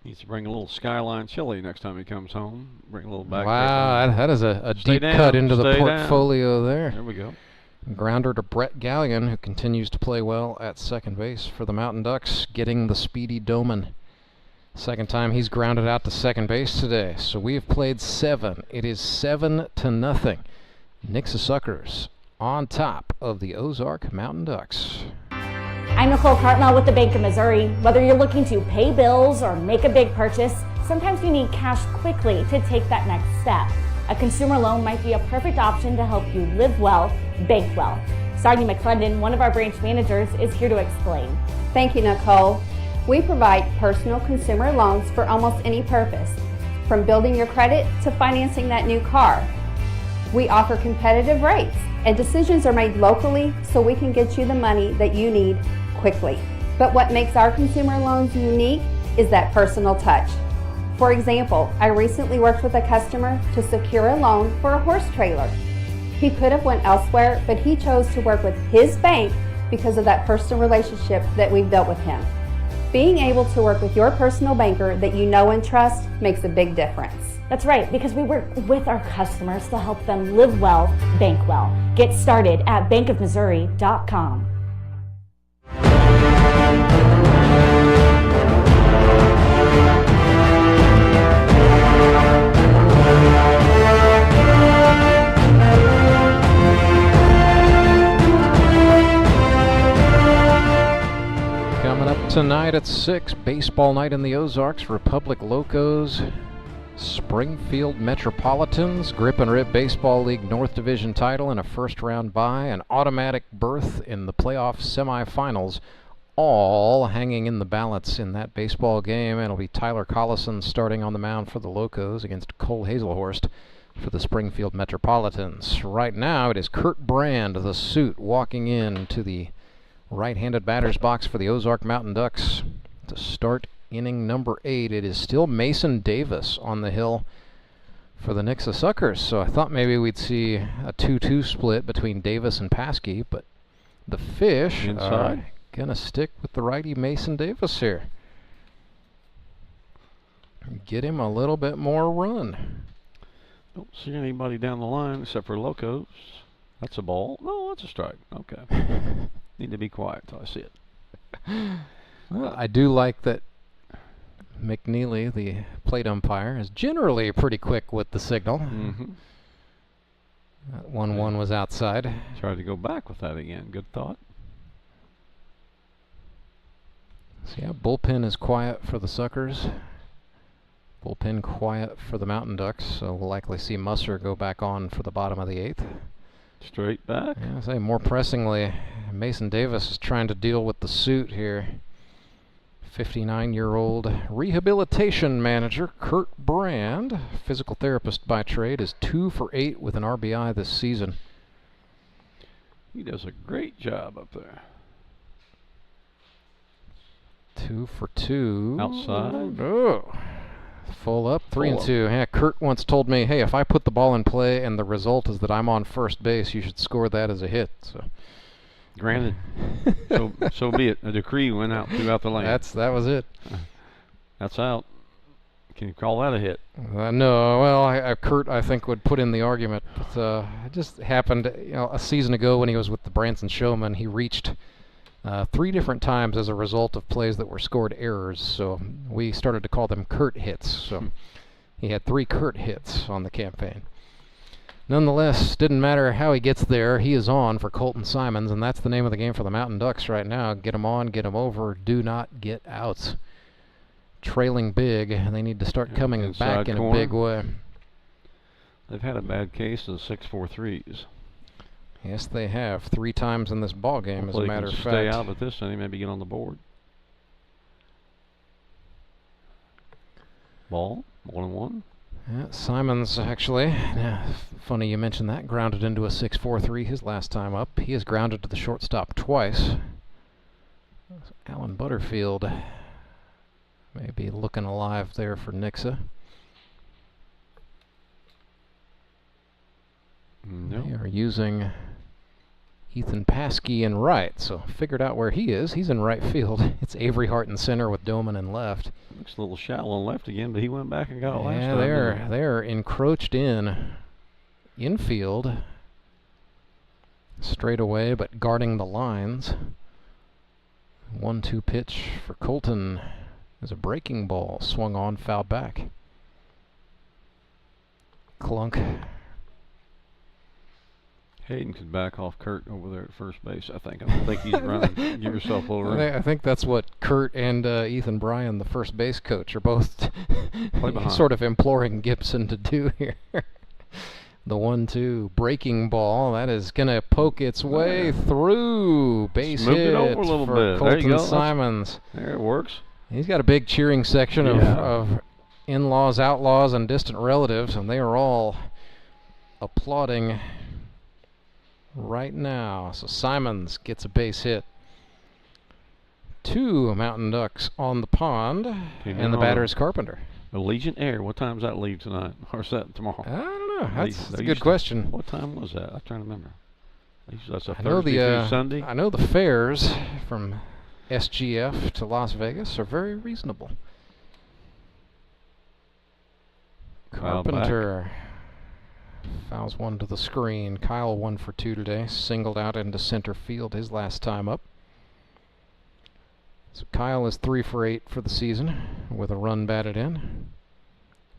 Needs to bring a little Skyline chili next time he comes home. Bring a little back. Wow, that is a deep cut into the portfolio there. There we go. Grounder to Brett Gallion, who continues to play well at second base for the Mountain Ducks, getting the speedy Doman. Second time he's grounded out to second base today. So we've played 7. It is 7-0. Nixa Suckers on top of the Ozark Mountain Ducks. I'm Nicole Cartmel with the Bank of Missouri. Whether you're looking to pay bills or make a big purchase, sometimes you need cash quickly to take that next step. A consumer loan might be a perfect option to help you live well, bank well. Sardi McClendon, one of our branch managers, is here to explain. Thank you, Nicole. We provide personal consumer loans for almost any purpose, from building your credit to financing that new car. We offer competitive rates, and decisions are made locally so we can get you the money that you need quickly. But what makes our consumer loans unique is that personal touch. For example, I recently worked with a customer to secure a loan for a horse trailer. He could have went elsewhere, but he chose to work with his bank because of that personal relationship that we've built with him. Being able to work with your personal banker that you know and trust makes a big difference. That's right, because we work with our customers to help them live well, bank well. Get started at bankofmissouri.com. Coming up tonight at 6, baseball night in the Ozarks, Republic Locos, Springfield Metropolitans, Grip and Rip Baseball League North Division title and a first-round bye, an automatic berth in the playoff semifinals, all hanging in the balance in that baseball game. And it'll be Tyler Collison starting on the mound for the Locos against Cole Hazelhorst for the Springfield Metropolitans. Right now, it is Kurt Brand, the suit, walking in to the right-handed batter's box for the Ozark Mountain Ducks to start inning number 8. It is still Mason Davis on the hill for the Nixa Suckers. So I thought maybe we'd see a 2-2 split between Davis and Paskey, but the Fish are gonna stick with the righty Mason Davis here. Get him a little bit more run. Don't see anybody down the line except for Locos. That's a ball. No, that's a strike. Okay. Need to be quiet till I see it. Well, I do like that McNeely, the plate umpire, is generally pretty quick with the signal. That 1-1 was outside. Tried to go back with that again. Good thought. So yeah, bullpen is quiet for the Suckers. Bullpen quiet for the Mountain Ducks, so we'll likely see Musser go back on for the bottom of the 8th. Straight back. Yeah, I say more pressingly, Mason Davis is trying to deal with the suit here. 59-year-old rehabilitation manager Kurt Brand, physical therapist by trade, is 2 for 8 with an RBI this season. He does a great job up there. 2 for 2. Outside. Oh. Full up, 3-2. Yeah, Kurt once told me, hey, if I put the ball in play and the result is that I'm on first base, you should score that as a hit. So, granted. so be it. A decree went out throughout the land. That was it. That's out. Can you call that a hit? No. Well, Kurt, I think, would put in the argument. But it just happened, a season ago when he was with the Branson Showmen, he reached 3 different times as a result of plays that were scored errors, so we started to call them Kurt hits. So he had 3 Kurt hits on the campaign. Nonetheless, didn't matter how he gets there, he is on for Colton Simons, and that's the name of the game for the Mountain Ducks right now. Get him on, get him over, do not get out. Trailing big, they need to start coming back in a big way. They've had a bad case of 6-4-3s. Yes, they have 3 times in this ball game, as a matter of fact. Stay out of this inning, maybe get on the board. Ball, 1-1. Yeah, Simons actually, funny you mentioned that, grounded into a 6-4-3 his last time up. He has grounded to the shortstop twice. Alan Butterfield may be looking alive there for Nixa. No. They are using Ethan Paskey in right, so figured out where he is. He's in right field. It's Avery Hart in center with Doman in left. Looks a little shallow on left again, but he went back and got it last time. Yeah, they're encroached infield straight away, but guarding the lines. 1-2 pitch for Colton is a breaking ball, swung on, fouled back. Clunk. Hayden could back off Kurt over there at first base, I think. I don't think he's running. Give yourself a little room. I think that's what Kurt and Ethan Bryan, the first base coach, are both sort of imploring Gibson to do here. The 1-2 breaking ball, that is going to poke its way through. Base hit it over a little for bit. Colton There you go. Simons. There it works. He's got a big cheering section of in-laws, outlaws, and distant relatives, and they are all applauding right now. So Simons gets a base hit. 2 Mountain Ducks on the pond, and the batter is Carpenter. Allegiant Air, what time does that leave tonight? Or is that tomorrow? I don't know. That's a good question. What time was that? I'm trying to remember. That's a I know Thursday through Sunday. I know the fares from SGF to Las Vegas are very reasonable. Carpenter fouls one to the screen. Kyle 1 for 2 today. Singled out into center field his last time up. So Kyle is 3 for 8 for the season with a run batted in.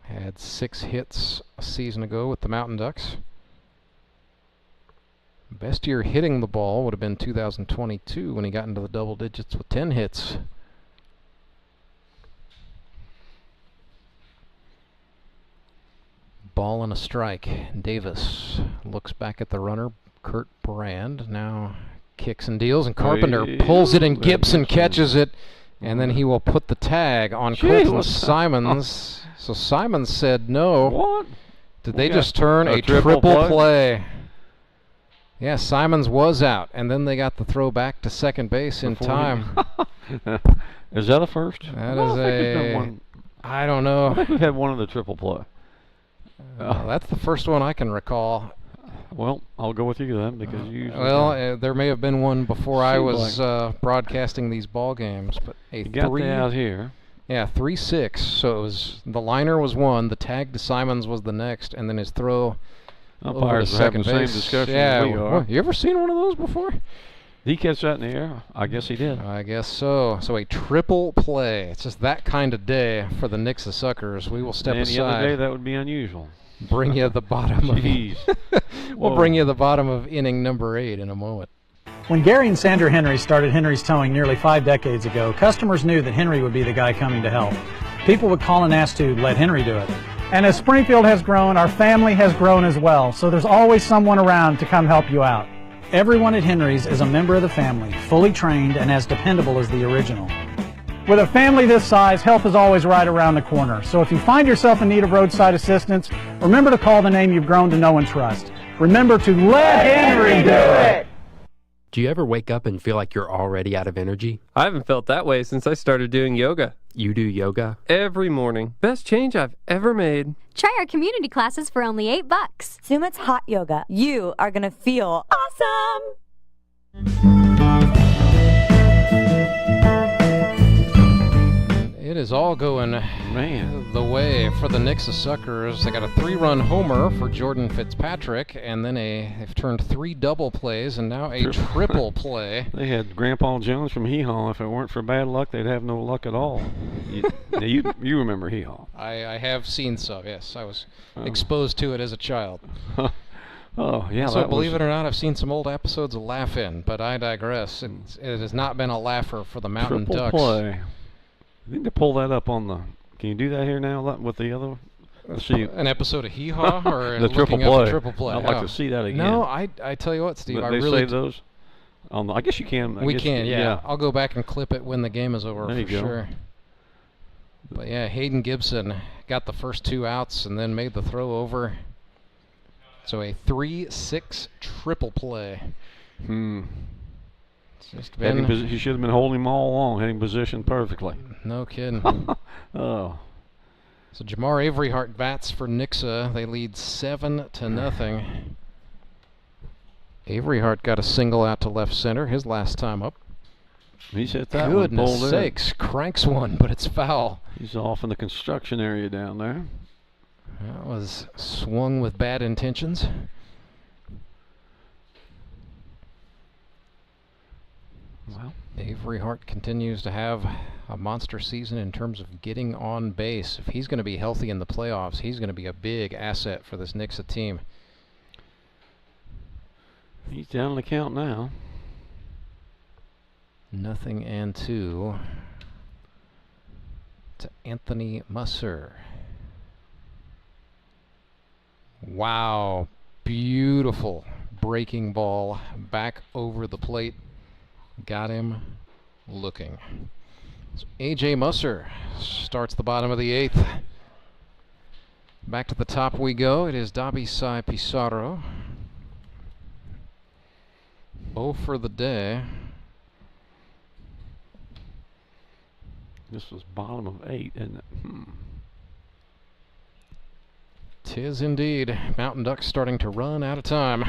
Had 6 hits a season ago with the Mountain Ducks. Best year hitting the ball would have been 2022 when he got into the double digits with 10 hits. Ball and a strike. Davis looks back at the runner, Kurt Brand. Now kicks and deals, and Carpenter pulls it, and Gibson catches it, and then he will put the tag on Colton Simons. So Simons said no. What? Did they just turn a triple play? Yeah, Simons was out, and then they got the throw back to second base in time. Is that a first? That is a... I don't know. I think we've had one of the triple play. That's the first one I can recall. Well, I'll go with you then, because you... Well, there may have been one before I was broadcasting these ball games, but you got that out here. Yeah, 3-6. So it was, the liner was one, the tag to Simons was the next, and then his throw over to second base. Same discussion yeah, as we are. You ever seen one of those before? Did he catch that in the air? I guess he did. I guess so. So a triple play. It's just that kind of day for the Nixa Suckers. We will step aside. Any other day, that would be unusual. Bring you the bottom of we'll bring you the bottom of inning number 8 in a moment. When Gary and Sandra Henry started Henry's Towing nearly 5 decades ago, customers knew that Henry would be the guy coming to help. People would call and ask to let Henry do it. And as Springfield has grown, our family has grown as well, so there's always someone around to come help you out. Everyone at Henry's is a member of the family, fully trained and as dependable as the original. With a family this size, help is always right around the corner. So if you find yourself in need of roadside assistance, remember to call the name you've grown to know and trust. Remember to let Henry do it! Do you ever wake up and feel like you're already out of energy? I haven't felt that way since I started doing yoga. You do yoga? Every morning. Best change I've ever made. Try our community classes for only $8. Sumit's hot yoga. You are going to feel awesome! It is all going the way for the Nixa Suckers. They got a 3-run homer for Jordan Fitzpatrick, and then they've turned 3 double plays, and now a triple play. They had Grandpa Jones from Hee Haw. If it weren't for bad luck, they'd have no luck at all. You remember Hee Haw? I have seen some, yes. I was exposed to it as a child. Oh, yeah. So believe it or not, I've seen some old episodes of Laugh-In, but I digress. It has not been a laugher for the Mountain Ducks. Triple play. I need to pull that up on the... Can you do that here now with the other? See an episode of Hee Haw or the triple looking up play. a triple play? I'd like to see that again. No, I tell you what, Steve, But I they really save those. I guess you can. We can, yeah. I'll go back and clip it when the game is over for sure. But yeah, Hayden Gibson got the first 2 outs and then made the throw over. So a 3-6 triple play. It's just been He should have been holding him all along, hitting position perfectly. No kidding. Oh. So Jamar Averyhart bats for Nixa. They lead 7-0. Averyhart got a single out to left center his last time up. He's hit that Goodness one. Goodness sakes, cranks one, but it's foul. He's off in the construction area down there. That was swung with bad intentions. Well, Averyhart continues to have a monster season in terms of getting on base. If he's going to be healthy in the playoffs, he's going to be a big asset for this Nixa team. He's down the count now. 0-2 to Anthony Musser. Wow, beautiful breaking ball back over the plate. Got him looking. So A.J. Musser starts the bottom of the 8th. Back to the top we go. It is Dabisai Pizarro. 0 for the day. This was bottom of 8, isn't it? Tis indeed. Mountain Ducks starting to run out of time.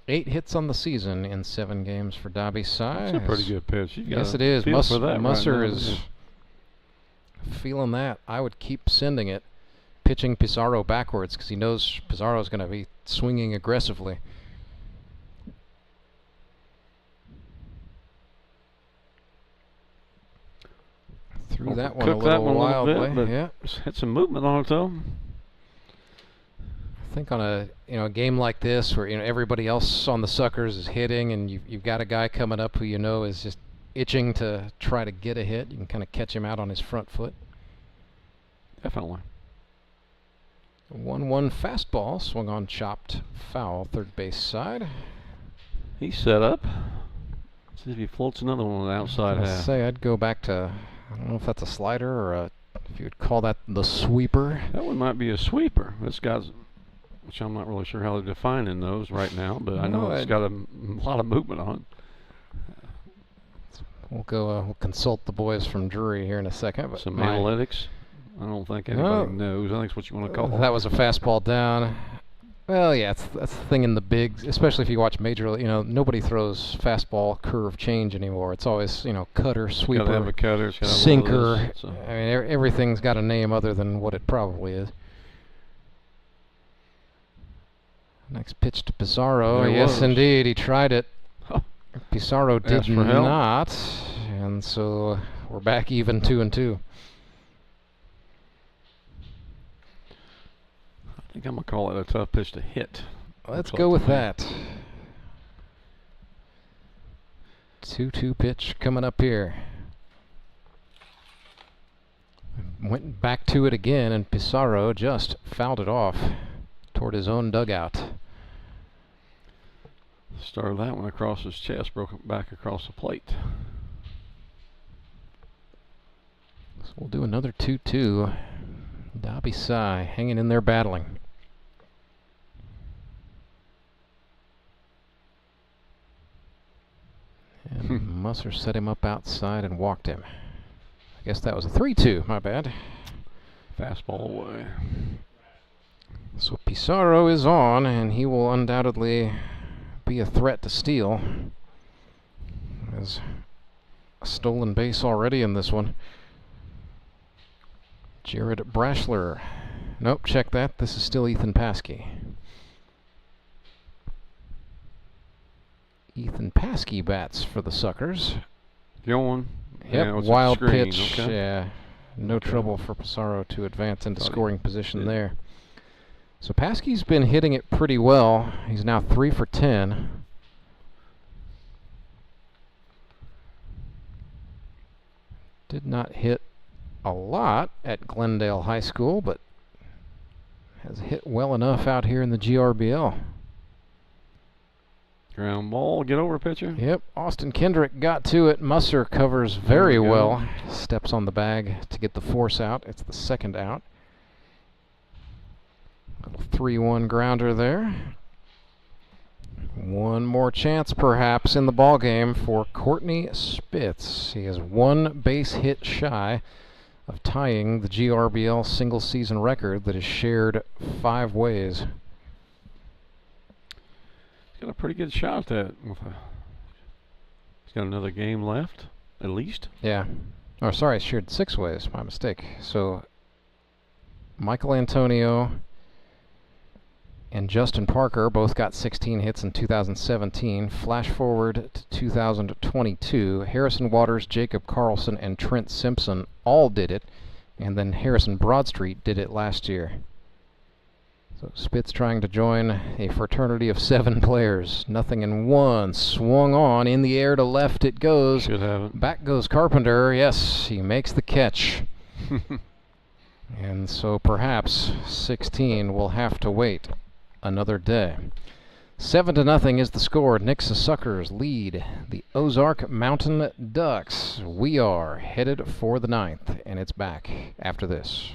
8 hits on the season in 7 games for Dabisai. That's a pretty good pitch. Yes, it is. Musser is feeling that. I would keep sending it, pitching Pizarro backwards because he knows Pizarro's going to be swinging aggressively. Threw that one a little wildly. Yeah, had some movement on it though. I think on a game like this where everybody else on the Suckers is hitting and you've got a guy coming up who is just itching to try to get a hit, you can kind of catch him out on his front foot. Definitely. 1-1 fastball swung on, chopped foul, third base side. He's set up. See if he floats another one on the outside half. I'd go back to, I don't know if that's a slider or if you would call that the sweeper. That one might be a sweeper. This guy's, which I'm not really sure how they're defining those right now, but I know it's got a lot of movement on it. We'll consult the boys from Drury here in a second. But some analytics. I don't think anybody knows. I think it's what you want to call it. That was a fastball down. Well, yeah, that's the thing in the bigs, especially if you watch Major League. Nobody throws fastball curve change anymore. It's always, cutter, sweeper, gotta have a cutter, sinker. I mean, everything's got a name other than what it probably is. Next pitch to Pizarro. Yes, indeed, he tried it. Pizarro did not, and so we're back even 2-2. I think I'm going to call it a tough pitch to hit. Let's go with that. 2-2 pitch coming up here. Went back to it again, and Pizarro just fouled it off toward his own dugout. Started that one across his chest, broke it back across the plate. So we'll do another 2-2. Dabisai hanging in there battling. And Musser set him up outside and walked him. I guess that was a 3-2, my bad. Fastball away. So Pizarro is on, and he will undoubtedly be a threat to steal. There's a stolen base already in this one. Jared Brashler. Nope, check that. This is still Ethan Paskey. Ethan Paskey bats for the Suckers. Going. Yep, Yeah, wild screen. pitch. Okay. Yeah, no trouble for Pizarro to advance into scoring position there. So Paskey's been hitting it pretty well. He's now 3 for 10. Did not hit a lot at Glendale High School, but has hit well enough out here in the GRBL. Ground ball, get over, pitcher. Yep, Austin Kendrick got to it. Musser covers very well. Steps on the bag to get the force out. It's the second out. Little 3-1 grounder there. One more chance, perhaps, in the ball game for Courtney Spitz. He is one base hit shy of tying the GRBL single-season record that is shared 5 ways. Got a pretty good shot at that. He's got another game left, at least. Yeah. Oh, sorry, it's shared 6 ways. My mistake. So, Michael Antonio and Justin Parker both got 16 hits in 2017. Flash forward to 2022. Harrison Waters, Jacob Carlson, and Trent Simpson all did it. And then Harrison Broadstreet did it last year. So Spitz trying to join a fraternity of 7 players. Nothing in 1. Swung on. In the air to left it goes. Should have it. Back goes Carpenter. Yes, he makes the catch. And so perhaps 16 will have to wait another day. 7-0 is the score. Nixa Suckers lead the Ozark Mountain Ducks. We are headed for the 9th, and it's back after this.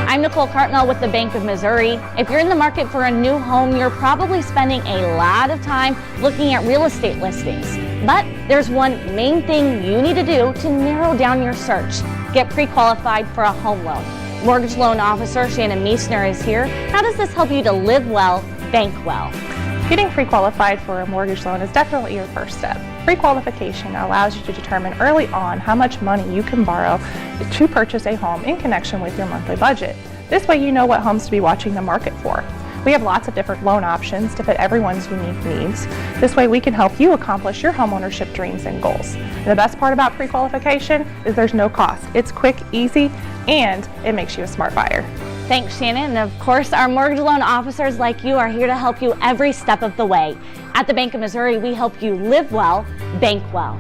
I'm Nicole Cartnell with the Bank of Missouri. If you're in the market for a new home, you're probably spending a lot of time looking at real estate listings. But there's one main thing you need to do to narrow down your search. Get pre-qualified for a home loan. Mortgage loan officer Shannon Meissner is here. How does this help you to live well, bank well? Getting pre-qualified for a mortgage loan is definitely your first step. Pre-qualification allows you to determine early on how much money you can borrow to purchase a home in connection with your monthly budget. This way you know what homes to be watching the market for. We have lots of different loan options to fit everyone's unique needs. This way we can help you accomplish your homeownership dreams and goals. And the best part about pre-qualification is there's no cost. It's quick, easy, and it makes you a smart buyer. Thanks, Shannon. And of course, our mortgage loan officers like you are here to help you every step of the way. At the Bank of Missouri, we help you live well, bank well.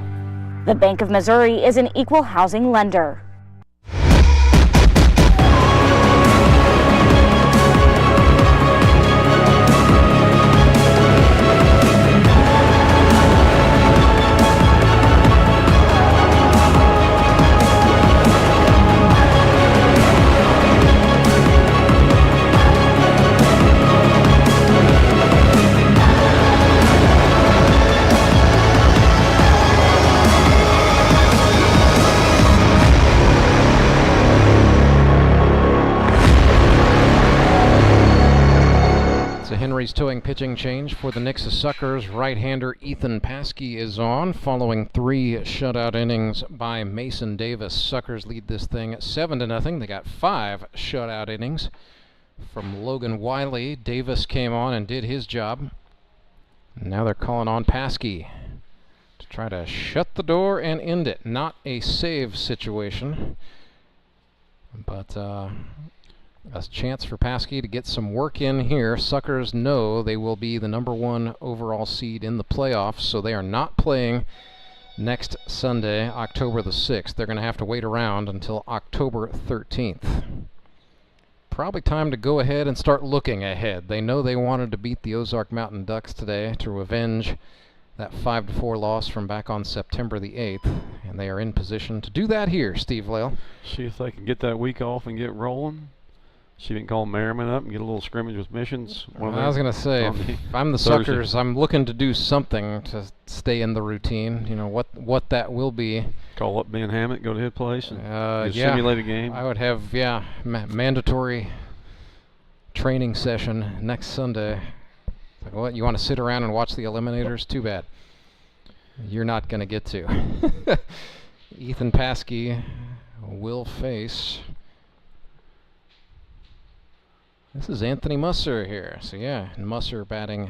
The Bank of Missouri is an equal housing lender. Henry's towing pitching change for the Nixa Suckers. Right-hander Ethan Paskey is on, following 3 shutout innings by Mason Davis. Suckers lead this thing 7-0. They got 5 shutout innings from Logan Wiley. Davis came on and did his job. Now they're calling on Paskey to try to shut the door and end it. Not a save situation, but a chance for Paskey to get some work in here. Suckers know they will be the #1 overall seed in the playoffs, so they are not playing next Sunday, October the 6th. They're going to have to wait around until October 13th. Probably time to go ahead and start looking ahead. They know they wanted to beat the Ozark Mountain Ducks today to avenge that 5-4 loss from back on September the 8th, and they are in position to do that here, Steve Lale. See if they can get that week off and get rolling. See if we can call Merriman up and get a little scrimmage with Missions. I was going to say, if I'm the Thursday. Suckers, I'm looking to do something to stay in the routine. You know, what that will be. Call up Ben Hammett, go to his place, and simulate a game. I would have, mandatory training session next Sunday. Like, what, you want to sit around and watch the Eliminators? Too bad. You're not going to get to. Ethan Paskey will face... This is Anthony Musser here. So yeah, Musser batting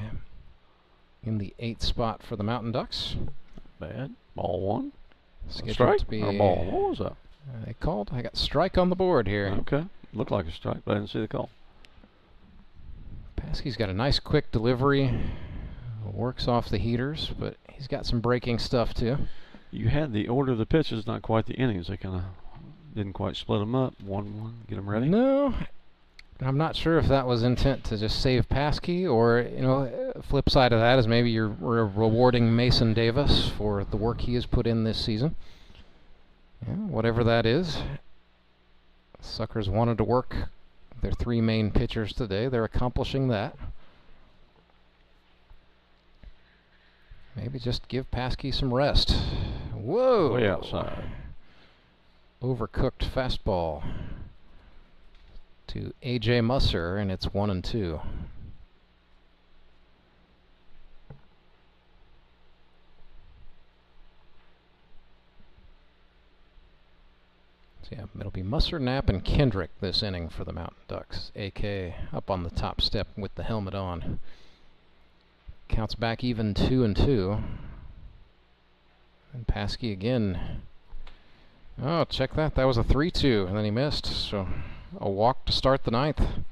in the 8th spot for the Mountain Ducks. Bad. Ball 1. Scheduled Strike to be or ball? What was that? They called. I got strike on the board here. Okay. Looked like a strike, but I didn't see the call. Paskey's got a nice quick delivery. Works off the heaters, but he's got some breaking stuff too. You had the order of the pitches, not quite the innings. They kind of Didn't quite split them up. 1-1. Get them ready. No. I'm not sure if that was intent to just save Paskey, or, flip side of that is maybe you're rewarding Mason Davis for the work he has put in this season. Yeah, whatever that is. Suckers wanted to work their 3 main pitchers today. They're accomplishing that. Maybe just give Paskey some rest. Whoa! Way outside. Overcooked fastball to A.J. Musser, and it's 1-2. So yeah, it'll be Musser, Knapp, and Kendrick this inning for the Mountain Ducks. AK up on the top step with the helmet on. Counts back even 2-2. And Paskey again. Oh, check that. That was a 3-2, and then he missed. So a walk to start the 9th.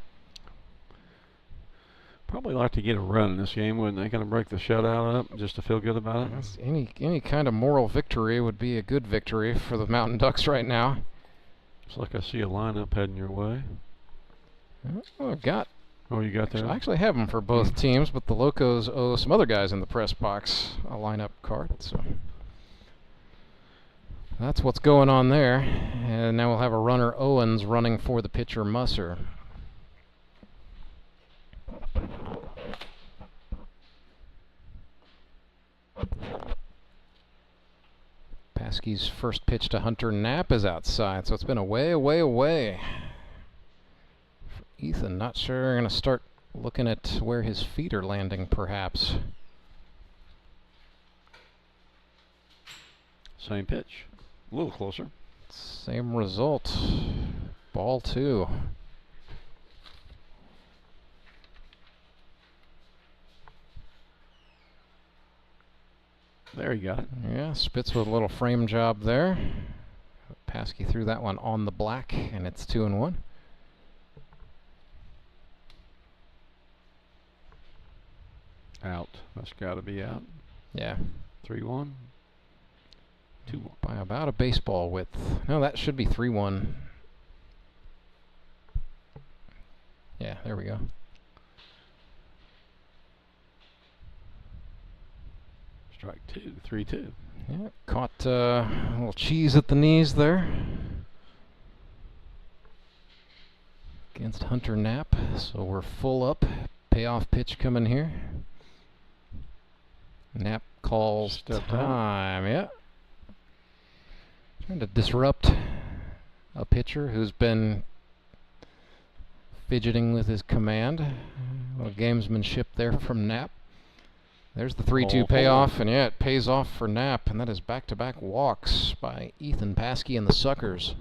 Probably like to get a run in this game, wouldn't they? Kind of break the shutout up just to feel good about it. Any kind of moral victory would be a good victory for the Mountain Ducks right now. Looks like I see a lineup heading your way. Oh, I've got. Oh, you got that? I actually have them for both teams, but the Locos owe some other guys in the press box a lineup card. So that's what's going on there. And now we'll have a runner, Owens, running for the pitcher, Musser. Paskey's first pitch to Hunter Knapp is outside, so it's been away. For Ethan, not sure. Going to start looking at where his feet are landing, perhaps. Same pitch. A little closer. Same result. Ball 2. There you got it. Yeah, Spitz with a little frame job there. Paskey threw that one on the black, and it's 2-1. Out. That's got to be out. Yeah. 3-1. 2-1. By about a baseball width. No, that should be 3-1. Yeah, there we go. Strike 2, 3-2. Yeah, caught a little cheese at the knees there. Against Hunter Knapp, so we're full up. Payoff pitch coming here. Knapp calls Step time. Yeah. Trying to disrupt a pitcher who's been fidgeting with his command. A little gamesmanship there from Knapp. There's the 3-2 payoff, and yeah, it pays off for Knapp, and that is back-to-back walks by Ethan Paskey and the Suckers.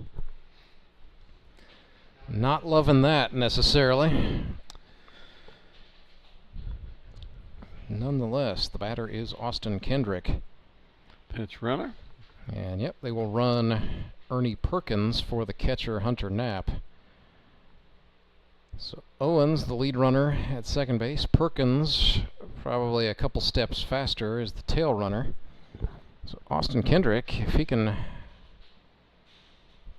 Not loving that, necessarily. Nonetheless, the batter is Austin Kendrick. Pitch runner. And yep, they will run Ernie Perkins for the catcher, Hunter Knapp. So Owens, the lead runner at second base. Perkins, probably a couple steps faster, is the tail runner. So Austin Kendrick, if he can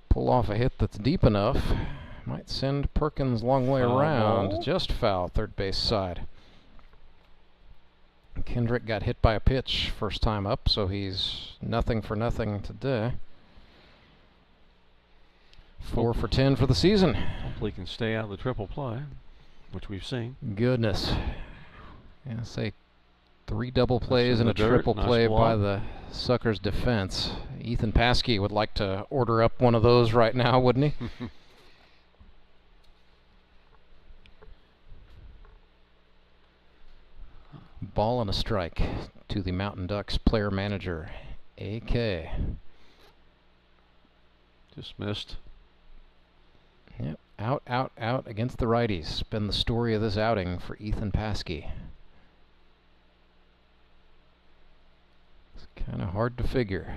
pull off a hit that's deep enough, might send Perkins a long way around. Ball. Just foul, third base side. Kendrick got hit by a pitch first time up, so he's nothing for nothing today. 4 for 10 for the season. Hopefully he can stay out of the triple play, which we've seen. Goodness. Yeah, say 3 double plays and a triple Nice play block by the Suckers defense. Ethan Paskey would like to order up one of those right now, wouldn't he? Ball and a strike to the Mountain Ducks player manager, AK. Just missed. Yep, out against the righties. Been the story of this outing for Ethan Paskey. It's kind of hard to figure.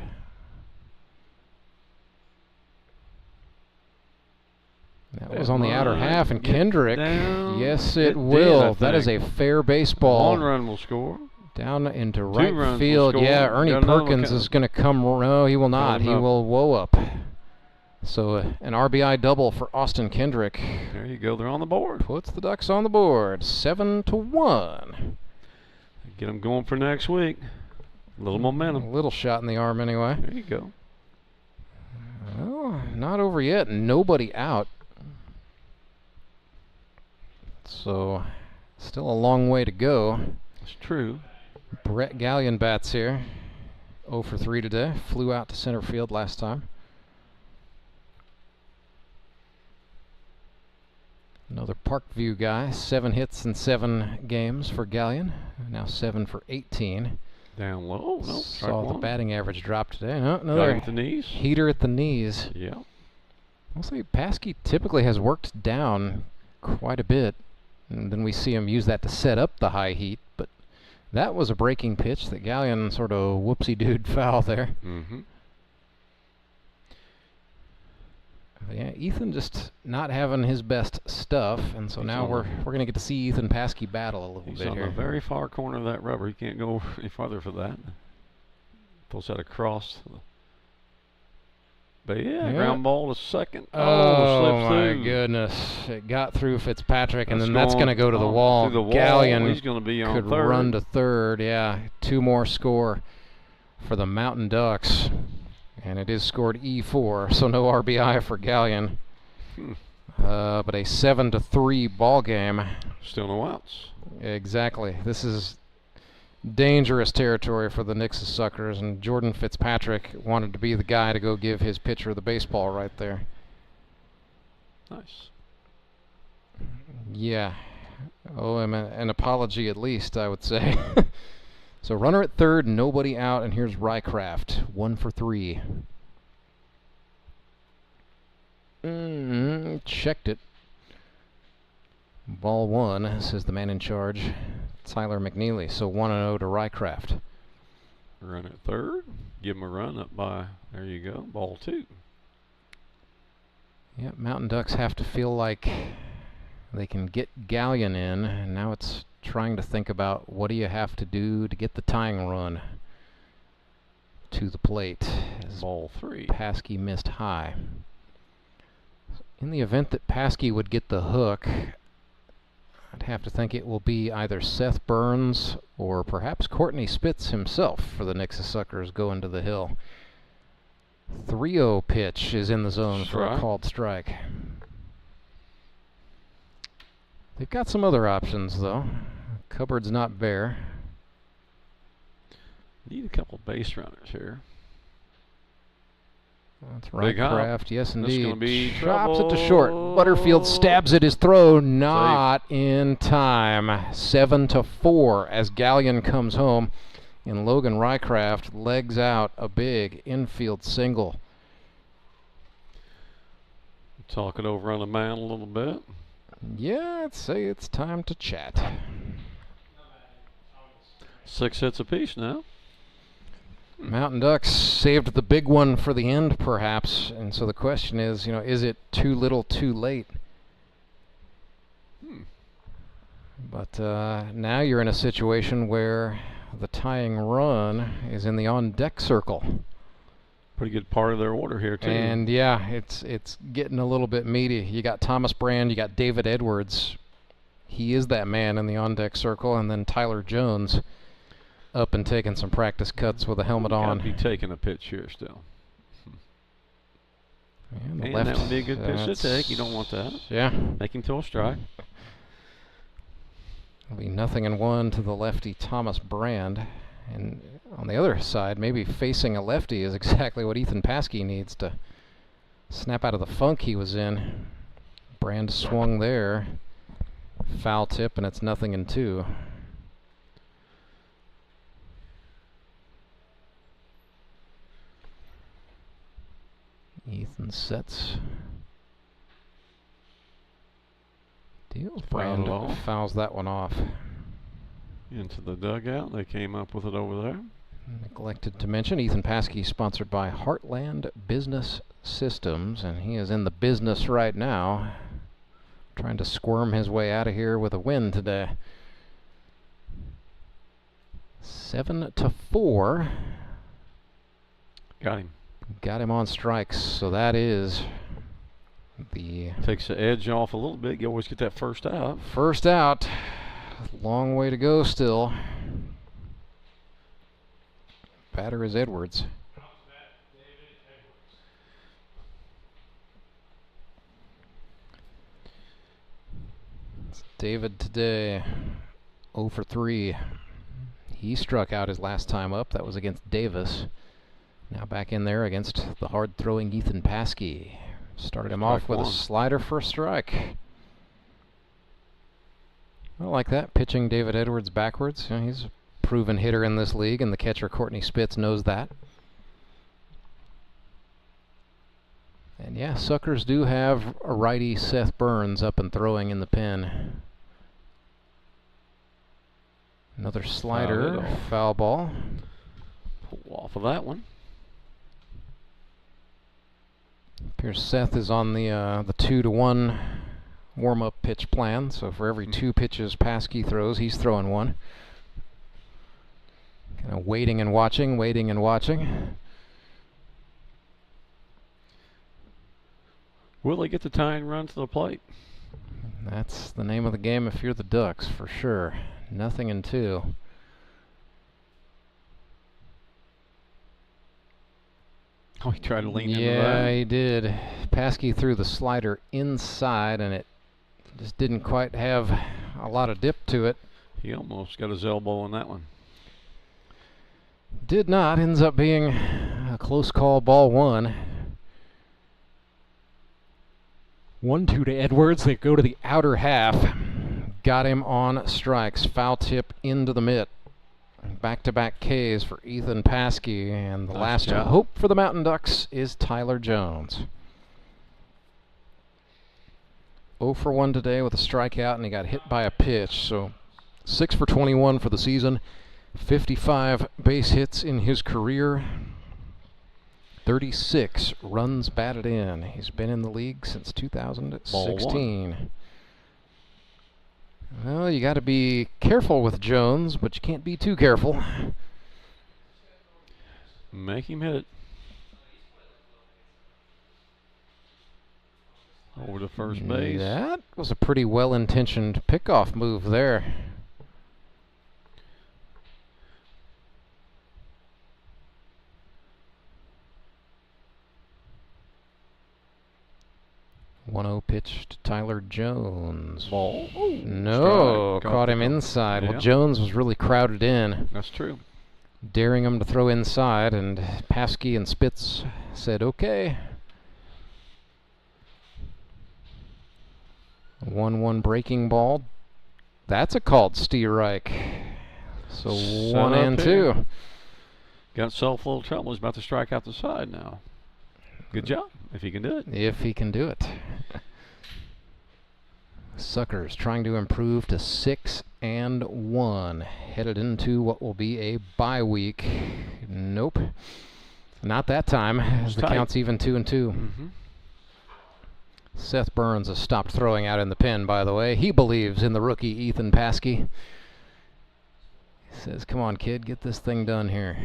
That was on the outer half, and Kendrick, yes it will. That is a fair baseball. One run will score. Down into right field. Yeah, Ernie Perkins is going to come. No, he will not. He will woe up. So an RBI double for Austin Kendrick. There you go. They're on the board. Puts the Ducks on the board, 7-1. Get them going for next week. A little momentum. A little shot in the arm anyway. There you go. Well, not over yet. Nobody out. So, still a long way to go. It's true. Brett Gallion bats here. 0 for 3 today. Flew out to center field last time. Another Parkview guy. 7 hits in 7 games for Gallion. Now 7 for 18. Down low. No, saw the batting average drop today. No, another at the knees. Heater at the knees. Yeah. I'll say Paskey typically has worked down quite a bit, and then we see him use that to set up the high heat. But that was a breaking pitch that Gallion sort of whoopsie-dooed foul there. Mm-hmm. Yeah, Ethan just not having his best stuff, and so now we're going to get to see Ethan Paskey battle a little bit here. He's on the very far corner of that rubber. He can't go any farther for that. Pulls that across. But yeah, ground ball to second. Oh, slips my through. Goodness. It got through Fitzpatrick, and then that's going to go to the wall. Through the wall. Gallion He's going to be on could third. Run to third. Yeah, 2 more score for the Mountain Ducks. And it is scored E4, so no RBI for Gallion. But a 7-3 ball game. Still no outs. Exactly. This is dangerous territory for the Nixa Suckers, and Jordan Fitzpatrick wanted to be the guy to go give his pitcher the baseball right there. Nice. Yeah. Oh, an apology at least, I would say. So runner at third, nobody out, and here's Rycraft, 1 for 3. Checked it. Ball 1, says the man in charge, Tyler McNeely. So 1-0 to Rycraft. Run at third. Give him a run up by, there you go, ball 2. Yep, Mountain Ducks have to feel like they can get Gallion in, and now it's trying to think about what do you have to do to get the tying run to the plate. Ball 3. Paskey missed high. In the event that Paskey would get the hook, I'd have to think it will be either Seth Burns or perhaps Courtney Spitz himself for the Nixa Suckers going to the hill. 3-0 pitch is in the zone for a called strike. They've got some other options, though. Cupboard's not bare. Need a couple base runners here. That's Rycraft, yes indeed. This is going to be Chops trouble. it to short. Butterfield stabs at his throw, not in time. 7-4 as Gallion comes home, and Logan Rycraft legs out a big infield single. Talk it over on the mound a little bit. Yeah, I'd say it's time to chat. 6 hits apiece now. Mountain Ducks saved the big one for the end, perhaps, and so the question is, is it too little, too late? But now you're in a situation where the tying run is in the on-deck circle. Pretty good part of their order here, too. And yeah, it's getting a little bit meaty. You got Thomas Brand, you got David Edwards. He is that man in the on-deck circle, and then Tyler Jones up and taking some practice cuts with a helmet on. Be taking a pitch here still. And that would be a good pitch to take. You don't want that. Yeah. Make him throw a strike. It'll be 0-1 to the lefty Thomas Brand. And on the other side, maybe facing a lefty is exactly what Ethan Paskey needs to snap out of the funk he was in. Brand swung there. Foul tip, and it's 0-2. Ethan sets. Deals. Brand fouls that one off. Into the dugout. They came up with it over there. Neglected to mention, Ethan Paskey sponsored by Heartland Business Systems, and he is in the business right now, trying to squirm his way out of here with a win today. 7-4. Got him. Got him on strikes, so that is the... Takes the edge off a little bit. You always get that first out. First out. Long way to go still. Batter is Edwards. It's David today, 0 for 3. He struck out his last time up. That was against Davis. Now back in there against the hard-throwing Ethan Paskey. Started him off with a slider for a strike. I like that, pitching David Edwards backwards. You know, he's a proven hitter in this league, and the catcher Courtney Spitz knows that. And yeah, Suckers do have a righty Seth Burns up and throwing in the pen. Another slider, foul ball. Pull off of that one. Appears Seth is on the 2-to-1 warm-up pitch plan, so for every 2 pitches Paskey throws, he's throwing 1. Kind of waiting and watching, waiting and watching. Will they get the tying run to the plate? That's the name of the game if you're the Ducks, for sure. Nothing in 2. Oh, he tried to lean into that. Yeah, he did. Paskey threw the slider inside, and it just didn't quite have a lot of dip to it. He almost got his elbow on that one. Did not. Ends up being a close call, ball 1. 1-2 to Edwards. They go to the outer half. Got him on strikes. Foul tip into the mitt. Back-to-back Ks for Ethan Paskey, and the last hope for the Mountain Ducks is Tyler Jones. 0 for 1 today with a strikeout, and he got hit by a pitch. So 6 for 21 for the season. 55 base hits in his career. 36 runs batted in. He's been in the league since 2016. Well, you got to be careful with Jones, but you can't be too careful. Make him hit it. Over to first base. That was a pretty well-intentioned pickoff move there. One-0 pitch to Tyler Jones. Ball. No, caught him inside. Yeah. Well, Jones was really crowded in. That's true. Daring him to throw inside, and Paskey and Spitz said, okay. 1-1 breaking ball. That's a called Steerike. So 1 and 2. Got himself a little trouble. He's about to strike out the side now. Good job, if he can do it. If he can do it. Suckers trying to improve to 6-1. Headed into what will be a bye week. Nope. Not that time, as the count's even 2-2. Mm-hmm. Seth Burns has stopped throwing out in the pen, by the way. He believes in the rookie Ethan Paskey. He says, come on, kid, get this thing done here.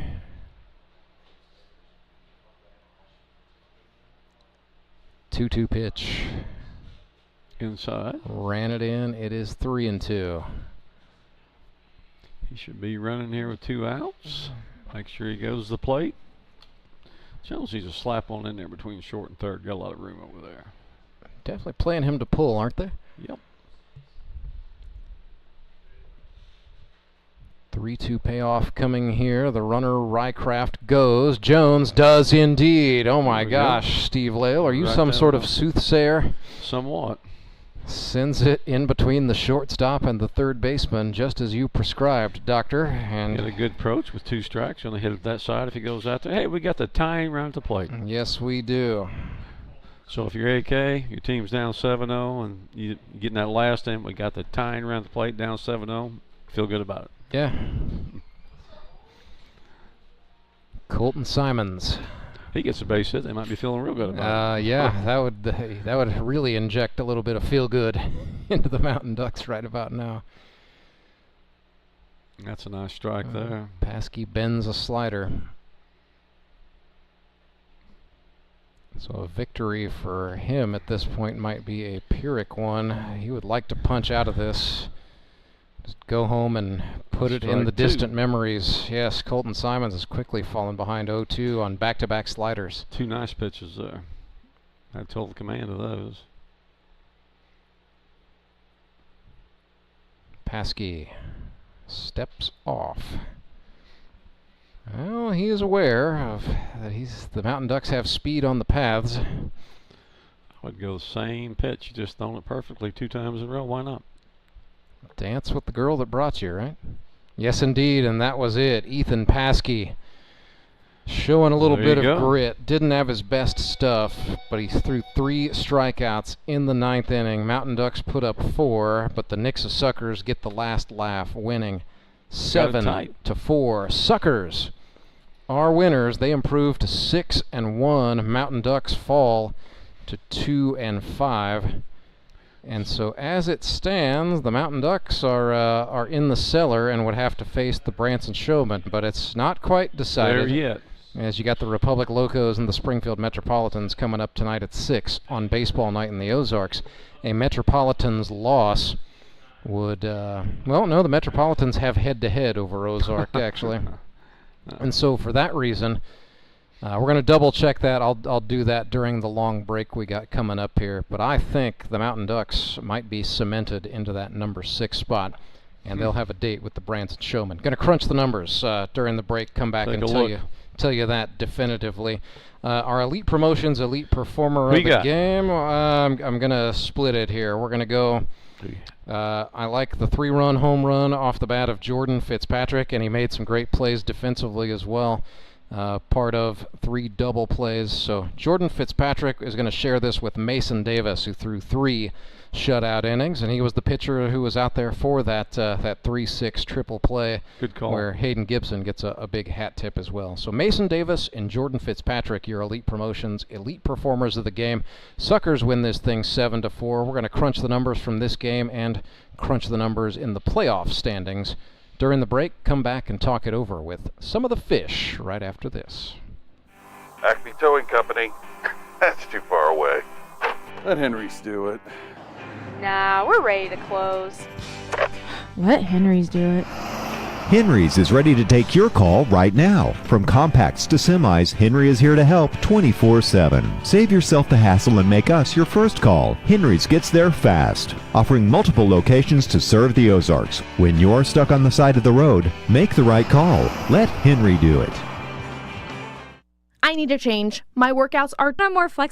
Two pitch. Inside. Ran it in. It is 3-2. He should be running here with 2 outs. Make sure he goes to the plate. Jones needs a slap on in there between short and third. Got a lot of room over there. Definitely playing him to pull, aren't they? Yep. 3-2 payoff coming here. The runner Rycraft goes. Jones does indeed. Oh my gosh, Steve Lale, are you some sort of soothsayer? Somewhat. Sends it in between the shortstop and the third baseman, just as you prescribed, Doctor. And got a good approach with 2 strikes. Only hit it that side if he goes out there. Hey, we got the tying run at the plate. Yes, we do. So if you're AK, your team's down 7-0, and you're getting that last in, we got the tying run at the plate down 7-0. Feel good about it. Yeah. Colton Simons. He gets a base hit. They might be feeling real good about it. Yeah, that would really inject a little bit of feel good into the Mountain Ducks right about now. That's a nice strike there. Paskey bends a slider. So a victory for him at this point might be a Pyrrhic one. He would like to punch out of this. Just go home and put it in the distant memories. Yes, Colton Simons has quickly fallen behind 0-2 on back-to-back sliders. 2 nice pitches there. Had total command of those. Paskey steps off. Well, he is aware of that the Mountain Ducks have speed on the paths. I would go the same pitch. You just thrown it perfectly 2 times in a row. Why not? Dance with the girl that brought you, right? Yes, indeed, and that was it. Ethan Paskey showing a little bit of grit. Didn't have his best stuff, but he threw 3 strikeouts in the 9th inning. Mountain Ducks put up 4, but the Nixa Suckers get the last laugh, winning 7-4. Suckers are winners. They improve to 6-1. Mountain Ducks fall to 2-5. And so as it stands, the Mountain Ducks are in the cellar and would have to face the Branson Showmen, but it's not quite decided there yet. As you got the Republic Locos and the Springfield Metropolitans coming up tonight at 6 on baseball night in the Ozarks. A Metropolitans loss would, well, no, the Metropolitans have head-to-head over Ozark, actually. And so for that reason, we're going to double-check that. I'll do that during the long break we got coming up here. But I think the Mountain Ducks might be cemented into that number 6 spot, and they'll have a date with the Branson Showmen. Going to crunch the numbers during the break, come back and tell you that definitively. Our Elite Promotions Elite Performer of the game, I'm going to split it here. We're going to go... I like the 3-run home run off the bat of Jordan Fitzpatrick, and he made some great plays defensively as well. Part of 3 double plays. So Jordan Fitzpatrick is going to share this with Mason Davis, who threw 3 shutout innings, and he was the pitcher who was out there for that 3-6 triple play. Good call. Where Hayden Gibson gets a big hat tip as well. So Mason Davis and Jordan Fitzpatrick, your Elite Promotions, Elite Performers of the game. Suckers win this thing 7-4. We're going to crunch the numbers from this game and crunch the numbers in the playoff standings. During the break, come back and talk it over with some of the fish right after this. Acme Towing Company. That's too far away. Let Henry's do it. Nah, we're ready to close. Let Henry's do it. Henry's is ready to take your call right now. From compacts to semis, Henry is here to help 24/7. Save yourself the hassle and make us your first call. Henry's gets there fast, offering multiple locations to serve the Ozarks. When you're stuck on the side of the road, make the right call. Let Henry do it. I need a change. My workouts are more flexible.